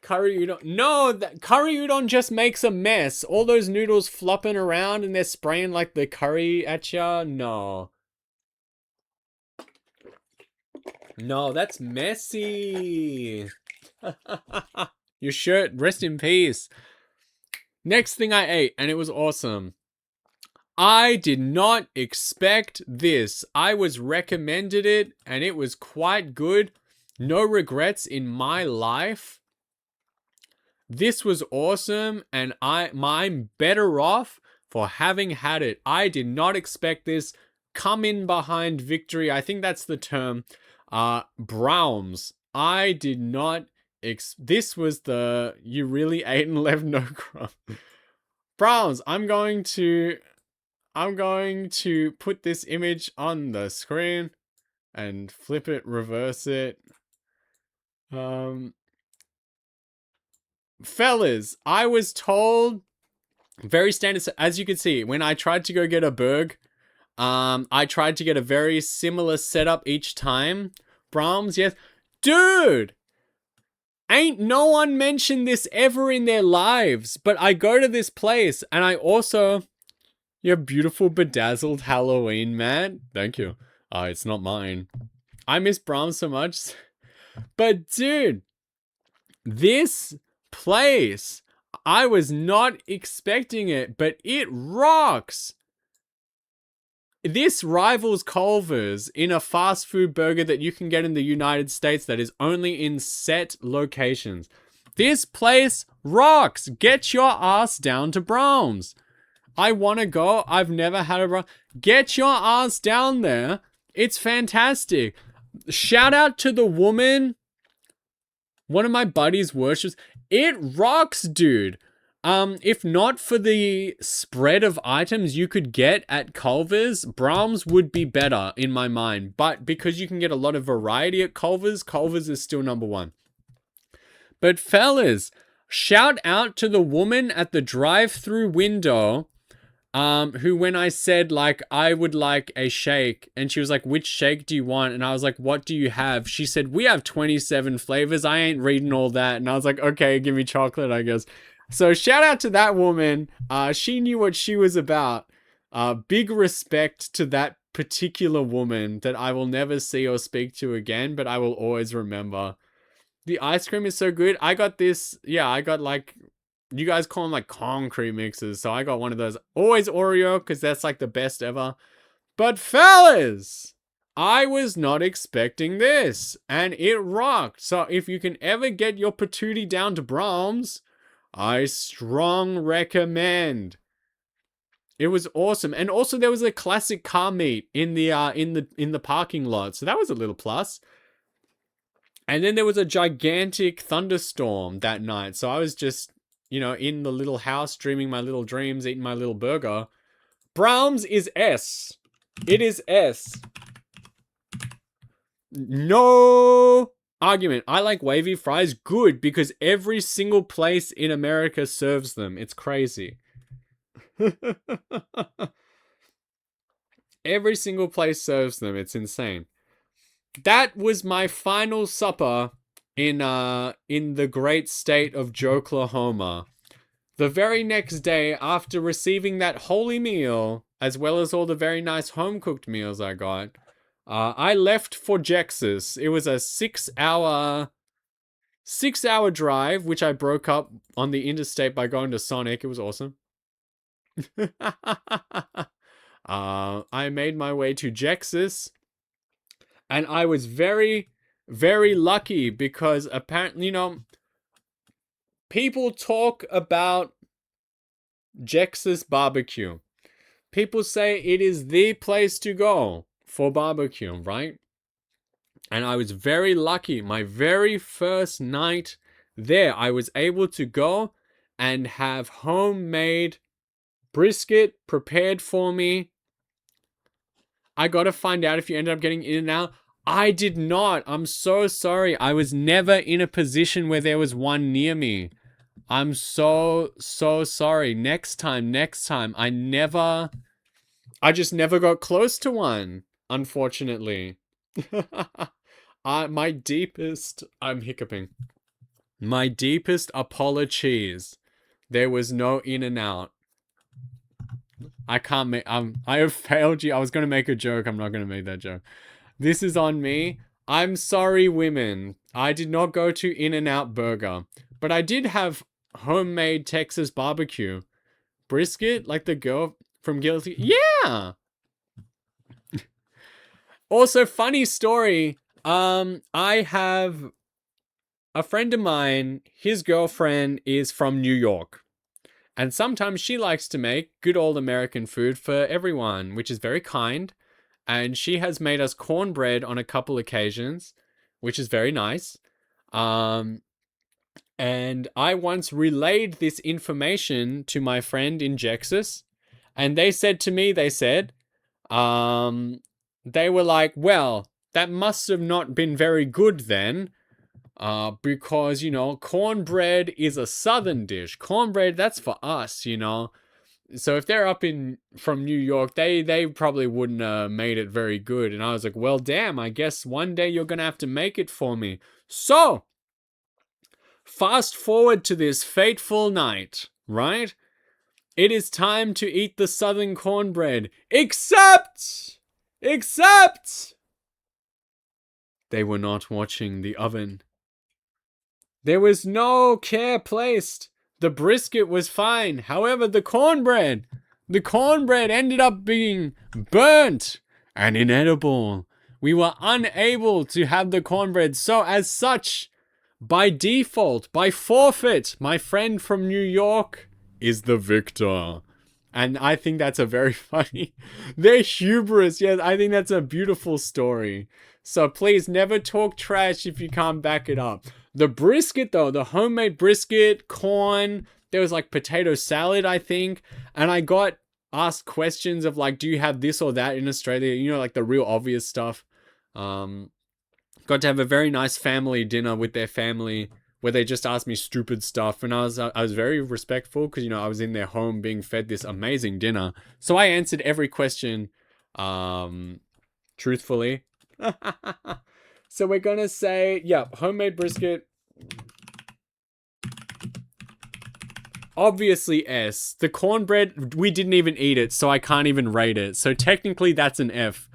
Curry udon. No, curry udon just makes a mess. All those noodles flopping around and they're spraying like the curry at ya. No. No, that's messy. Your shirt, rest in peace. Next thing I ate, and it was awesome. I did not expect this. I was recommended it, and it was quite good. No regrets in my life. This was awesome, and I'm better off for having had it. I did not expect this. Come in behind victory. I think that's the term. Browns. I did not This was the you really ate and left no crumb. Browns, I'm going to put this image on the screen and flip it, reverse it. Fellas, I was told very standard. As you can see, when I tried to go get a burg, I tried to get a very similar setup each time. Brahms, yes. Dude! Ain't no one mentioned this ever in their lives, but I go to this place and I also... Your beautiful bedazzled Halloween, man. Thank you. It's not mine. I miss Brahms so much. But dude, this place, I was not expecting it, but it rocks. This rivals Culver's in a fast food burger that you can get in the United States that is only in set locations. This place rocks. Get your ass down to Brahms. I want to go. I've never had a Brahms. Get your ass down there. It's fantastic. Shout out to the woman. One of my buddies worships. It rocks, dude. If not for the spread of items you could get at Culver's, Brahms would be better in my mind. But because you can get a lot of variety at Culver's, Culver's is still number one. But fellas, shout out to the woman at the drive-through window, who when I said like I would like a shake, and she was like, which shake do you want? And I was like, what do you have? She said, we have 27 flavors. I ain't reading all that. And I was like, okay, give me chocolate, I guess. So shout out to that woman. She knew what she was about. Big respect to that particular woman that I will never see or speak to again, but I will always remember. The ice cream is so good. I got this, I got like, you guys call them like concrete mixes. So I got one of those. Always Oreo, because that's like the best ever. But fellas, I was not expecting this. And it rocked. So if you can ever get your patootie down to Brahms, I strong recommend. It was awesome. And also there was a classic car meet in the parking lot. So that was a little plus. And then there was a gigantic thunderstorm that night. So I was just, in the little house, dreaming my little dreams, eating my little burger. Brahms is S. It is S. No argument. I like wavy fries good because every single place in America serves them. It's crazy. Every single place serves them. It's insane. That was my final supper in the great state of Joklahoma. The very next day, after receiving that holy meal, as well as all the very nice home-cooked meals I got, I left for Jexus. It was a 6-hour drive, which I broke up on the interstate by going to Sonic. It was awesome. I made my way to Jexus. And I was very, very lucky because apparently, people talk about Jexus barbecue. People say it is the place to go for barbecue, right? And I was very lucky. My very first night there, I was able to go and have homemade brisket prepared for me. I gotta find out if you ended up getting in and out. I did not. I'm so sorry. I was never in a position where there was one near me. I'm so sorry. Next time. I just never got close to one, unfortunately. I'm hiccuping. My deepest apologies. There was no in and out. I can't make, I have failed you. I was going to make a joke. I'm not going to make that joke. This is on me. I'm sorry, women. I did not go to In-N-Out Burger, but I did have homemade Texas barbecue. Brisket, like the girl from Guilty. Yeah! Also, funny story. I have a friend of mine, his girlfriend is from New York. And sometimes she likes to make good old American food for everyone, which is very kind. And she has made us cornbread on a couple occasions, which is very nice. And I once relayed this information to my friend in Jexus, and they said to me, they were like, well, that must have not been very good then, because, cornbread is a southern dish. Cornbread, that's for us. So if they're from New York, they probably wouldn't have made it very good. And I was like, well, damn, I guess one day you're going to have to make it for me. So, fast forward to this fateful night, right? It is time to eat the southern cornbread. Except, they were not watching the oven. There was no care placed. The brisket was fine. However, the cornbread ended up being burnt and inedible. We were unable to have the cornbread. So as such, by default, by forfeit, my friend from New York is the victor. And I think that's a very funny, their hubris. Yes, I think that's a beautiful story. So please never talk trash if you can't back it up. The brisket though, the homemade brisket, corn, there was like potato salad, I think. And I got asked questions of like, do you have this or that in Australia? Like the real obvious stuff. Got to have a very nice family dinner with their family where they just asked me stupid stuff, and I was very respectful because I was in their home being fed this amazing dinner. So I answered every question truthfully. So we're gonna say, homemade brisket. Obviously S. The cornbread, we didn't even eat it, so I can't even rate it. So technically that's an F.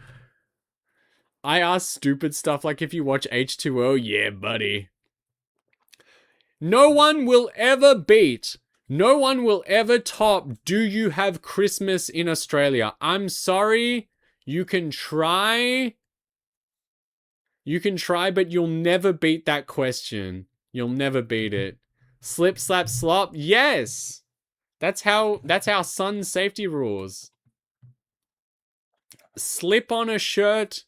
I ask stupid stuff like if you watch H2O, yeah, buddy. No one will ever top Do You Have Christmas in Australia? I'm sorry. You can try, but you'll never beat that question. You'll never beat it. Slip, slap, slop. Yes. That's how sun safety rules. Slip on a shirt.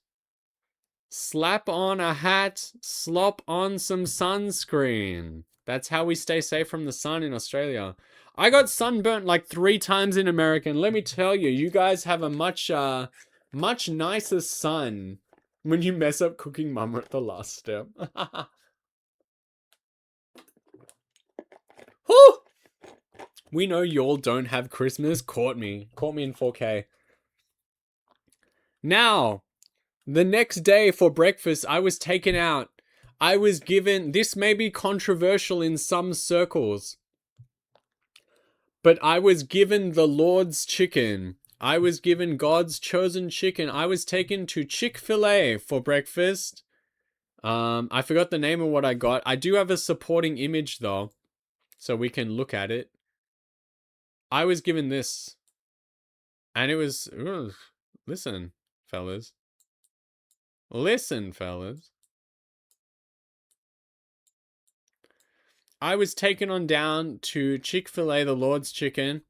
Slap on a hat, slop on some sunscreen. That's how we stay safe from the sun in Australia. I got sunburnt like 3 times in America, and let me tell you, you guys have a much nicer sun when you mess up cooking mama at the last step. Whew! We know y'all don't have Christmas. Caught me in 4K. Now, the next day for breakfast, I was taken out. I was given, this may be controversial in some circles, but I was given the Lord's chicken. I was given God's chosen chicken. I was taken to Chick-fil-A for breakfast. I forgot the name of what I got. I do have a supporting image though, so we can look at it. I was given this, and it was, listen, fellas. I was taken on down to Chick-fil-A, the Lord's Chicken.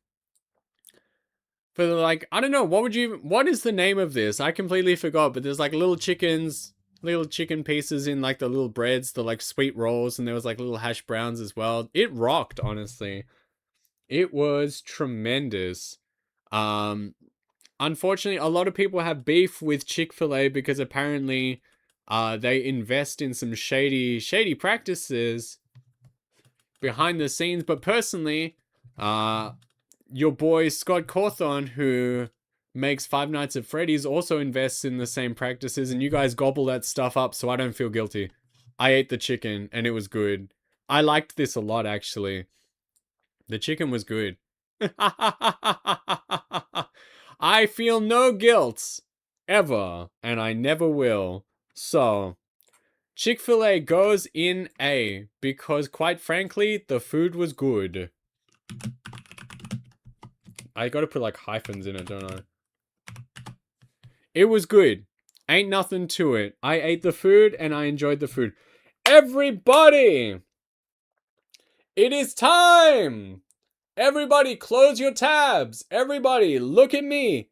For like, I don't know, what is the name of this? I completely forgot, but there's like little chicken pieces in like the little breads, the like sweet rolls, and there was like little hash browns as well. It rocked, honestly. It was tremendous. Unfortunately, a lot of people have beef with Chick-fil-A because apparently they invest in some shady practices behind the scenes. But personally, your boy Scott Cawthon, who makes Five Nights at Freddy's, also invests in the same practices, and you guys gobble that stuff up, so I don't feel guilty. I ate the chicken, and it was good. I liked this a lot, actually. The chicken was good. I feel no guilt, ever, and I never will. So, Chick-fil-A goes in A, because quite frankly, the food was good. I gotta put like hyphens in it, don't I? It was good. Ain't nothing to it. I ate the food and I enjoyed the food. Everybody! It is time! Everybody close your tabs. Everybody look at me.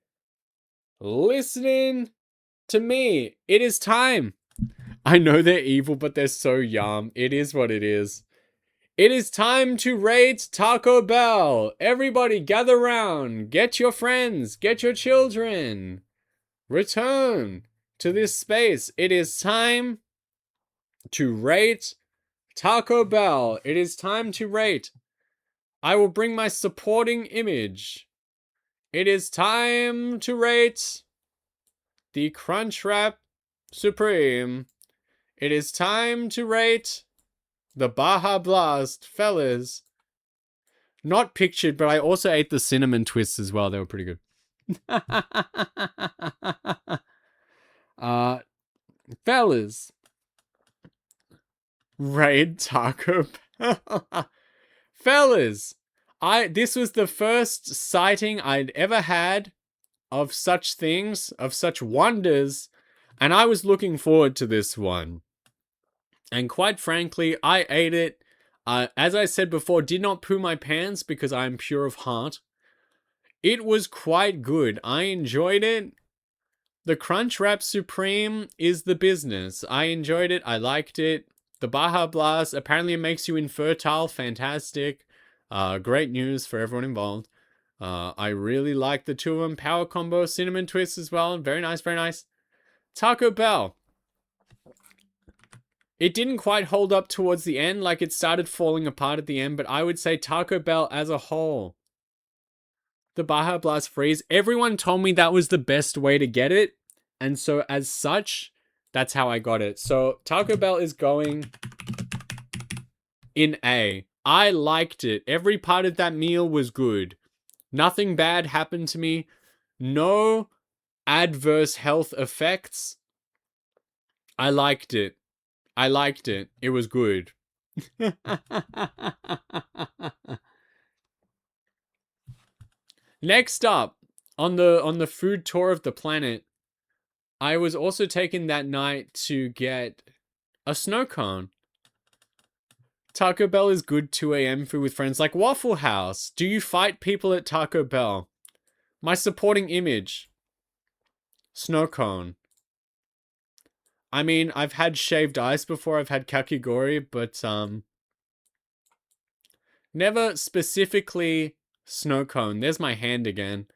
Listening to me. It is time. I know they're evil, but they're so yum. It is what it is. It is time to rate Taco Bell. Everybody gather round. Get your friends. Get your children. Return to this space. It is time to rate Taco Bell. It is time to rate. I will bring my supporting image. It is time to rate the Crunchwrap Supreme. It is time to rate the Baja Blast, fellas. Not pictured, but I also ate the cinnamon twists as well. They were pretty good. Fellas, rate Taco Bell. Fellas, this was the first sighting I'd ever had of such things, of such wonders, and I was looking forward to this one. And quite frankly, I ate it. As I said before, did not poo my pants because I am pure of heart. It was quite good. I enjoyed it. The Crunchwrap Supreme is the business. I enjoyed it. I liked it. The Baja Blast, apparently it makes you infertile. Fantastic. Great news for everyone involved. I really like the two of them. Power combo, cinnamon twist as well. Very nice, very nice. Taco Bell. It didn't quite hold up towards the end, like it started falling apart at the end, but I would say Taco Bell as a whole. The Baja Blast Freeze, everyone told me that was the best way to get it, and so as such, that's how I got it. So Taco Bell is going in A. I liked it. Every part of that meal was good. Nothing bad happened to me. No adverse health effects. I liked it. I liked it. It was good. Next up, on the food tour of the planet, I was also taken that night to get a snow cone. Taco Bell is good 2 a.m. food with friends like Waffle House. Do you fight people at Taco Bell? My supporting image. Snow cone. I mean, I've had shaved ice before, I've had kakigori, but never specifically snow cone. There's my hand again.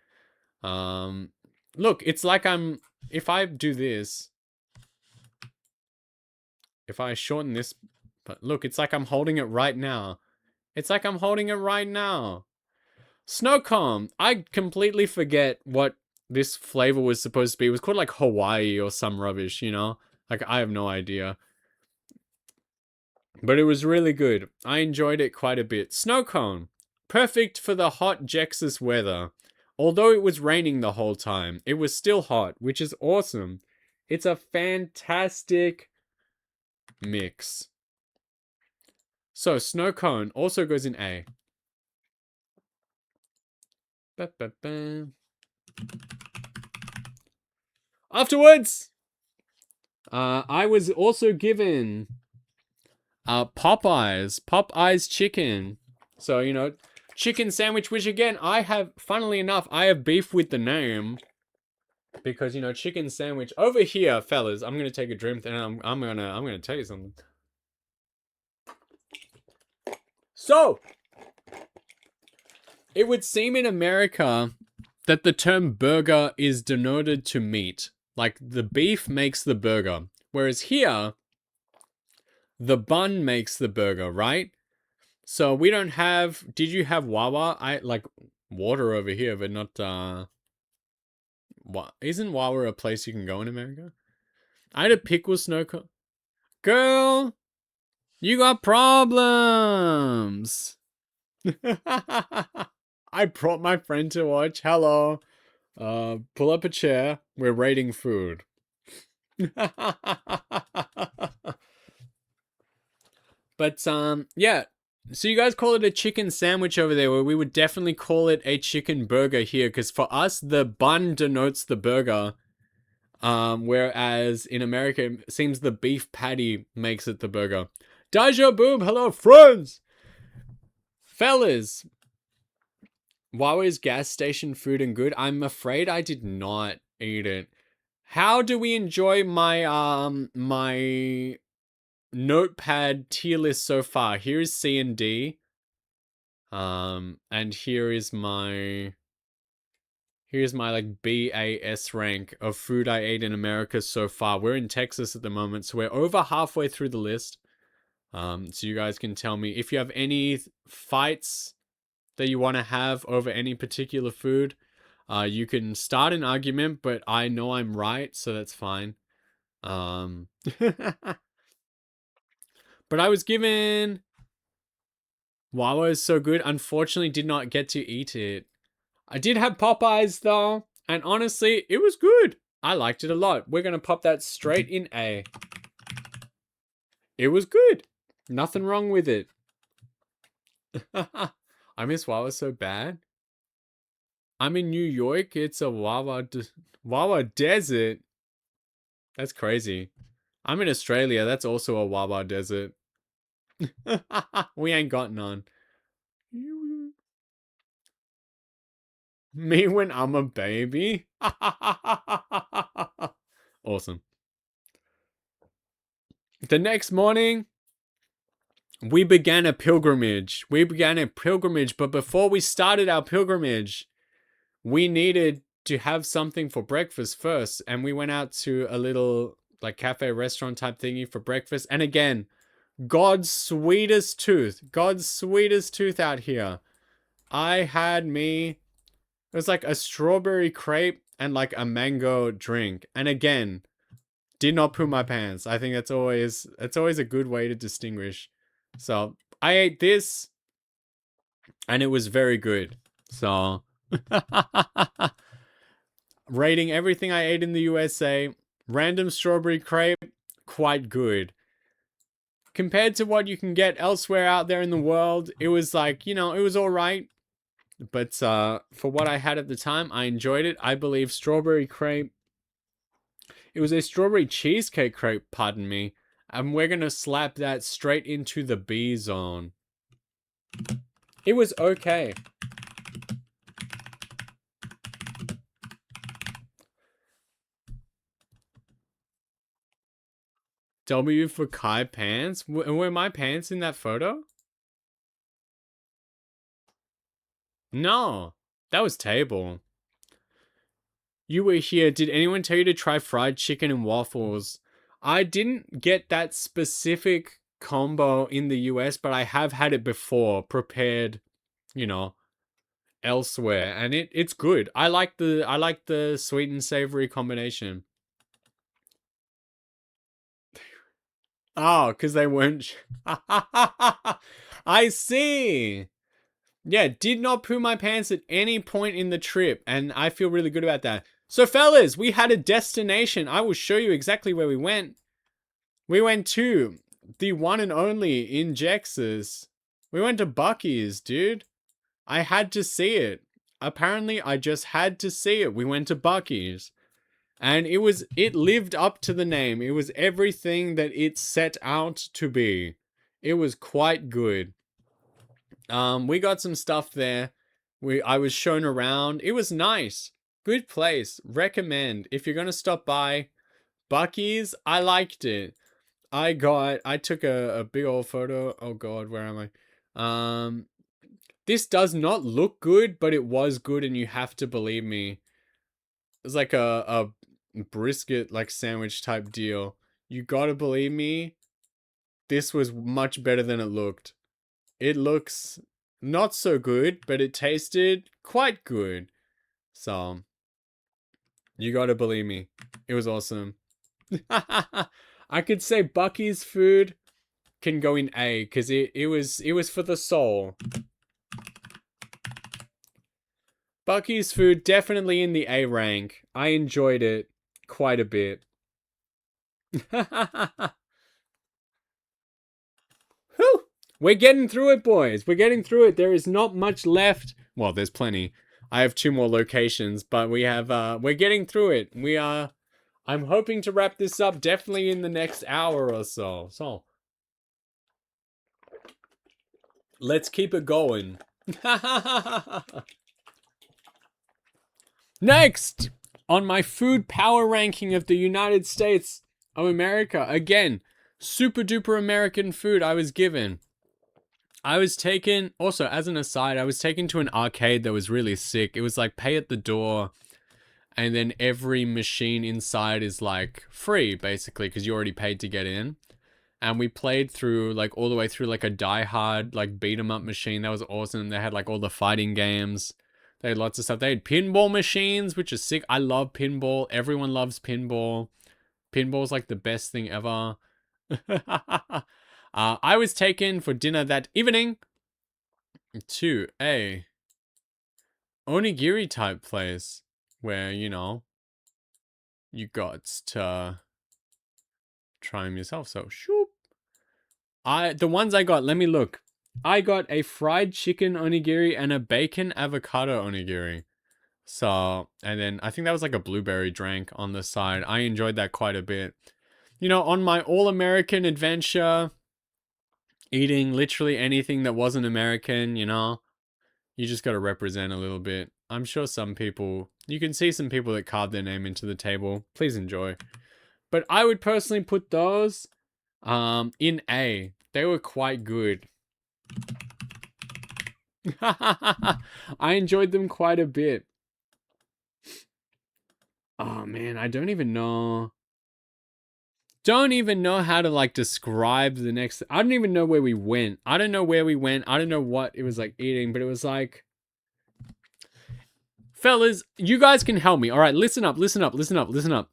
Look, it's like if I do this, if I shorten this, but look, it's like I'm holding it right now. It's like I'm holding it right now. Snow cone. I completely forget what this flavor was supposed to be. It was called like Hawaii or some rubbish, you know? Like, I have no idea. But it was really good. I enjoyed it quite a bit. Snow cone. Perfect for the hot Jexus weather. Although it was raining the whole time, it was still hot, which is awesome. It's a fantastic mix. So, snow cone also goes in A. Ba-ba-ba. Afterwards, I was also given Popeyes chicken. So, you know, chicken sandwich, which again, funnily enough, I have beef with the name. Because, you know, chicken sandwich over here, fellas, I'm going to take a drink and I'm going to tell you something. So, it would seem in America that the term burger is denoted to meat. Like, the beef makes the burger. Whereas here, the bun makes the burger, right? So we don't have... Did you have Wawa? I like water over here, but not... Isn't Wawa a place you can go in America? I had a pickle snow cone. Girl! You got problems! I brought my friend to watch. Hello. Pull up a chair. We're rating food. But, yeah. So you guys call it a chicken sandwich over there, where we would definitely call it a chicken burger here, because for us, the bun denotes the burger. Whereas in America, it seems the beef patty makes it the burger. Deja Boom, hello friends! Fellas, Huawei's gas station food and good? I'm afraid I did not eat it. How do we enjoy my notepad tier list so far. Here is C and D. And here's my like BAS rank of food I ate in America so far. We're in Texas at the moment, so we're over halfway through the list. So you guys can tell me if you have any fights that you want to have over any particular food. You can start an argument, but I know I'm right, so that's fine. But I was given Wawa is so good. Unfortunately, did not get to eat it. I did have Popeyes though, and honestly, it was good. I liked it a lot. We're gonna pop that straight in A. It was good. Nothing wrong with it. I miss Wawa so bad. I'm in New York. It's a Wawa desert. That's crazy. I'm in Australia. That's also a Wawa desert. We ain't got none. Me when I'm a baby. Awesome. The next morning, we began a pilgrimage. But before we started our pilgrimage, we needed to have something for breakfast first. And we went out to a little like cafe restaurant type thingy for breakfast. And again, God's sweetest tooth out here. I had me, it was like a strawberry crepe and like a mango drink. And again, did not poo my pants. I think that's always a good way to distinguish. So I ate this and it was very good. So rating everything I ate in the USA, random strawberry crepe, quite good. Compared to what you can get elsewhere out there in the world, it was like, it was all right. But for what I had at the time, I enjoyed it. I believe strawberry crepe. It was a strawberry cheesecake crepe, pardon me. And we're going to slap that straight into the B zone. It was okay. W for Kai pants? Were my pants in that photo? No, that was table. You were here. Did anyone tell you to try fried chicken and waffles? I didn't get that specific combo in the US, but I have had it before, prepared, elsewhere, and it's good. I like the sweet and savory combination. Oh, because they weren't. I see. Yeah, did not poo my pants at any point in the trip, and I feel really good about that. So, fellas, we had a destination. I will show you exactly where we went. We went to the one and only in Jexus. We went to Buc-ee's, dude. I had to see it. Apparently, I just had to see it. We went to Buc-ee's. And it lived up to the name. It was everything that it set out to be. It was quite good. We got some stuff there. I was shown around. It was nice. Good place. Recommend. If you're gonna stop by Buc-ee's, I liked it. I took a big old photo. Oh god, where am I? This does not look good, but it was good, and you have to believe me. It's like a brisket like sandwich type deal. You gotta believe me. This was much better than it looked. It looks not so good, but it tasted quite good. So, you gotta believe me. It was awesome. I could say Buc-ee's food can go in A, because it was for the soul. Buc-ee's food definitely in the A rank. I enjoyed it quite a bit. Whew! We're getting through it, boys. We're getting through it. There is not much left. Well, there's plenty. I have 2 more locations, but we're getting through it. I'm hoping to wrap this up definitely in the next hour or so. So, let's keep it going. Next, on my food power ranking of the United States of America, again, super duper American food I was given. I was taken, also as an aside, I was taken to an arcade that was really sick. It was like pay at the door, and then every machine inside is like free basically because you already paid to get in. And we played through like all the way through like a Die Hard like beat 'em up machine. That was awesome. They had like all the fighting games. They had lots of stuff. They had pinball machines, which is sick. I love pinball. Everyone loves pinball. Pinball's like the best thing ever. I was taken for dinner that evening to a onigiri type place where, you know, you got to try them yourself. So, shoop. The ones I got, let me look. I got a fried chicken onigiri and a bacon avocado onigiri. So, and then I think that was like a blueberry drink on the side. I enjoyed that quite a bit. You know, on my all-American adventure, eating literally anything that wasn't American, you know, you just got to represent a little bit. I'm sure some people, you can see some people that carved their name into the table. Please enjoy. But I would personally put those in A. They were quite good. I enjoyed them quite a bit. Oh man, I don't even know. Don't even know how to like describe the next. I don't even know where we went. I don't know where we went. I don't know what it was like eating, but it was like, fellas, you guys can help me. All right, listen up, listen up, listen up, listen up.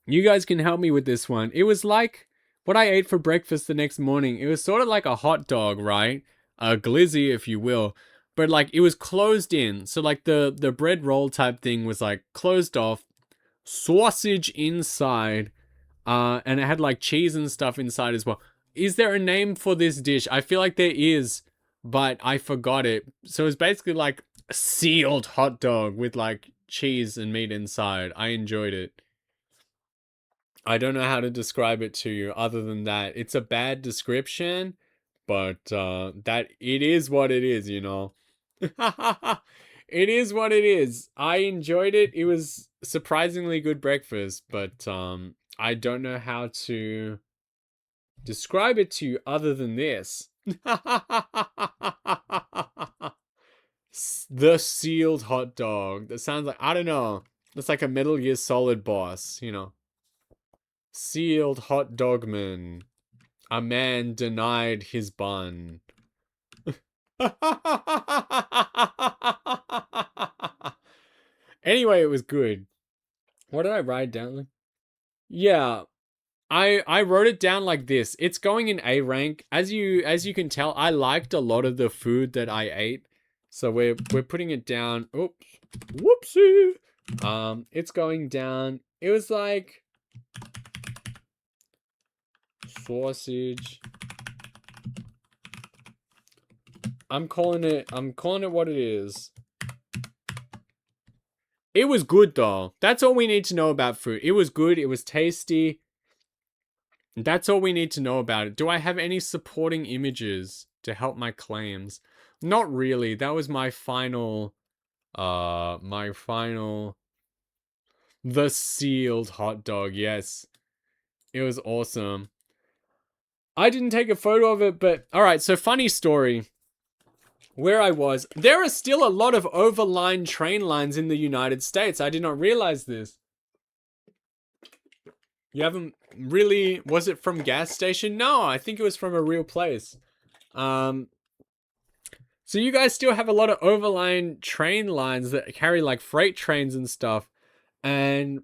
You guys can help me with this one. It was like what I ate for breakfast the next morning. It was sort of like a hot dog, right? A glizzy, if you will. But like it was closed in. So like the bread roll type thing was like closed off. Sausage inside. And it had like cheese and stuff inside as well. Is there a name for this dish? I feel like there is, but I forgot it. So it's basically like a sealed hot dog with like cheese and meat inside. I enjoyed it. I don't know how to describe it to you other than that. It's a bad description, but that it is what it is, you know. It is what it is. I enjoyed it. It was surprisingly good breakfast, but I don't know how to describe it to you other than this. The sealed hot dog. That sounds like, I don't know. It's like a Metal Gear Solid boss, you know. Sealed hot dogman. A man denied his bun. Anyway, it was good. What did I write down? Yeah, I wrote it down like this. It's going in A rank. As you can tell, I liked a lot of the food that I ate. So we're putting it down. Oops. Whoopsie. It's going down. It was like sausage. I'm calling it what it is. It was good though. That's all we need to know about food. It was good. It was tasty. That's all we need to know about it. Do I have any supporting images to help my claims? Not really. That was my final the sealed hot dog. Yes. It was awesome. I didn't take a photo of it, but all right, so funny story. Where I was, there are still a lot of overlined train lines in the United States. I did not realize this. You haven't really, was it from gas station? No, I think it was from a real place. So you guys still have a lot of overline train lines that carry like freight trains and stuff. And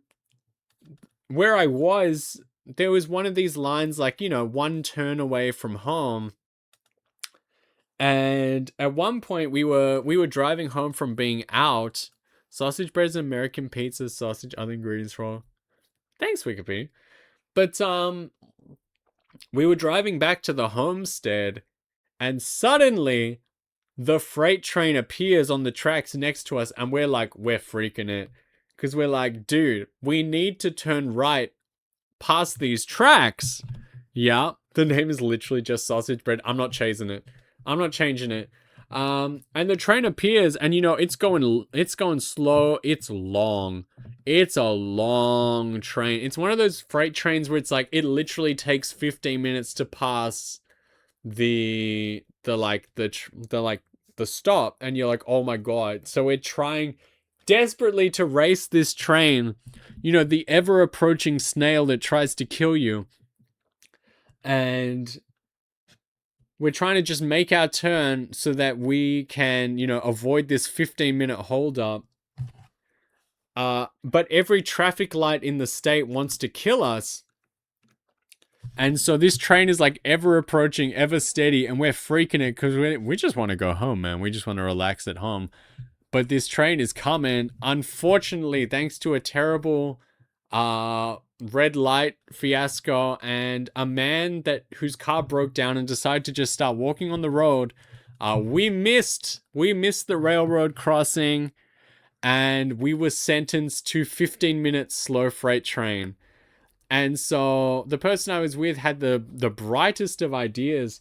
where I was, there was one of these lines like, you know, one turn away from home. And at one point we were driving home from being out. Sausage breads, American pizza, sausage, other ingredients for. Thanks, Wikipedia. But we were driving back to the homestead, and suddenly the freight train appears on the tracks next to us, and we're freaking it. Because we're like, dude, we need to turn right past these tracks. Yeah, the name is literally just sausage bread. I'm not chasing it. I'm not changing it. And the train appears, and it's going slow. It's long. It's a long train. It's one of those freight trains where it's like it literally takes 15 minutes to pass the stop, and you're like, oh my god. So we're trying desperately to race this train, the ever approaching snail that tries to kill you, and we're trying to just make our turn so that we can, avoid this 15-minute holdup. But every traffic light in the state wants to kill us. And so this train is like ever approaching, ever steady, and we're freaking it because we just want to go home, man. We just want to relax at home. But this train is coming. Unfortunately, thanks to a terrible red light fiasco and a man whose car broke down and decided to just start walking on the road, we missed the railroad crossing, and we were sentenced to 15 minutes slow freight train. And so the person I was with had the brightest of ideas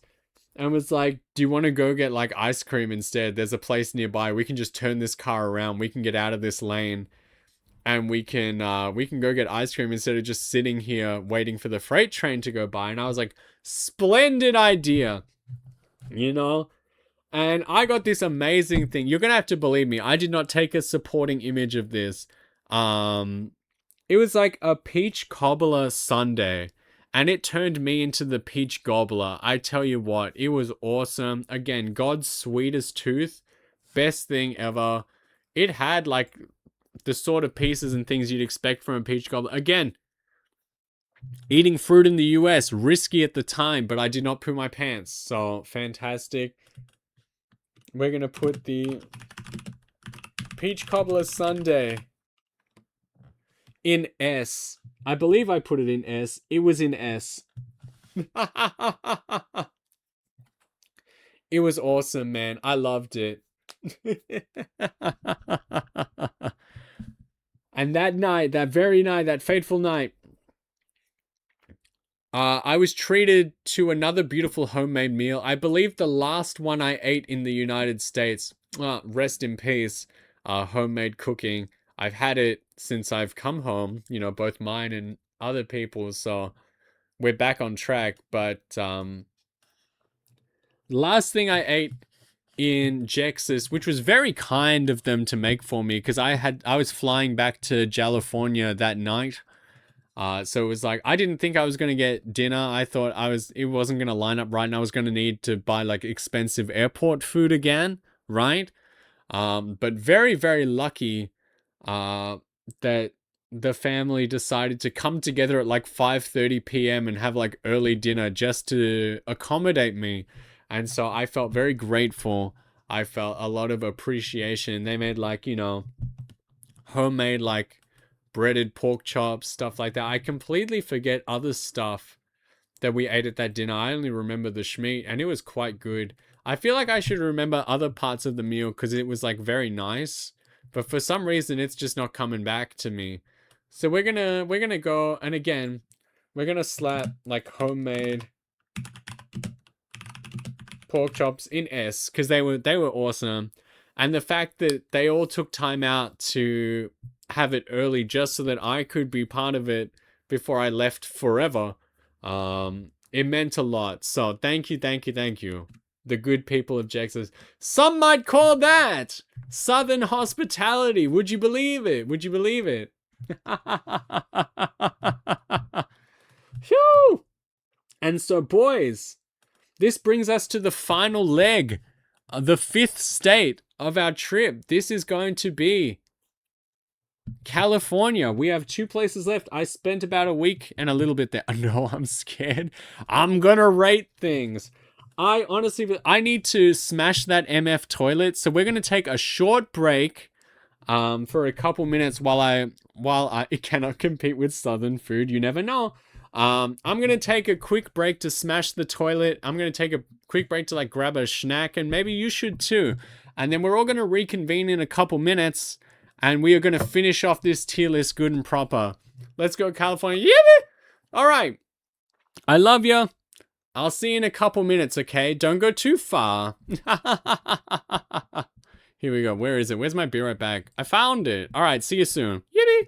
and was like, do you want to go get like ice cream instead? There's a place nearby. We can just turn this car around. We can get out of this lane, and we can go get ice cream instead of just sitting here waiting for the freight train to go by. And I was like, splendid idea, And I got this amazing thing. You're going to have to believe me. I did not take a supporting image of this. It was like a peach cobbler sundae, and it turned me into the peach gobbler. I tell you what, it was awesome. Again, God's sweetest tooth. Best thing ever. It had like the sort of pieces and things you'd expect from a peach cobbler. Again, eating fruit in the US, risky at the time, but I did not poo my pants. So, fantastic. We're going to put the peach cobbler sundae in S. I believe I put it in S. It was in S. It was awesome, man. I loved it. And that very night, that fateful night, I was treated to another beautiful homemade meal. I believe the last one I ate in the United States. Rest in peace. Homemade cooking. I've had it since I've come home, both mine and other people's, so we're back on track. But last thing I ate in Texas, which was very kind of them to make for me, because I was flying back to California that night. So it was like, I didn't think I was going to get dinner. I thought it wasn't going to line up right, and I was going to need to buy like expensive airport food again, right? But very, very lucky that the family decided to come together at like 5:30 p.m. and have like early dinner just to accommodate me. And so I felt very grateful. I felt a lot of appreciation. They made like, homemade like breaded pork chops, stuff like that. I completely forget other stuff that we ate at that dinner. I only remember the schmeat, and it was quite good. I feel like I should remember other parts of the meal because it was like very nice. But for some reason, it's just not coming back to me. So we're gonna go, and again, we're gonna slap like homemade pork chops in S because they were awesome, and the fact that they all took time out to have it early just so that I could be part of it before I left forever. It meant a lot. So thank you. The good people of Texas. Some might call that Southern hospitality. Would you believe it? Phew! And so, boys, this brings us to the final leg, the fifth state of our trip. This is going to be California. We have 2 places left. I spent about a week and a little bit there. No, I'm scared. I'm gonna rate things. I need to smash that MF toilet. So we're gonna take a short break for a couple minutes while I cannot compete with Southern food. You never know. I'm gonna take a quick break to smash the toilet. I'm gonna take a quick break to like grab a snack, and maybe you should too. And then we're all gonna reconvene in a couple minutes, and we are gonna finish off this tier list good and proper. Let's go, California. Yeah. All right. I love you. I'll see you in a couple minutes, okay? Don't go too far. Here we go. Where is it? Where's my be right back? I found it. All right, see you soon. Yippee!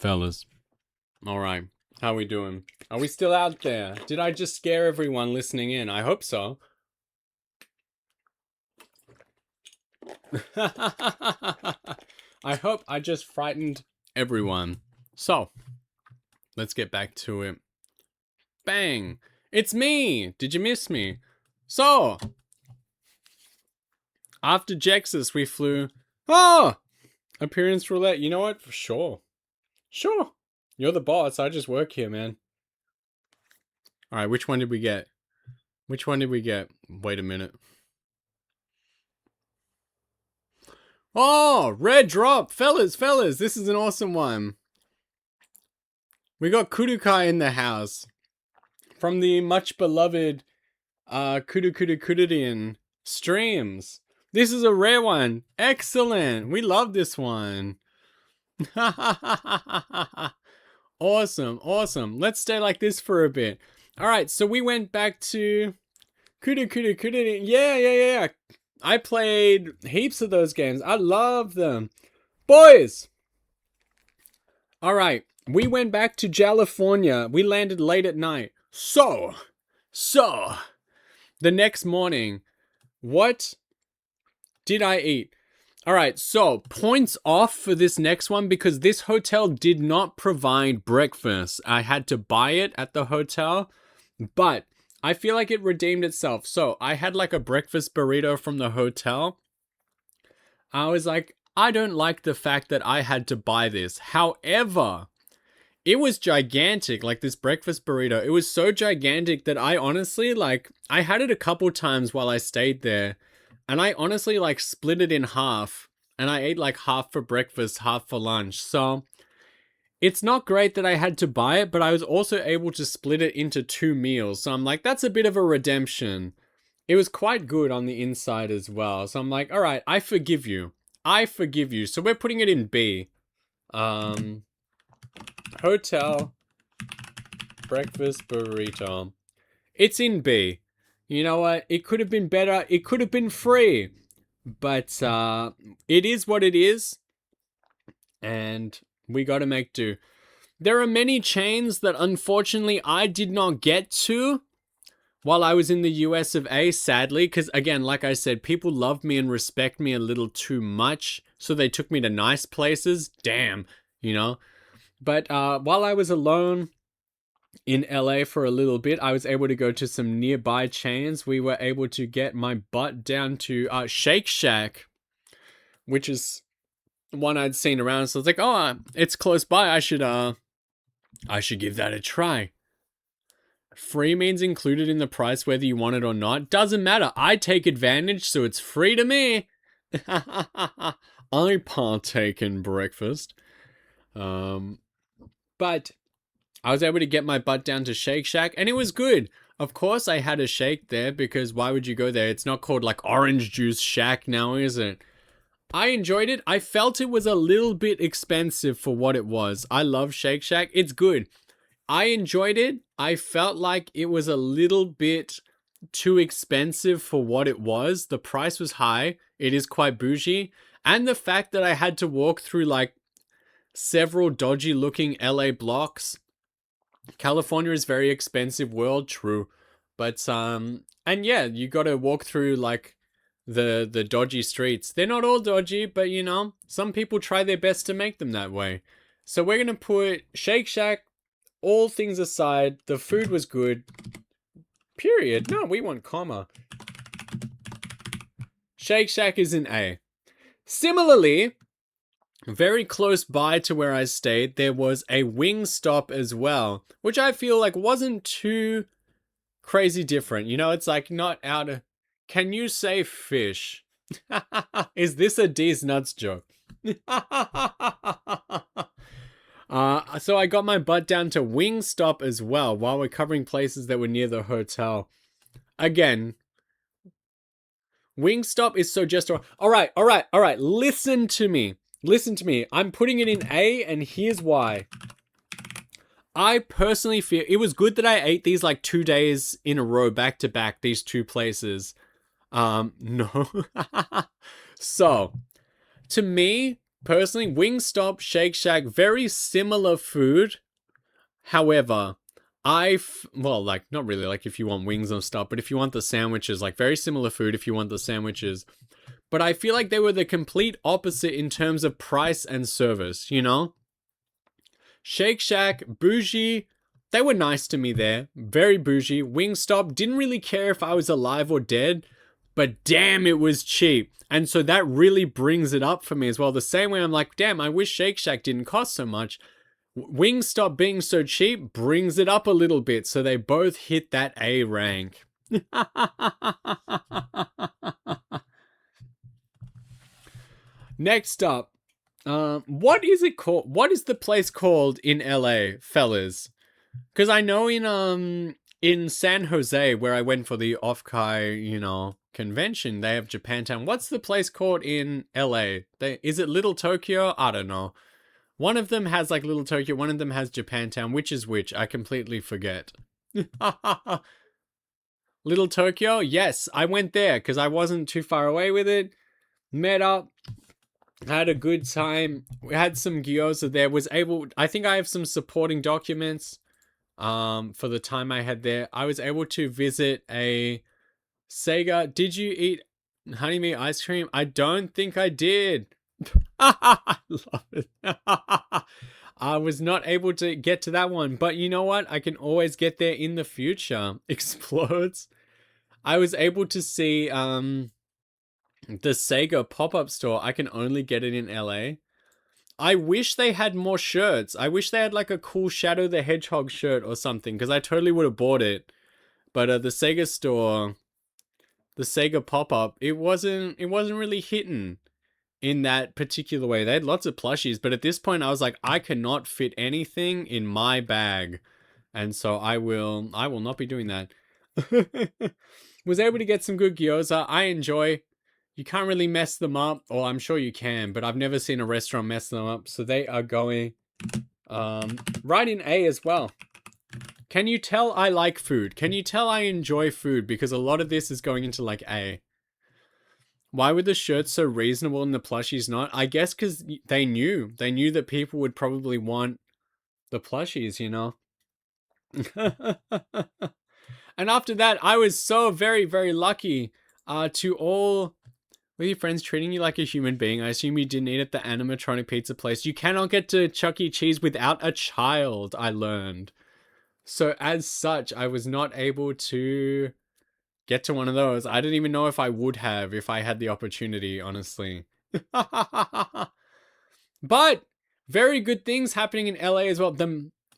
Fellas. All right. How we doing? Are we still out there? Did I just scare everyone listening in? I hope so. I hope I just frightened everyone. So, let's get back to it. Bang! It's me! Did you miss me? So, after Jexus, we flew. Oh! Appearance roulette. You know what? Sure. Sure. You're the boss. I just work here, man. Alright, which one did we get? Which one did we get? Wait a minute. Oh! Red drop! Fellas, this is an awesome one. We got Kudukai in the house. From the much beloved Kududian streams. This is a rare one. Excellent. We love this one. Awesome. Let's stay like this for a bit. Alright, so we went back to Kudu. Yeah. I played heaps of those games. I love them. Boys! Alright, we went back to California. We landed late at night. So, the next morning, what did I eat? Alright, so points off for this next one because this hotel did not provide breakfast. I had to buy it at the hotel, but I feel like it redeemed itself. So I had like a breakfast burrito from the hotel. I was like, I don't like the fact that I had to buy this. However, it was gigantic, like this breakfast burrito. It was so gigantic that I honestly, like, I had it a couple times while I stayed there. And I honestly, like, split it in half. And I ate, like, half for breakfast, half for lunch. So, it's not great that I had to buy it, but I was also able to split it into 2 meals. So I'm like, that's a bit of a redemption. It was quite good on the inside as well. So I'm like, alright, I forgive you. So we're putting it in B. Hotel breakfast burrito. It's in B. You know what? It could have been better. It could have been free. But it is what it is. And we gotta make do. There are many chains that unfortunately I did not get to while I was in the US of A, sadly. Because again, like I said, people love me and respect me a little too much. So they took me to nice places. Damn, you know. But while I was alone in LA for a little bit, I was able to go to some nearby chains. We were able to get my butt down to Shake Shack, which is one I'd seen around. So I was like, oh, it's close by. I should give that a try. Free means included in the price whether you want it or not. Doesn't matter. I take advantage, so it's free to me. I partake in breakfast. But I was able to get my butt down to Shake Shack, and it was good. Of course, I had a shake there, because why would you go there? It's not called like Orange Juice Shack now, is it? I enjoyed it. I felt it was a little bit expensive for what it was. I love Shake Shack. It's good. I enjoyed it. I felt like it was a little bit too expensive for what it was. The price was high. It is quite bougie. And the fact that I had to walk through like several dodgy looking LA blocks. California is very expensive world, true. But and yeah, you got to walk through like the dodgy streets. They're not all dodgy, but you know, some people try their best to make them that way. So we're going to put Shake Shack, all things aside, the food was good. Period. No, we want comma. Shake Shack is in A. Similarly, very close by to where I stayed, there was a Wingstop as well, which I feel like wasn't too crazy different. You know, it's like not out of... Can you say fish? Is this a D's Nuts joke? So I got my butt down to Wingstop as well while we're covering places that were near the hotel. Again, Wingstop is so just... All right. Listen to me. I'm putting it in A, and here's why. I personally feel it was good that I ate these like 2 days in a row, back to back, these 2 places. No. So, to me, personally, Wingstop, Shake Shack, very similar food. However, well, like, not really, like, if you want wings and stuff, but if you want the sandwiches, like, very similar food if you want the sandwiches. But I feel like they were the complete opposite in terms of price and service, you know? Shake Shack, bougie, they were nice to me there. Very bougie. Wingstop, didn't really care if I was alive or dead, but damn, it was cheap. And so that really brings it up for me as well. The same way I'm like, damn, I wish Shake Shack didn't cost so much. Wingstop being so cheap brings it up a little bit. So they both hit that A rank. Next up, what is it called? What is the place called in LA, fellas? Because I know in San Jose, where I went for the Offkai, convention, they have Japantown. What's the place called in LA? Is it Little Tokyo? I don't know. One of them has like Little Tokyo, one of them has Japantown. Which is which? I completely forget. Little Tokyo? Yes, I went there because I wasn't too far away with it. Met up, had a good time. We had some gyoza there. I think I have some supporting documents for the time I had there. I was able to visit a Sega. Did you eat honey meat ice cream? I don't think I did. I love it. I was not able to get to that one, but you know what? I can always get there in the future. Explodes. I was able to see the Sega pop-up store. I can only get it in LA. I wish they had more shirts. I wish they had like a cool Shadow the Hedgehog shirt or something, because I totally would have bought it. But the Sega store, the Sega pop-up, it wasn't really hitting in that particular way. They had lots of plushies, but at this point I was like, I cannot fit anything in my bag. And so I will not be doing that. Was able to get some good gyoza. I enjoy. You can't really mess them up, or I'm sure you can, but I've never seen a restaurant mess them up. So they are going right in A as well. Can you tell I like food? Can you tell I enjoy food? Because a lot of this is going into like A. Why were the shirts so reasonable and the plushies not? I guess because they knew that people would probably want the plushies, And after that, I was so very, very lucky to all with your friends treating you like a human being. I assume you didn't eat at the animatronic pizza place. You cannot get to Chuck E. Cheese without a child, I learned. So as such, I was not able to get to one of those. I didn't even know if I would have if I had the opportunity, honestly. But very good things happening in LA as well.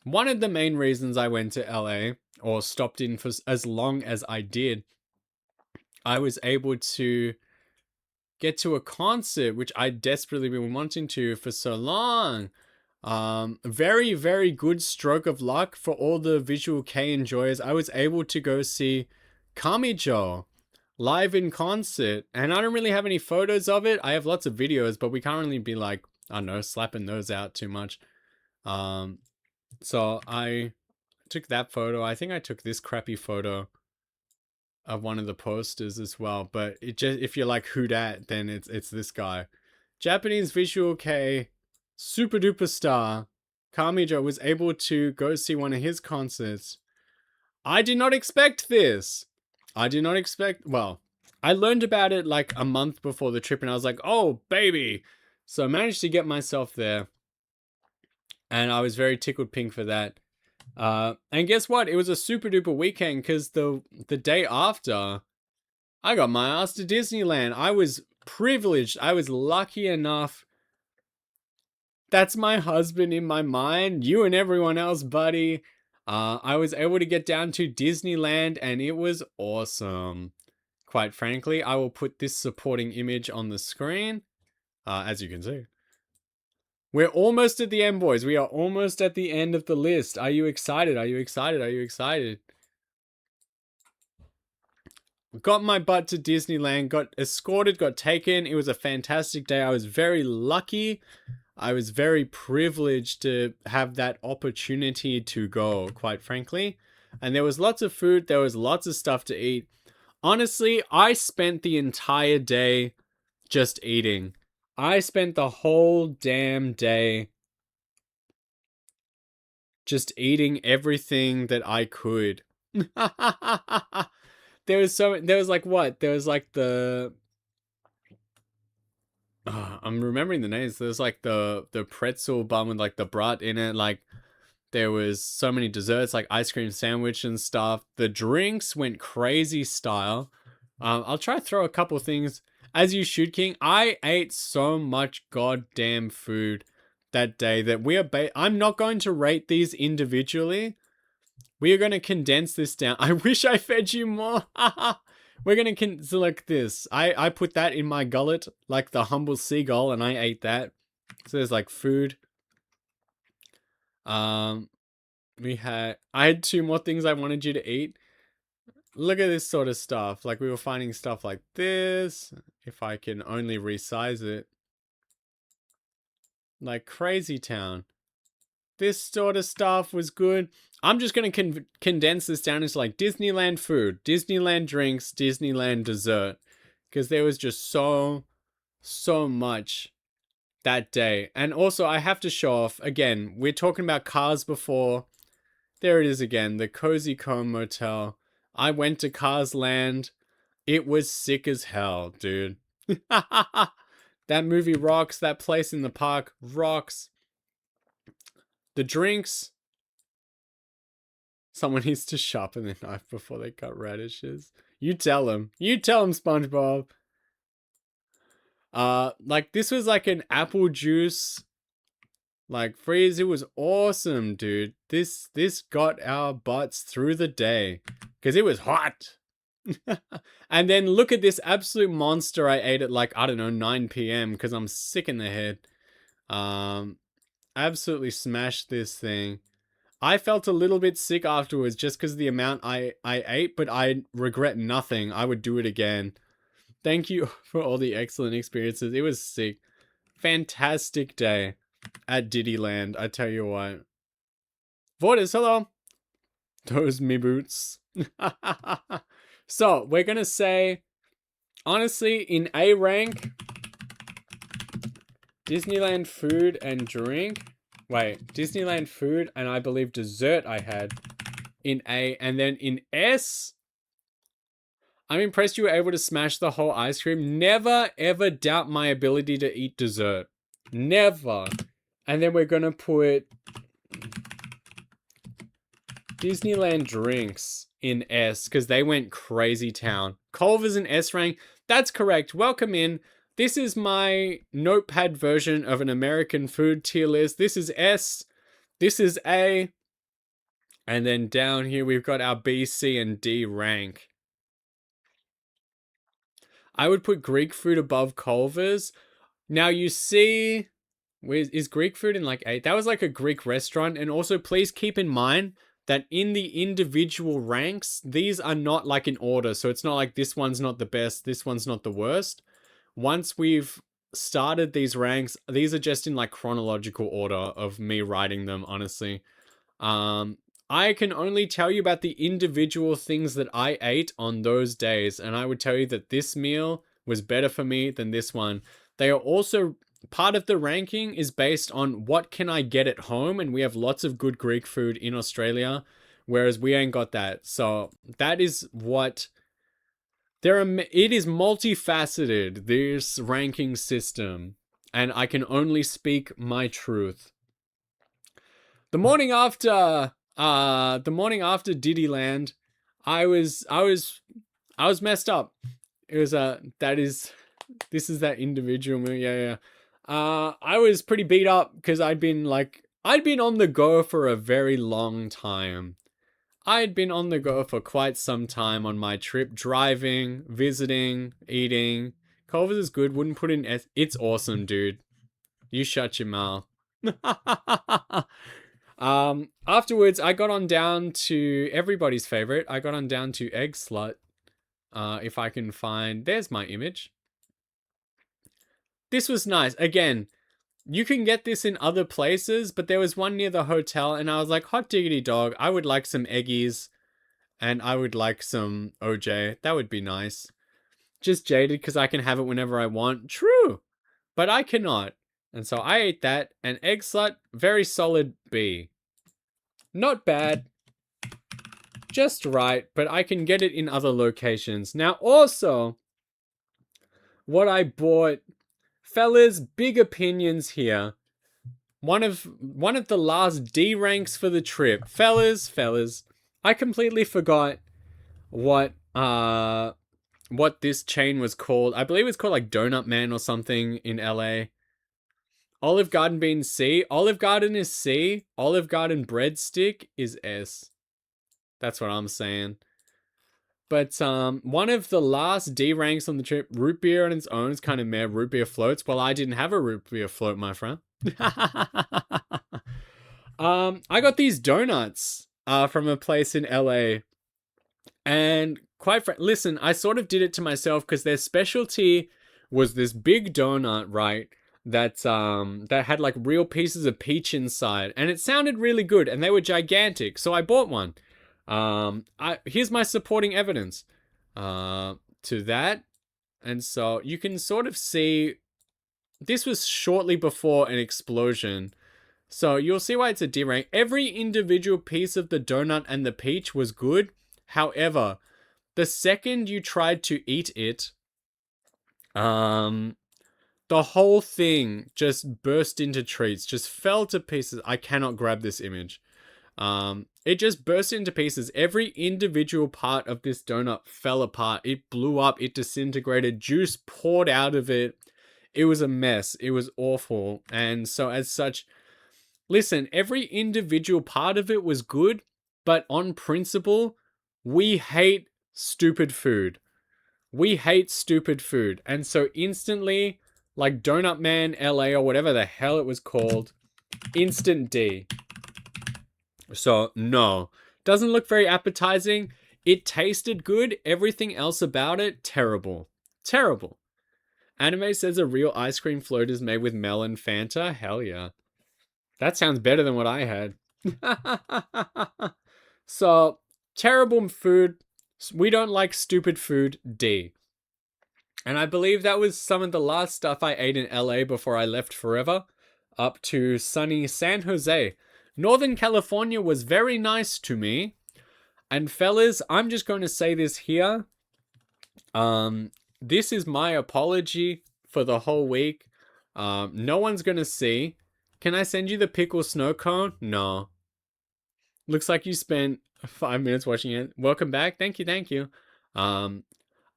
One of the main reasons I went to LA, or stopped in for as long as I did, I was able to get to a concert, which I desperately been wanting to for so long. Very, very good stroke of luck for all the Visual K enjoyers. I was able to go see Kamijo live in concert, and I don't really have any photos of it. I have lots of videos, but we can't really be like, I don't know, slapping those out too much. So I took that photo. I think I took this crappy photo of one of the posters as well, but it just, if you're like, who dat, then it's this guy. Japanese Visual K super duper star Kamijo was able to go see one of his concerts. I did not expect this. Well, I learned about it like a month before the trip, and I was like, oh baby. So I managed to get myself there, and I was very tickled pink for that. And guess what? It was a super duper weekend, because the day after, I got my ass to Disneyland. I was privileged. I was lucky enough. That's my husband in my mind. You and everyone else, buddy. I was able to get down to Disneyland, and it was awesome. Quite frankly, I will put this supporting image on the screen, as you can see. We're almost at the end, boys. We are almost at the end of the list. Are you excited? Are you excited? Are you excited? Got my butt to Disneyland, got escorted, got taken. It was a fantastic day. I was very lucky. I was very privileged to have that opportunity to go, quite frankly. And there was lots of food. There was lots of stuff to eat. Honestly, I spent the entire day just eating. I spent the whole damn day just eating everything that I could. There was like what? There was like the I'm remembering the names. There's like the pretzel bun with like the brat in it. Like there was so many desserts, like ice cream sandwich and stuff. The drinks went crazy style. I'll try to throw a couple things. As you should, King. I ate so much goddamn food that day that I'm not going to rate these individually. We are going to condense this down. I wish I fed you more. We're going to select this. I put that in my gullet like the humble seagull and I ate that. So there's like food. I had two more things I wanted you to eat. Look at this sort of stuff. Like we were finding stuff like this. If I can only resize it. Like Crazy Town. This sort of stuff was good. I'm just going to condense this down into like Disneyland food, Disneyland drinks, Disneyland dessert. Because there was just so much that day. And also, I have to show off, again, we're talking about cars before. There it is again, the Cozy Comb Motel. I went to Cars Land. It was sick as hell, dude. That movie rocks. That place in the park rocks. The drinks. Someone needs to sharpen their knife before they cut radishes. You tell him. You tell him, SpongeBob. Like this was like an apple juice, like freeze. It was awesome, dude. This got our butts through the day because it was hot. And then look at this absolute monster I ate at like, I don't know, 9 p.m. because I'm sick in the head. Absolutely smashed this thing. I felt a little bit sick afterwards just because of the amount I ate, but I regret nothing. I would do it again. Thank you for all the excellent experiences. It was sick. Fantastic day at Diddyland, I tell you what. Vortis, hello. Those me boots. So, we're going to say, honestly, in A rank, Disneyland food and drink. Wait, Disneyland food and I believe dessert I had in A. And then in S, I'm impressed you were able to smash the whole ice cream. Never, ever doubt my ability to eat dessert. Never. And then we're going to put Disneyland drinks in S because they went crazy town. Culver's in S rank. That's correct. Welcome in. This is my notepad version of an American food tier list. This is S. This is A. And then down here we've got our B, C, and D rank. I would put Greek food above Culver's. Now you see, is Greek food in like 8? That was like a Greek restaurant. And also please keep in mind that in the individual ranks, these are not like in order. So it's not like this one's not the best, this one's not the worst. Once we've started these ranks, these are just in like chronological order of me writing them, honestly. I can only tell you about the individual things that I ate on those days, and I would tell you that this meal was better for me than this one. They are also, part of the ranking is based on what can I get at home, and we have lots of good Greek food in Australia, whereas we ain't got that. So that is what... It is multifaceted, this ranking system, and I can only speak my truth. The morning after Diddyland, I was messed up. It was this is that individual movie. Yeah. I was pretty beat up because I'd been on the go for a very long time. I'd been on the go for quite some time on my trip, driving, visiting, eating. Culver's is good, wouldn't put in it's awesome, dude. You shut your mouth. Afterwards, I got on down to everybody's favorite. I got on down to Egg Slut. If I can find, there's my image. This was nice. Again, you can get this in other places, but there was one near the hotel, and I was like, hot diggity dog, I would like some eggies, and I would like some OJ. That would be nice. Just jaded because I can have it whenever I want. True, but I cannot. And so I ate that, and Egg Slut, very solid B. Not bad. Just right, but I can get it in other locations. Now, also, what I bought, fellas, big opinions here. One of the last D ranks for the trip. Fellas, I completely forgot what this chain was called. I believe it's called like Donut Man or something in LA. Olive Garden being C. Olive Garden is C. Olive Garden Breadstick is S. That's what I'm saying. But one of the last D ranks on the trip, root beer on its own is kind of meh. Root beer floats. Well, I didn't have a root beer float, my friend. I got these donuts from a place in LA. And quite frankly, listen, I sort of did it to myself because their specialty was this big donut, right? That had like real pieces of peach inside, and it sounded really good, and they were gigantic, so I bought one. Here's my supporting evidence to that, and so you can sort of see this was shortly before an explosion. So you'll see why it's a D rank. Every individual piece of the donut and the peach was good. However, the second you tried to eat it, the whole thing just burst into treats, just fell to pieces. I cannot grab this image. It just burst into pieces. Every individual part of this donut fell apart. It blew up. It disintegrated. Juice poured out of it. It was a mess. It was awful. And so as such, listen, every individual part of it was good, but on principle, we hate stupid food. We hate stupid food. And so instantly, like Donut Man LA or whatever the hell it was called, instant D. So no, doesn't look very appetizing. It tasted good. Everything else about it, terrible. Terrible. Anime says a real ice cream float is made with melon Fanta. Hell yeah. That sounds better than what I had. So, terrible food. We don't like stupid food. D. And I believe that was some of the last stuff I ate in LA before I left forever, up to sunny San Jose. Northern California was very nice to me. And fellas, I'm just going to say this here. This is my apology for the whole week. No one's going to see. Can I send you the pickle snow cone? No. Looks like you spent 5 minutes watching it. Welcome back. Thank you.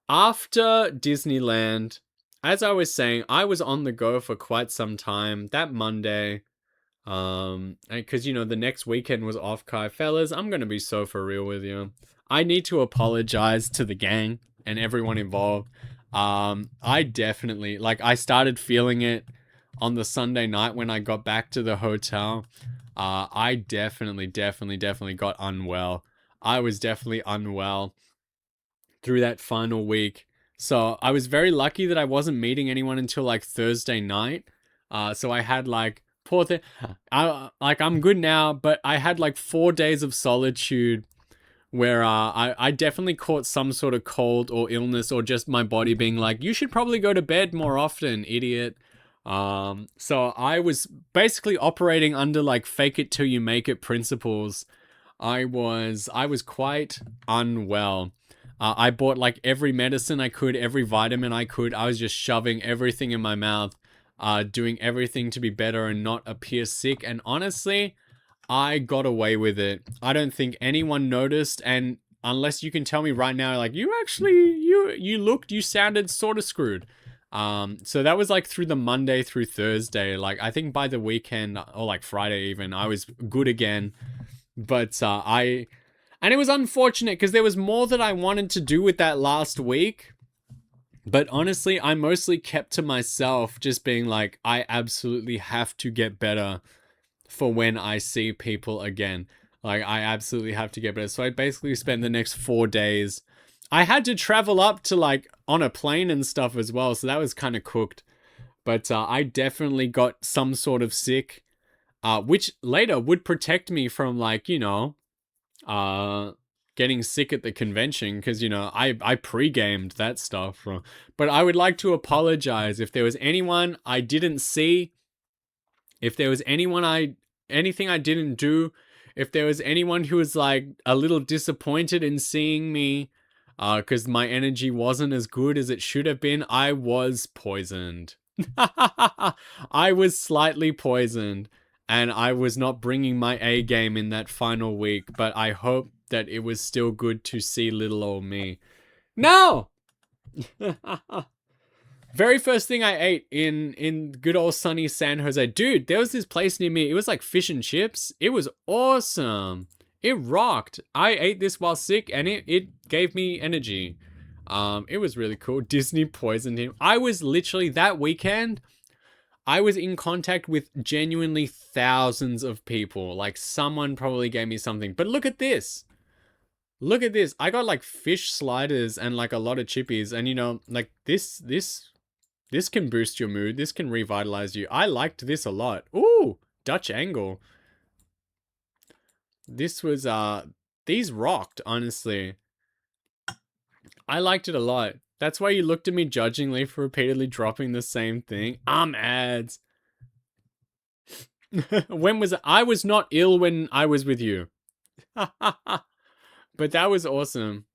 After Disneyland, as I was saying, I was on the go for quite some time. That Monday, because the next weekend was Offkai. Fellas, I'm gonna be so for real with you. I need to apologize to the gang and everyone involved. I definitely, I started feeling it on the Sunday night when I got back to the hotel. I definitely got unwell. I was definitely unwell through that final week. So I was very lucky that I wasn't meeting anyone until Thursday night. So I had poor thing. I'm good now, but I had 4 days of solitude where I definitely caught some sort of cold or illness, or just my body being like, you should probably go to bed more often, idiot. So I was basically operating under fake it till you make it principles. I was quite unwell. I bought every medicine I could, every vitamin I could. I was just shoving everything in my mouth, doing everything to be better and not appear sick. And honestly, I got away with it. I don't think anyone noticed. And unless you can tell me right now, you sounded sort of screwed. So that was through the Monday through Thursday. I think by the weekend or Friday even, I was good again. But and it was unfortunate because there was more that I wanted to do with that last week. But honestly, I mostly kept to myself, just being I absolutely have to get better for when I see people again. I absolutely have to get better. So I basically spent the next 4 days. I had to travel up to on a plane and stuff as well. So that was kind of cooked. But I definitely got some sort of sick, which later would protect me from getting sick at the convention, because I pre-gamed that stuff. But I would like to apologize if there was anyone I didn't see, if there was anything I didn't do if there was anyone who was like a little disappointed in seeing me, because my energy wasn't as good as it should have been, I was poisoned. I was slightly poisoned, and I was not bringing my A game in that final week, but I hope that it was still good to see little old me. No! Very first thing I ate in good old sunny San Jose. Dude, there was this place near me. It was like fish and chips. It was awesome. It rocked. I ate this while sick and it gave me energy. It was really cool. Disney poisoned him. I was literally that weekend, I was in contact with genuinely thousands of people. Like someone probably gave me something. But look at this. Look at this. I got like fish sliders and like a lot of chippies, and you know, like this can boost your mood. This can revitalize you. I liked this a lot. Ooh, Dutch angle. This was, these rocked, honestly. I liked it a lot. That's why you looked at me judgingly for repeatedly dropping the same thing. Ads. When was I was not ill when I was with you. But that was awesome.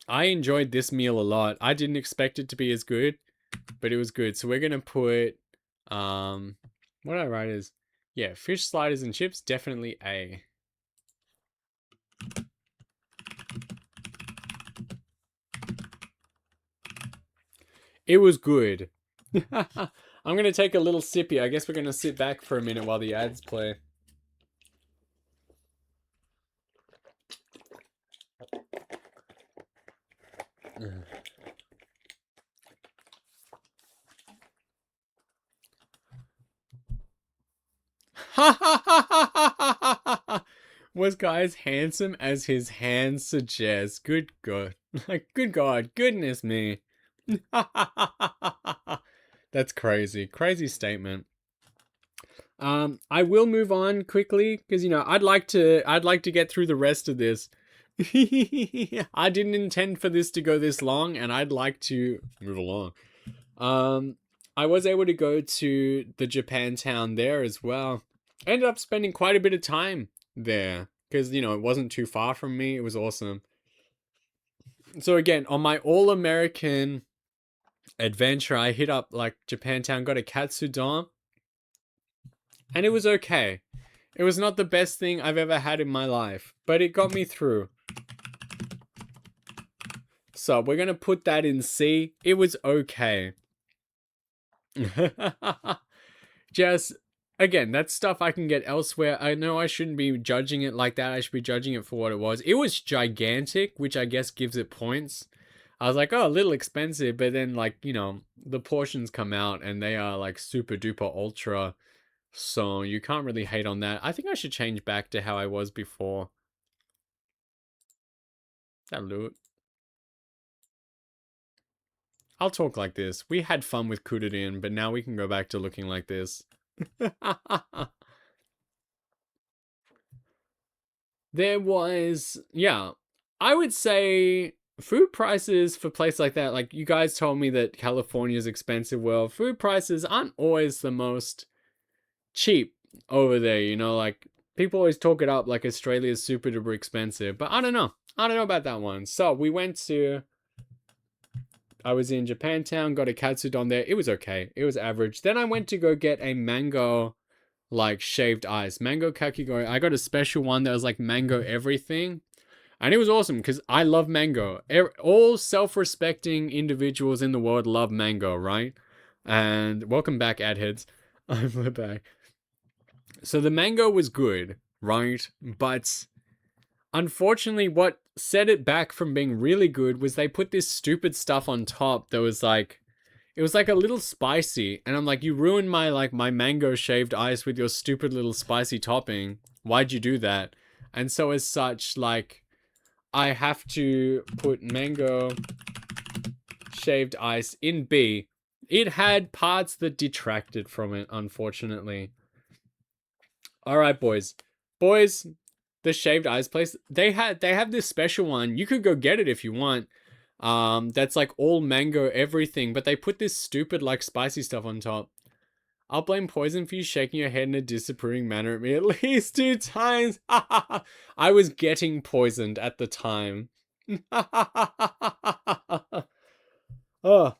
I enjoyed this meal a lot. I didn't expect it to be as good, but it was good. So we're going to put, what I write is, yeah, fish sliders and chips, definitely A. It was good. I'm going to take a little sippy. I guess we're going to sit back for a minute while the ads play. Was guys handsome as his hands suggest? Good God. Like, good God. Goodness me. That's crazy. Crazy statement. I will move on quickly because you know I'd like to get through the rest of this. I didn't intend for this to go this long, and I'd like to move along. I was able to go to the Japantown there as well. Ended up spending quite a bit of time there because you know it wasn't too far from me. It was awesome. So again, on my all-American adventure, I hit up like Japantown, got a katsudon, and it was okay. It was not the best thing I've ever had in my life, but it got me through. So we're going to put that in C. It was okay. Just, again, that's stuff I can get elsewhere. I know I shouldn't be judging it like that. I should be judging it for what it was. It was gigantic, which I guess gives it points. I was like, oh, a little expensive, but then like, you know, the portions come out and they are like super duper ultra. So you can't really hate on that. I think I should change back to how I was before. Salute. I'll talk like this. We had fun with Kudadin, but now we can go back to looking like this. There was, yeah, I would say food prices for places like that, like you guys told me that California is expensive. Well, food prices aren't always the most cheap over there, you know, like people always talk it up like Australia is super duper expensive, but I don't know. I don't know about that one. So we went to, I was in Japantown, got a katsudon there. It was okay. It was average. Then I went to go get a mango, like shaved ice. Mango kakigori. I got a special one that was like mango everything. And it was awesome because I love mango. All self-respecting individuals in the world love mango, right? And welcome back, adheads. I'm back. So the mango was good, right? But unfortunately, what set it back from being really good was they put this stupid stuff on top that was like, it was like a little spicy. And I'm like, you ruined my like my mango shaved ice with your stupid little spicy topping. Why'd you do that? And so as such, like, I have to put mango shaved ice in B. It had parts that detracted from it, unfortunately. All right, boys. Boys, the shaved ice place, they have this special one. You could go get it if you want. That's like all mango everything, but they put this stupid like spicy stuff on top. I'll blame poison for you shaking your head in a disapproving manner at me at least 2 times. I was getting poisoned at the time. Oh,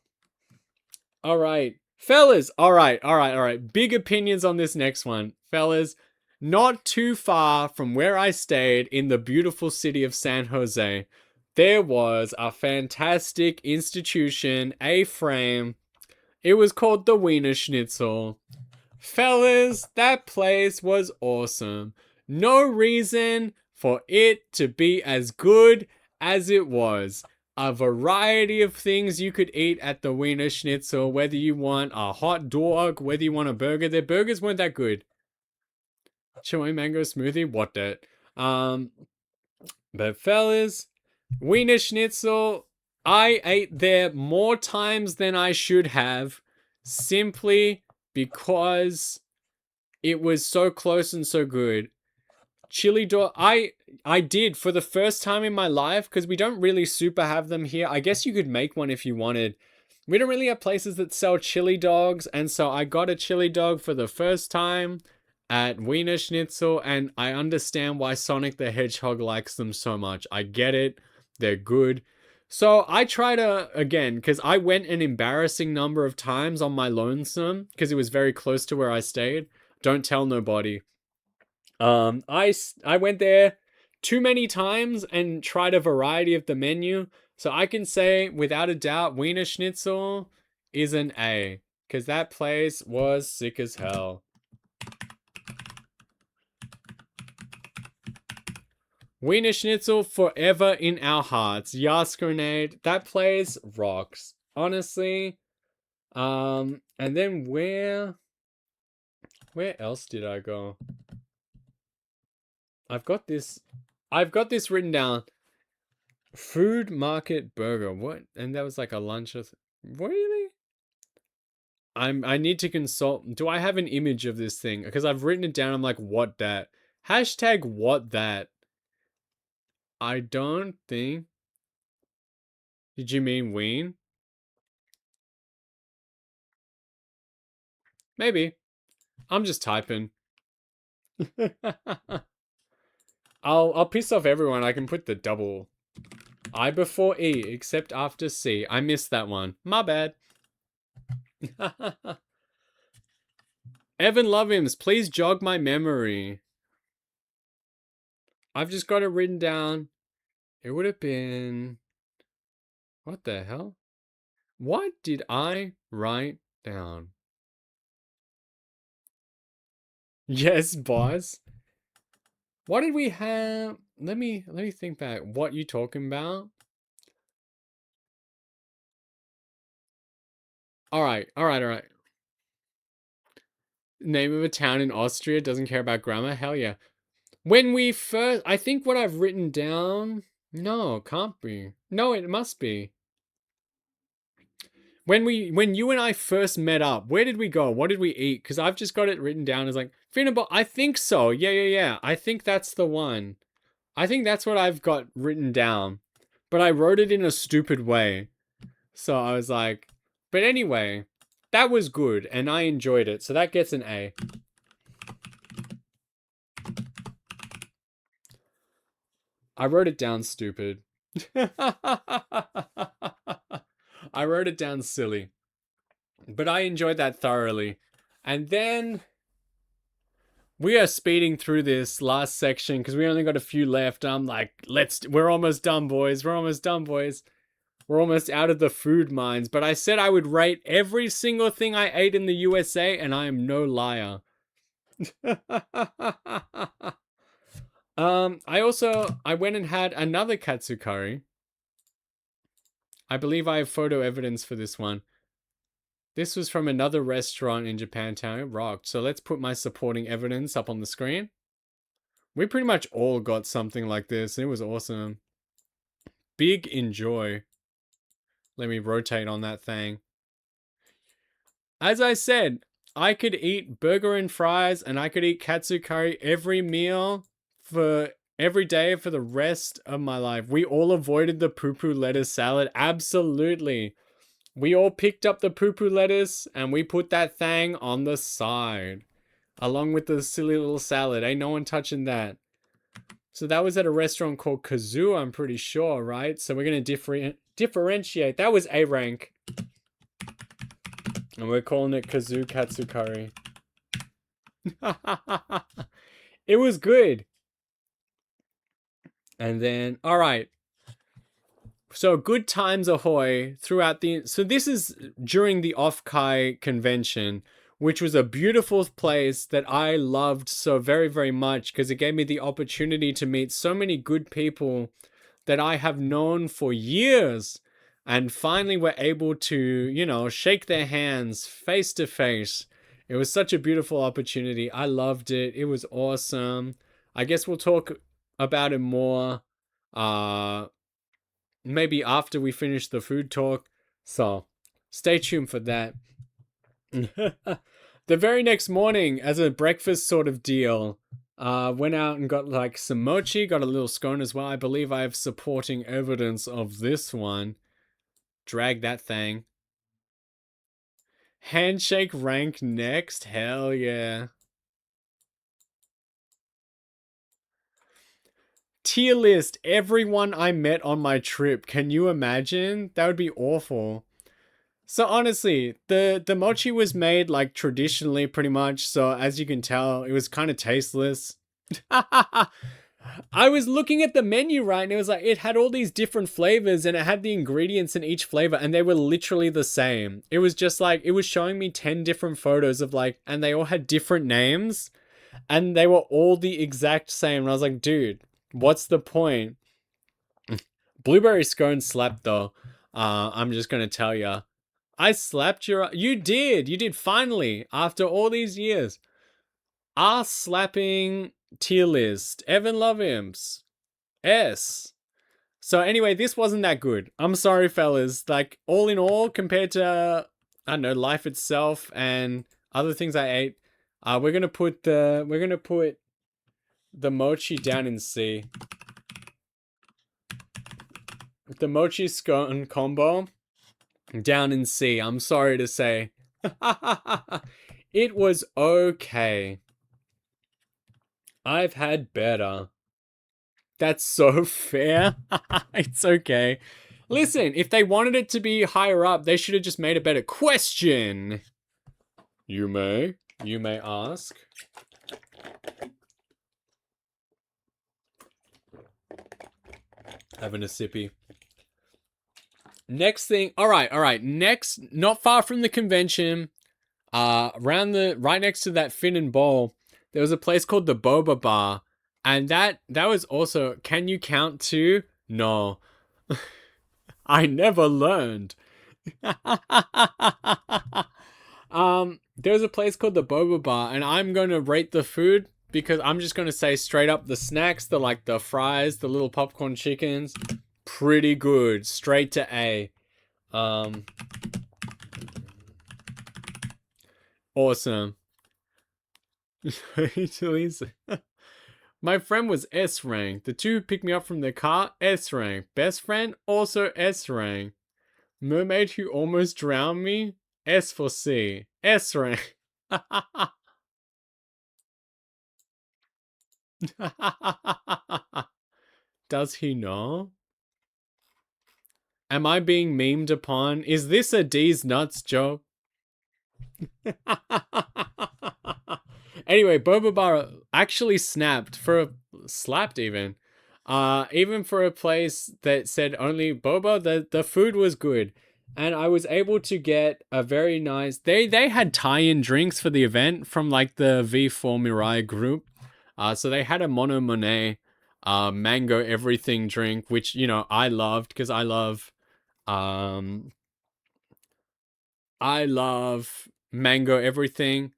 all right. Fellas, all right. Big opinions on this next one. Fellas, not too far from where I stayed in the beautiful city of San Jose, there was a fantastic institution, a frame. It was called the Wiener Schnitzel. Fellas, that place was awesome. No reason for it to be as good as it was. A variety of things you could eat at the Wiener Schnitzel, whether you want a hot dog, whether you want a burger. Their burgers weren't that good. Chewy mango smoothie, what that? But fellas, Wiener Schnitzel, I ate there more times than I should have, simply because it was so close and so good. Chili dog, I did for the first time in my life, because we don't really super have them here. I guess you could make one if you wanted. We don't really have places that sell chili dogs, and so I got a chili dog for the first time at Wiener Schnitzel, and I understand why Sonic the Hedgehog likes them so much. I get it. They're good. So I try to, again, because I went an embarrassing number of times on my lonesome, because it was very close to where I stayed. Don't tell nobody. I went there too many times and tried a variety of the menu. So I can say without a doubt, Wiener Schnitzel is an A, because that place was sick as hell. Wiener Schnitzel forever in our hearts. Yas Grenade, that place rocks. Honestly. And then where else did I go? I've got this written down. Food Market Burger. What? And that was like a lunch. Really? I need to consult. Do I have an image of this thing? Because I've written it down. I'm like, what that? Hashtag what that? I don't think. Did you mean Ween? Maybe. I'm just typing. I'll piss off everyone. I can put the double I before E, except after C. I missed that one. My bad. Evan Lovims, please jog my memory. I've just got it written down. It would have been... What the hell? What did I write down? Yes, boss. What did we have? Let me think back. What you talking about? All right. Name of a town in Austria, doesn't care about grammar. Hell yeah. When we first, I think what I've written down. No, can't be. No, it must be. When you and I first met up, where did we go? What did we eat? Because I've just got it written down as like Finnable. I think so. Yeah. I think that's the one. I think that's what I've got written down. But I wrote it in a stupid way. So I was like, but anyway, that was good and I enjoyed it. So that gets an A. I wrote it down stupid. I wrote it down silly. But I enjoyed that thoroughly. And then we are speeding through this last section because we only got a few left. I'm like, we're almost done, boys. We're almost out of the food mines. But I said I would rate every single thing I ate in the USA, and I am no liar. I went and had another katsu curry. I believe I have photo evidence for this one. This was from another restaurant in Japantown. It rocked. So let's put my supporting evidence up on the screen. We pretty much all got something like this. It was awesome. Big enjoy. Let me rotate on that thing. As I said, I could eat burger and fries and I could eat katsu curry every meal for every day for the rest of my life. We all avoided the poo-poo lettuce salad. Absolutely. We all picked up the poo-poo lettuce and we put that thing on the side. Along with the silly little salad. Ain't no one touching that. So that was at a restaurant called Kazoo, I'm pretty sure, right? So we're going to differentiate. That was A rank. And we're calling it Kazoo Katsu Curry. It was good. And then, all right. So good times ahoy throughout the... So this is during the Offkai convention, which was a beautiful place that I loved so very, very much because it gave me the opportunity to meet so many good people that I have known for years and finally were able to, you know, shake their hands face to face. It was such a beautiful opportunity. I loved it. It was awesome. I guess we'll talk about it more maybe after we finish the food talk. So stay tuned for that. The very next morning, as a breakfast sort of deal, went out and got like some mochi, got a little scone as well. I believe I have supporting evidence of this one. Drag that thing. Handshake rank next. Hell yeah. Tier list everyone I met on my trip. Can you imagine? That would be awful. So honestly, the mochi was made like traditionally pretty much. So as you can tell, it was kind of tasteless. I was looking at the menu, right, and it was like it had all these different flavors and it had the ingredients in each flavor and they were literally the same. It was just like it was showing me 10 different photos of like and they all had different names and they were all the exact same. And I was like, dude, what's the point? Blueberry scone slapped though. I'm just gonna tell you. I slapped your... You did finally after all these years. Ass slapping tier list. Evan Love Imps. S. So anyway, this wasn't that good. I'm sorry, fellas. Like, all in all, compared to, I don't know, life itself and other things I ate, we're gonna put the mochi down in C. The mochi scone combo down in C. I'm sorry to say. It was okay. I've had better. That's so fair. It's okay. Listen, if they wanted it to be higher up, they should have just made a better question. You may ask. Having a sippy. Next thing, all right. Next, not far from the convention, right next to that Fin and Bowl, there was a place called the Boba Bar, and that was also. Can you count to? No, I never learned. There was a place called the Boba Bar, and I'm gonna rate the food because I'm just gonna say straight up the snacks, the fries, the little popcorn chickens, pretty good, straight to A. Awesome. My friend was S rank. The two who picked me up from their car, S rank. Best friend, also S rank. Mermaid who almost drowned me, S for C. S rank. Does he know? Am I being memed upon? Is this a D's nuts joke? Anyway, Boba Bar actually slapped even. Even for a place that said only boba, the food was good. And I was able to get a very nice... They had tie-in drinks for the event from like the V4 Mirai group. So they had a Mono Monet mango everything drink, which, you know, I loved because I love mango everything.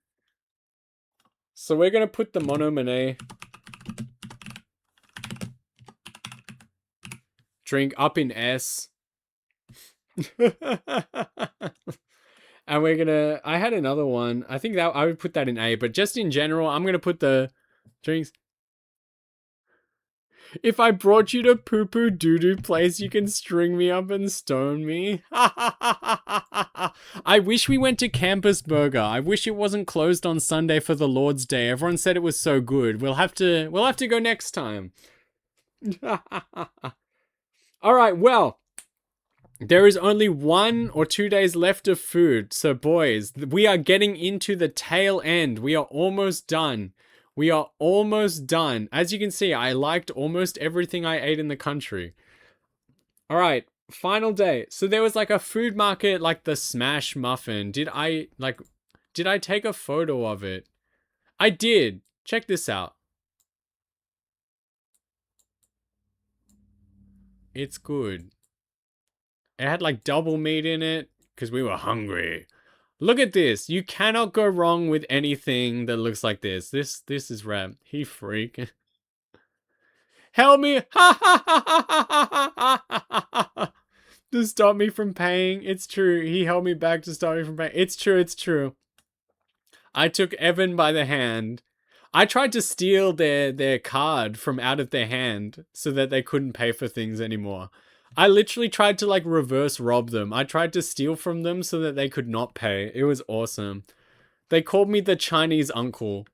So we're going to put the Mono Monet drink up in S. And we're going to... I had another one. I think that I would put that in A. But just in general, I'm going to put the drinks... If I brought you to poo poo doo doo place, you can string me up and stone me. I wish we went to Campus Burger. I wish it wasn't closed on Sunday for the Lord's Day. Everyone said it was so good. We'll have to go next time. All right, well, there is only 1 or 2 days left of food. So boys, we are getting into the tail end. We are almost done. We are almost done. As you can see, I liked almost everything I ate in the country. All right, final day. So there was like a food market, like the Smash Muffin. Did I take a photo of it? I did. Check this out. It's good. It had like double meat in it because we were hungry. Look at this. You cannot go wrong with anything that looks like this. This is rap. He freak. Help me. To stop me from paying. It's true. He held me back to stop me from paying. It's true. It's true. I took Evan by the hand. I tried to steal their card from out of their hand so that they couldn't pay for things anymore. I literally tried to like reverse rob them. I tried to steal from them so that they could not pay. It was awesome. They called me the Chinese uncle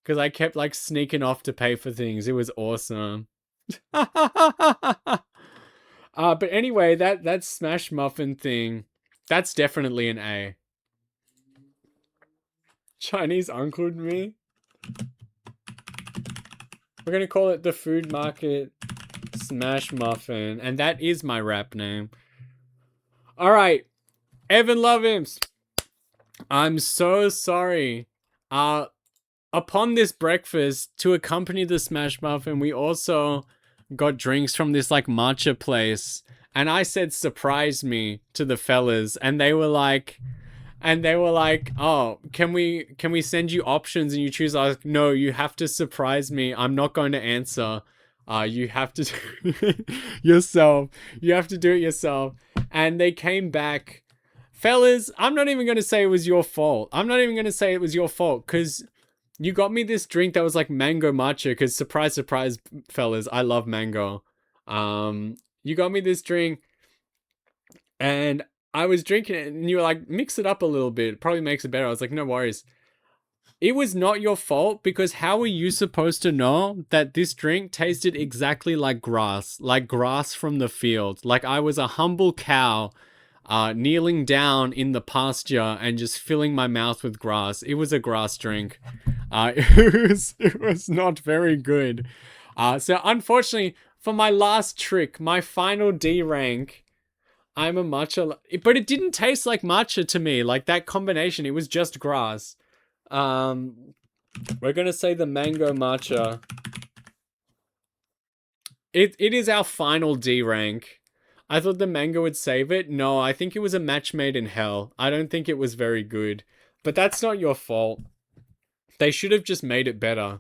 because I kept like sneaking off to pay for things. It was awesome. But anyway, that Smash Muffin thing, that's definitely an A. Chinese uncled me. We're gonna call it the Food Market Smash Muffin, and that is my rap name. All right, Evan Loveimps, I'm so sorry. Upon this breakfast, to accompany the Smash Muffin, we also got drinks from this like matcha place, and I said surprise me to the fellas, and they were like, oh, can we send you options and you choose? I was like, no, you have to surprise me. I'm not going to answer. You have to do it yourself. You have to do it yourself. And they came back. Fellas, I'm not even going to say it was your fault. I'm not even going to say it was your fault because you got me this drink that was like mango matcha because surprise, surprise, fellas, I love mango. You got me this drink and I was drinking it and you were like, mix it up a little bit. It probably makes it better. I was like, no worries. It was not your fault because how were you supposed to know that this drink tasted exactly like grass from the field? Like I was a humble cow kneeling down in the pasture and just filling my mouth with grass. It was a grass drink. It was not very good. So unfortunately, for my last trick, my final D rank, I'm a matcha, but it didn't taste like matcha to me. Like that combination, it was just grass. We're gonna say the mango matcha. It is our final D rank. I thought the mango would save it. No, I think it was a match made in hell. I don't think it was very good. But that's not your fault. They should have just made it better.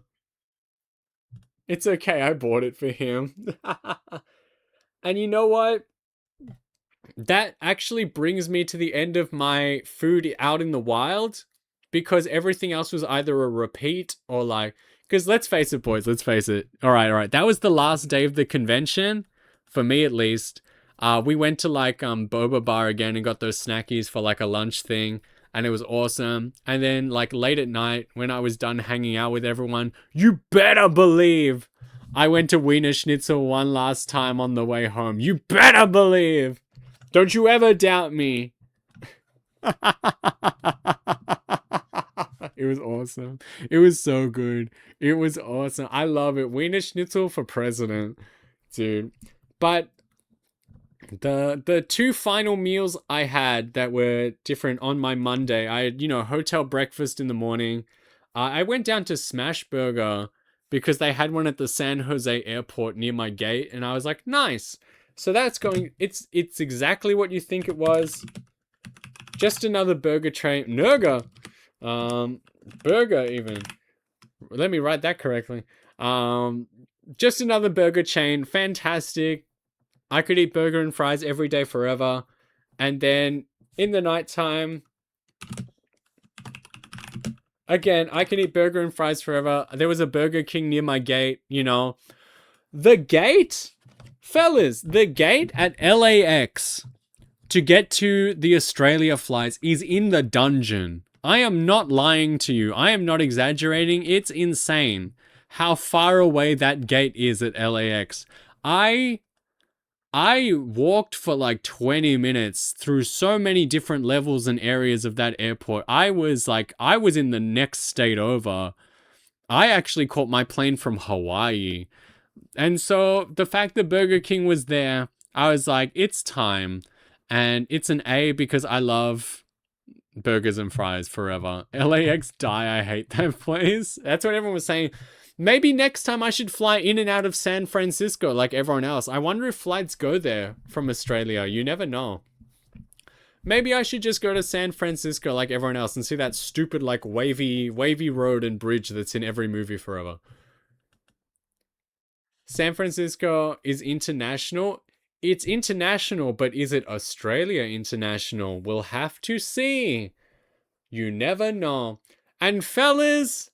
It's okay, I bought it for him. And you know what? That actually brings me to the end of my food out in the wild because everything else was either a repeat or like, because let's face it, boys, let's face it. All right. That was the last day of the convention, for me at least. We went to like Boba Bar again and got those snackies for like a lunch thing, and it was awesome. And then like late at night when I was done hanging out with everyone, you better believe I went to Wiener Schnitzel one last time on the way home. You better believe. Don't you ever doubt me. It was awesome. It was so good. It was awesome. I love it. Wiener Schnitzel for president, dude. But the two final meals I had that were different on my Monday, I had, hotel breakfast in the morning. I went down to Smash Burger because they had one at the San Jose airport near my gate, and I was like, nice. So that's going, it's exactly what you think it was. Just another burger chain. Nurga. Burger even. Let me write that correctly. Just another burger chain. Fantastic. I could eat burger and fries every day forever. And then in the nighttime, again, I can eat burger and fries forever. There was a Burger King near my gate, The gate, fellas, the gate at LAX to get to the Australia flights is in the dungeon. I am not lying to you. I am not exaggerating. It's insane how far away that gate is at LAX. I walked for like 20 minutes through so many different levels and areas of that airport. I was in the next state over. I actually caught my plane from Hawaii. And so the fact that Burger King was there, I was like, it's time. And it's an A because I love burgers and fries forever. LAX die, I hate that place. That's what everyone was saying. Maybe next time I should fly in and out of San Francisco like everyone else. I wonder if flights go there from Australia. You never know. Maybe I should just go to San Francisco like everyone else and see that stupid like wavy road and bridge that's in every movie forever. San Francisco is international. It's international, but is it Australia international? We'll have to see. You never know. And fellas,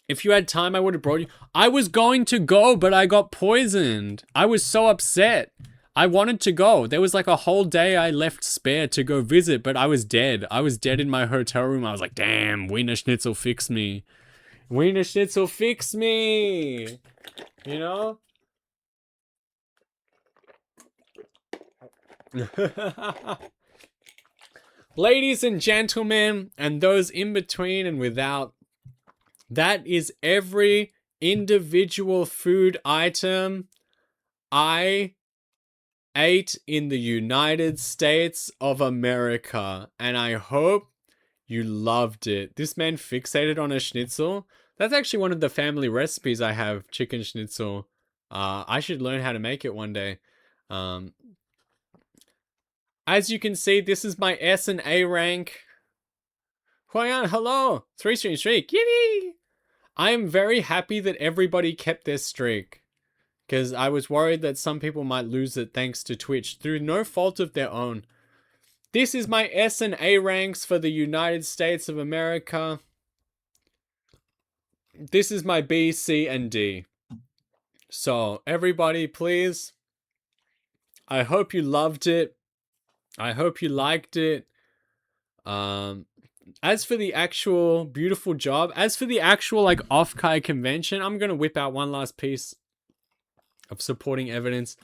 if you had time, I would have brought you. I was going to go, but I got poisoned. I was so upset. I wanted to go. There was like a whole day I left spare to go visit, but I was dead. I was dead in my hotel room. I was like, damn, Wiener Schnitzel fix me. Wiener Schnitzel fix me. You know? Ladies and gentlemen, and those in between and without, that is every individual food item I ate in the United States of America, and I hope you loved it. This man fixated on a schnitzel. That's actually one of the family recipes I have, chicken schnitzel. I should learn how to make it one day. As you can see, this is my S and A rank. Huayan, hello! 3-stream streak, yippee! I am very happy that everybody kept their streak, because I was worried that some people might lose it thanks to Twitch, through no fault of their own. This is my S and A ranks for the United States of America. This is my B, C, and D. So, everybody, please, I hope you loved it. I hope you liked it. As for the actual beautiful job, as for the actual like Offkai convention, I'm gonna whip out one last piece of supporting evidence.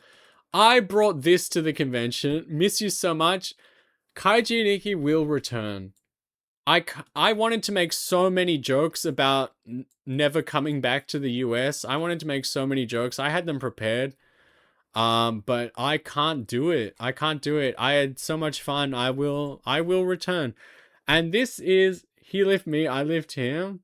I brought this to the convention. Miss you so much. Kaiji Nikki will return. I wanted to make so many jokes about never coming back to the US. I wanted to make so many jokes. I had them prepared. But I can't do it. I can't do it. I had so much fun. I will return. And this is he lift me, I lift him.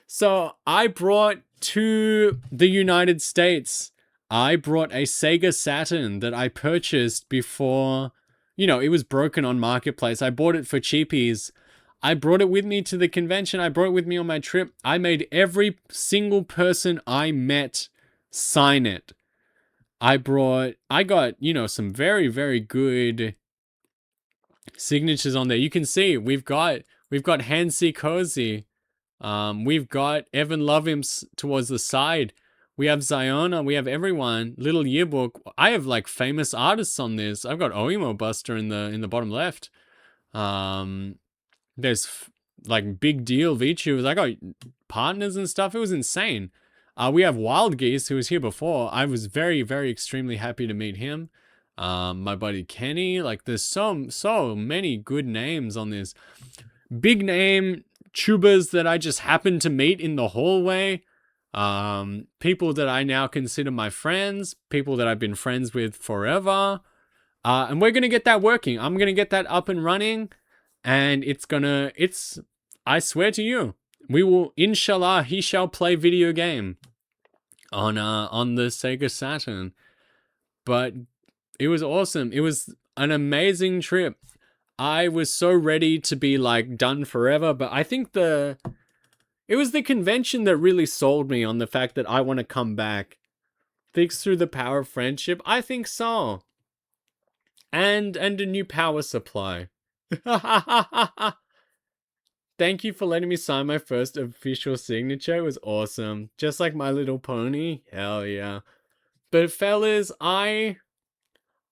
So I brought to the United States, I brought a Sega Saturn that I purchased before, you know, it was broken on Marketplace. I bought it for cheapies. I brought it with me to the convention. I brought it with me on my trip. I made every single person I met sign it. I got, you know, some very, very good signatures on there. You can see we've got Hansi Cozy. We've got Evan Love him towards the side. We have Ziona. We have everyone. Little yearbook. I have like famous artists on this. I've got Oimo Buster in the bottom left. There's like Big Deal VTubers. I got partners and stuff. It was insane. We have Wild Geese, who was here before. I was very, very extremely happy to meet him. My buddy Kenny. Like, there's so many good names on this. Big name tubers that I just happened to meet in the hallway. People that I now consider my friends. People that I've been friends with forever. And we're going to get that working. I'm going to get that up and running. And I swear to you, we will, inshallah, he shall play video game on the Sega Saturn. But it was awesome. It was an amazing trip. I was so ready to be like done forever, but I think it was the convention that really sold me on the fact that I want to come back. Thanks through the power of friendship. I think so. And a new power supply. thank you for letting me sign my first official signature. It was awesome. Just like My Little Pony. Hell yeah. But fellas, I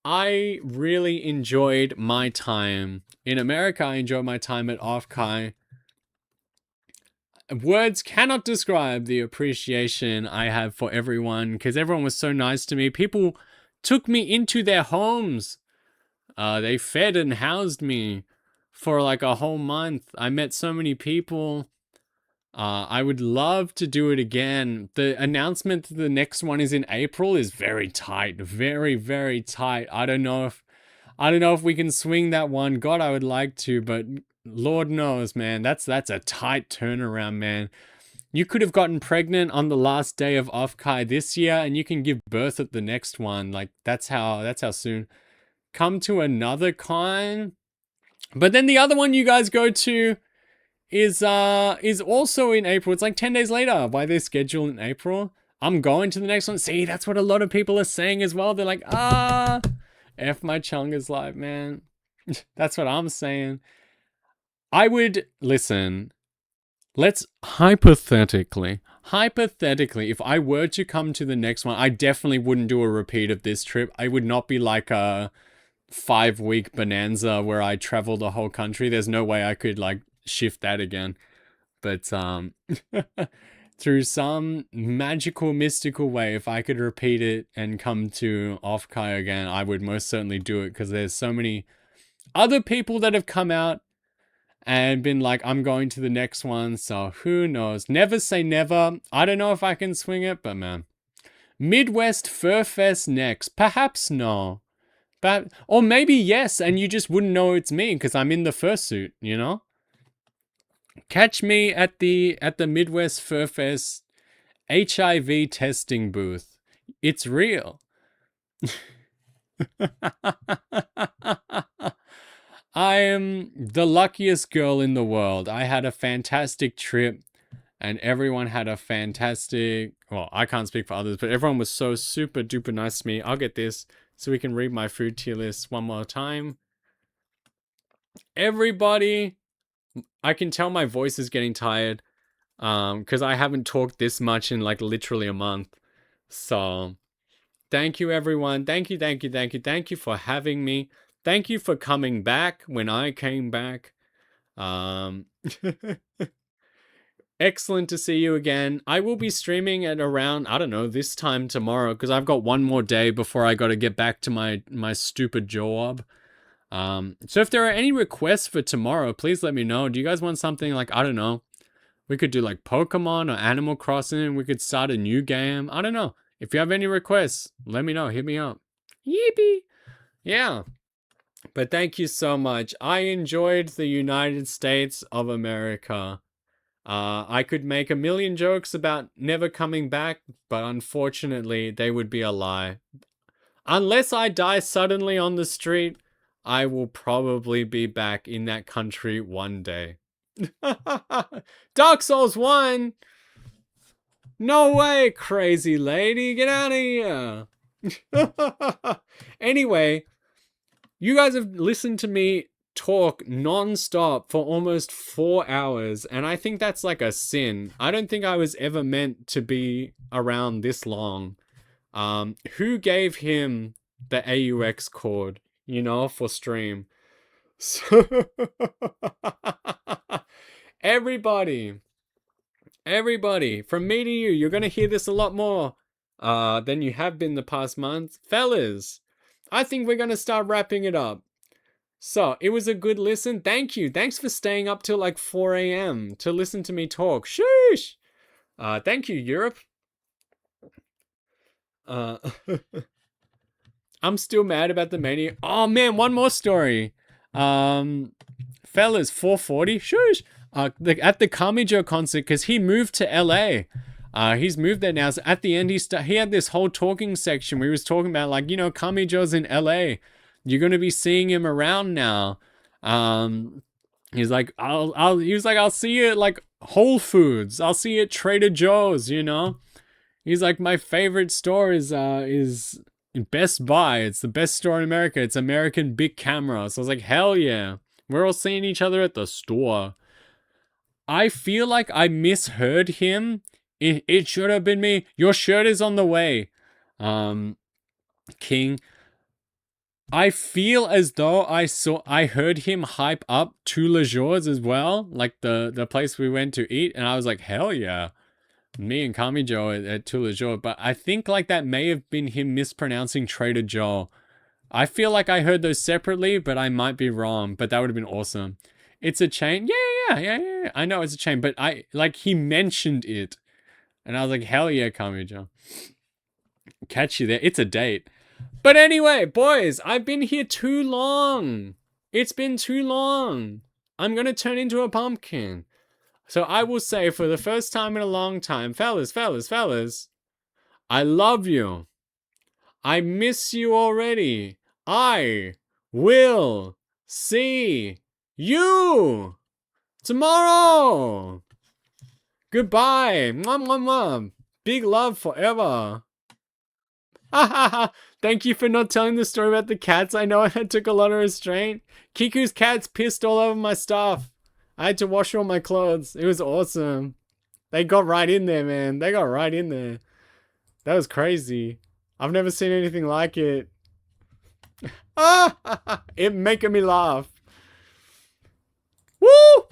really enjoyed my time in America. I enjoyed my time at Offkai. Words cannot describe the appreciation I have for everyone, because everyone was so nice to me. People took me into their homes. They fed and housed me for like a whole month. I met so many people. I would love to do it again. The announcement that the next one is in April is very tight, very, very tight. I don't know if we can swing that one. God, I would like to, but Lord knows, man. That's a tight turnaround, man. You could have gotten pregnant on the last day of Offkai this year, and you can give birth at the next one. Like that's how soon. Come to another con, but then the other one you guys go to is also in April. It's like 10 days later. Why they schedule in April? I'm going to the next one. See, that's what a lot of people are saying as well. They're like, F my Chunga's life, man. That's what I'm saying. I would listen. Let's hypothetically, if I were to come to the next one, I definitely wouldn't do a repeat of this trip. I would not be like a 5-week bonanza where I travel the whole country. There's no way I could like shift that again. But through some magical, mystical way, if I could repeat it and come to Offkai again, I would most certainly do it, because there's so many other people that have come out and been like, I'm going to the next one, so who knows? Never say never. I don't know if I can swing it, but man. Midwest Fur Fest next. Perhaps no. But, or maybe yes, and you just wouldn't know it's me because I'm in the fursuit, you know? Catch me at the Midwest Fur Fest HIV testing booth. It's real. I am the luckiest girl in the world. I had a fantastic trip, and everyone had a fantastic... Well, I can't speak for others, but everyone was so super duper nice to me. I'll get this so we can read my food tier list one more time. Everybody... I can tell my voice is getting tired, because I haven't talked this much in like literally a month. So... Thank you, everyone. Thank you for having me. Thank you for coming back when I came back. Excellent to see you again. I will be streaming at around, I don't know, this time tomorrow, because I've got one more day before I got to get back to my stupid job. So if there are any requests for tomorrow, please let me know. Do you guys want something like, I don't know, we could do like Pokemon or Animal Crossing. We could start a new game. I don't know. If you have any requests, let me know. Hit me up. Yippee! Yeah. But thank you so much. I enjoyed the United States of America. I could make a million jokes about never coming back, but unfortunately, they would be a lie. Unless I die suddenly on the street, I will probably be back in that country one day. Dark Souls 1! No way, crazy lady. Get out of here. Anyway, you guys have listened to me talk non-stop for almost 4 hours, and I think that's like a sin. I don't think I was ever meant to be around this long. Who gave him the AUX cord, you know, for stream? So Everybody, from me to you, you're going to hear this a lot more than you have been the past month. Fellas, I think we're going to start wrapping it up. So, it was a good listen. Thank you. Thanks for staying up till like 4 a.m. to listen to me talk. Sheesh. Thank you, Europe. I'm still mad about the menu. Oh, man, one more story. Fellas, 440. Shush. At the Kamijo concert, because he moved to LA. He's moved there now. So at the end, he had this whole talking section where he was talking about, like, you know, Kamijo's in LA. You're gonna be seeing him around now. He's like, I'll see you at like Whole Foods. I'll see you at Trader Joe's. You know. He's like, my favorite store is Best Buy. It's the best store in America. It's American Big Camera. So I was like, hell yeah. We're all seeing each other at the store. I feel like I misheard him. It should have been me. Your shirt is on the way. King. I feel as though I heard him hype up to Le Jours as well, like the place we went to eat, and I was like, hell yeah. Me and Kami Joe at To Le Jour, but I think like that may have been him mispronouncing Trader Joe. I feel like I heard those separately, but I might be wrong. But that would have been awesome. It's a chain. Yeah. I know it's a chain, but I like he mentioned it, and I was like, hell yeah, Kamijo. Catch you there. It's a date. But anyway, boys, I've been here too long. It's been too long. I'm gonna turn into a pumpkin. So I will say for the first time in a long time, fellas, I love you. I miss you already. I will see you tomorrow. Goodbye. Mwah, mwah, mwah. Big love forever. Thank you for not telling the story about the cats. I know it took a lot of restraint. Kiku's cats pissed all over my stuff. I had to wash all my clothes. It was awesome. They got right in there, man. They got right in there. That was crazy. I've never seen anything like it. It making me laugh. Woo!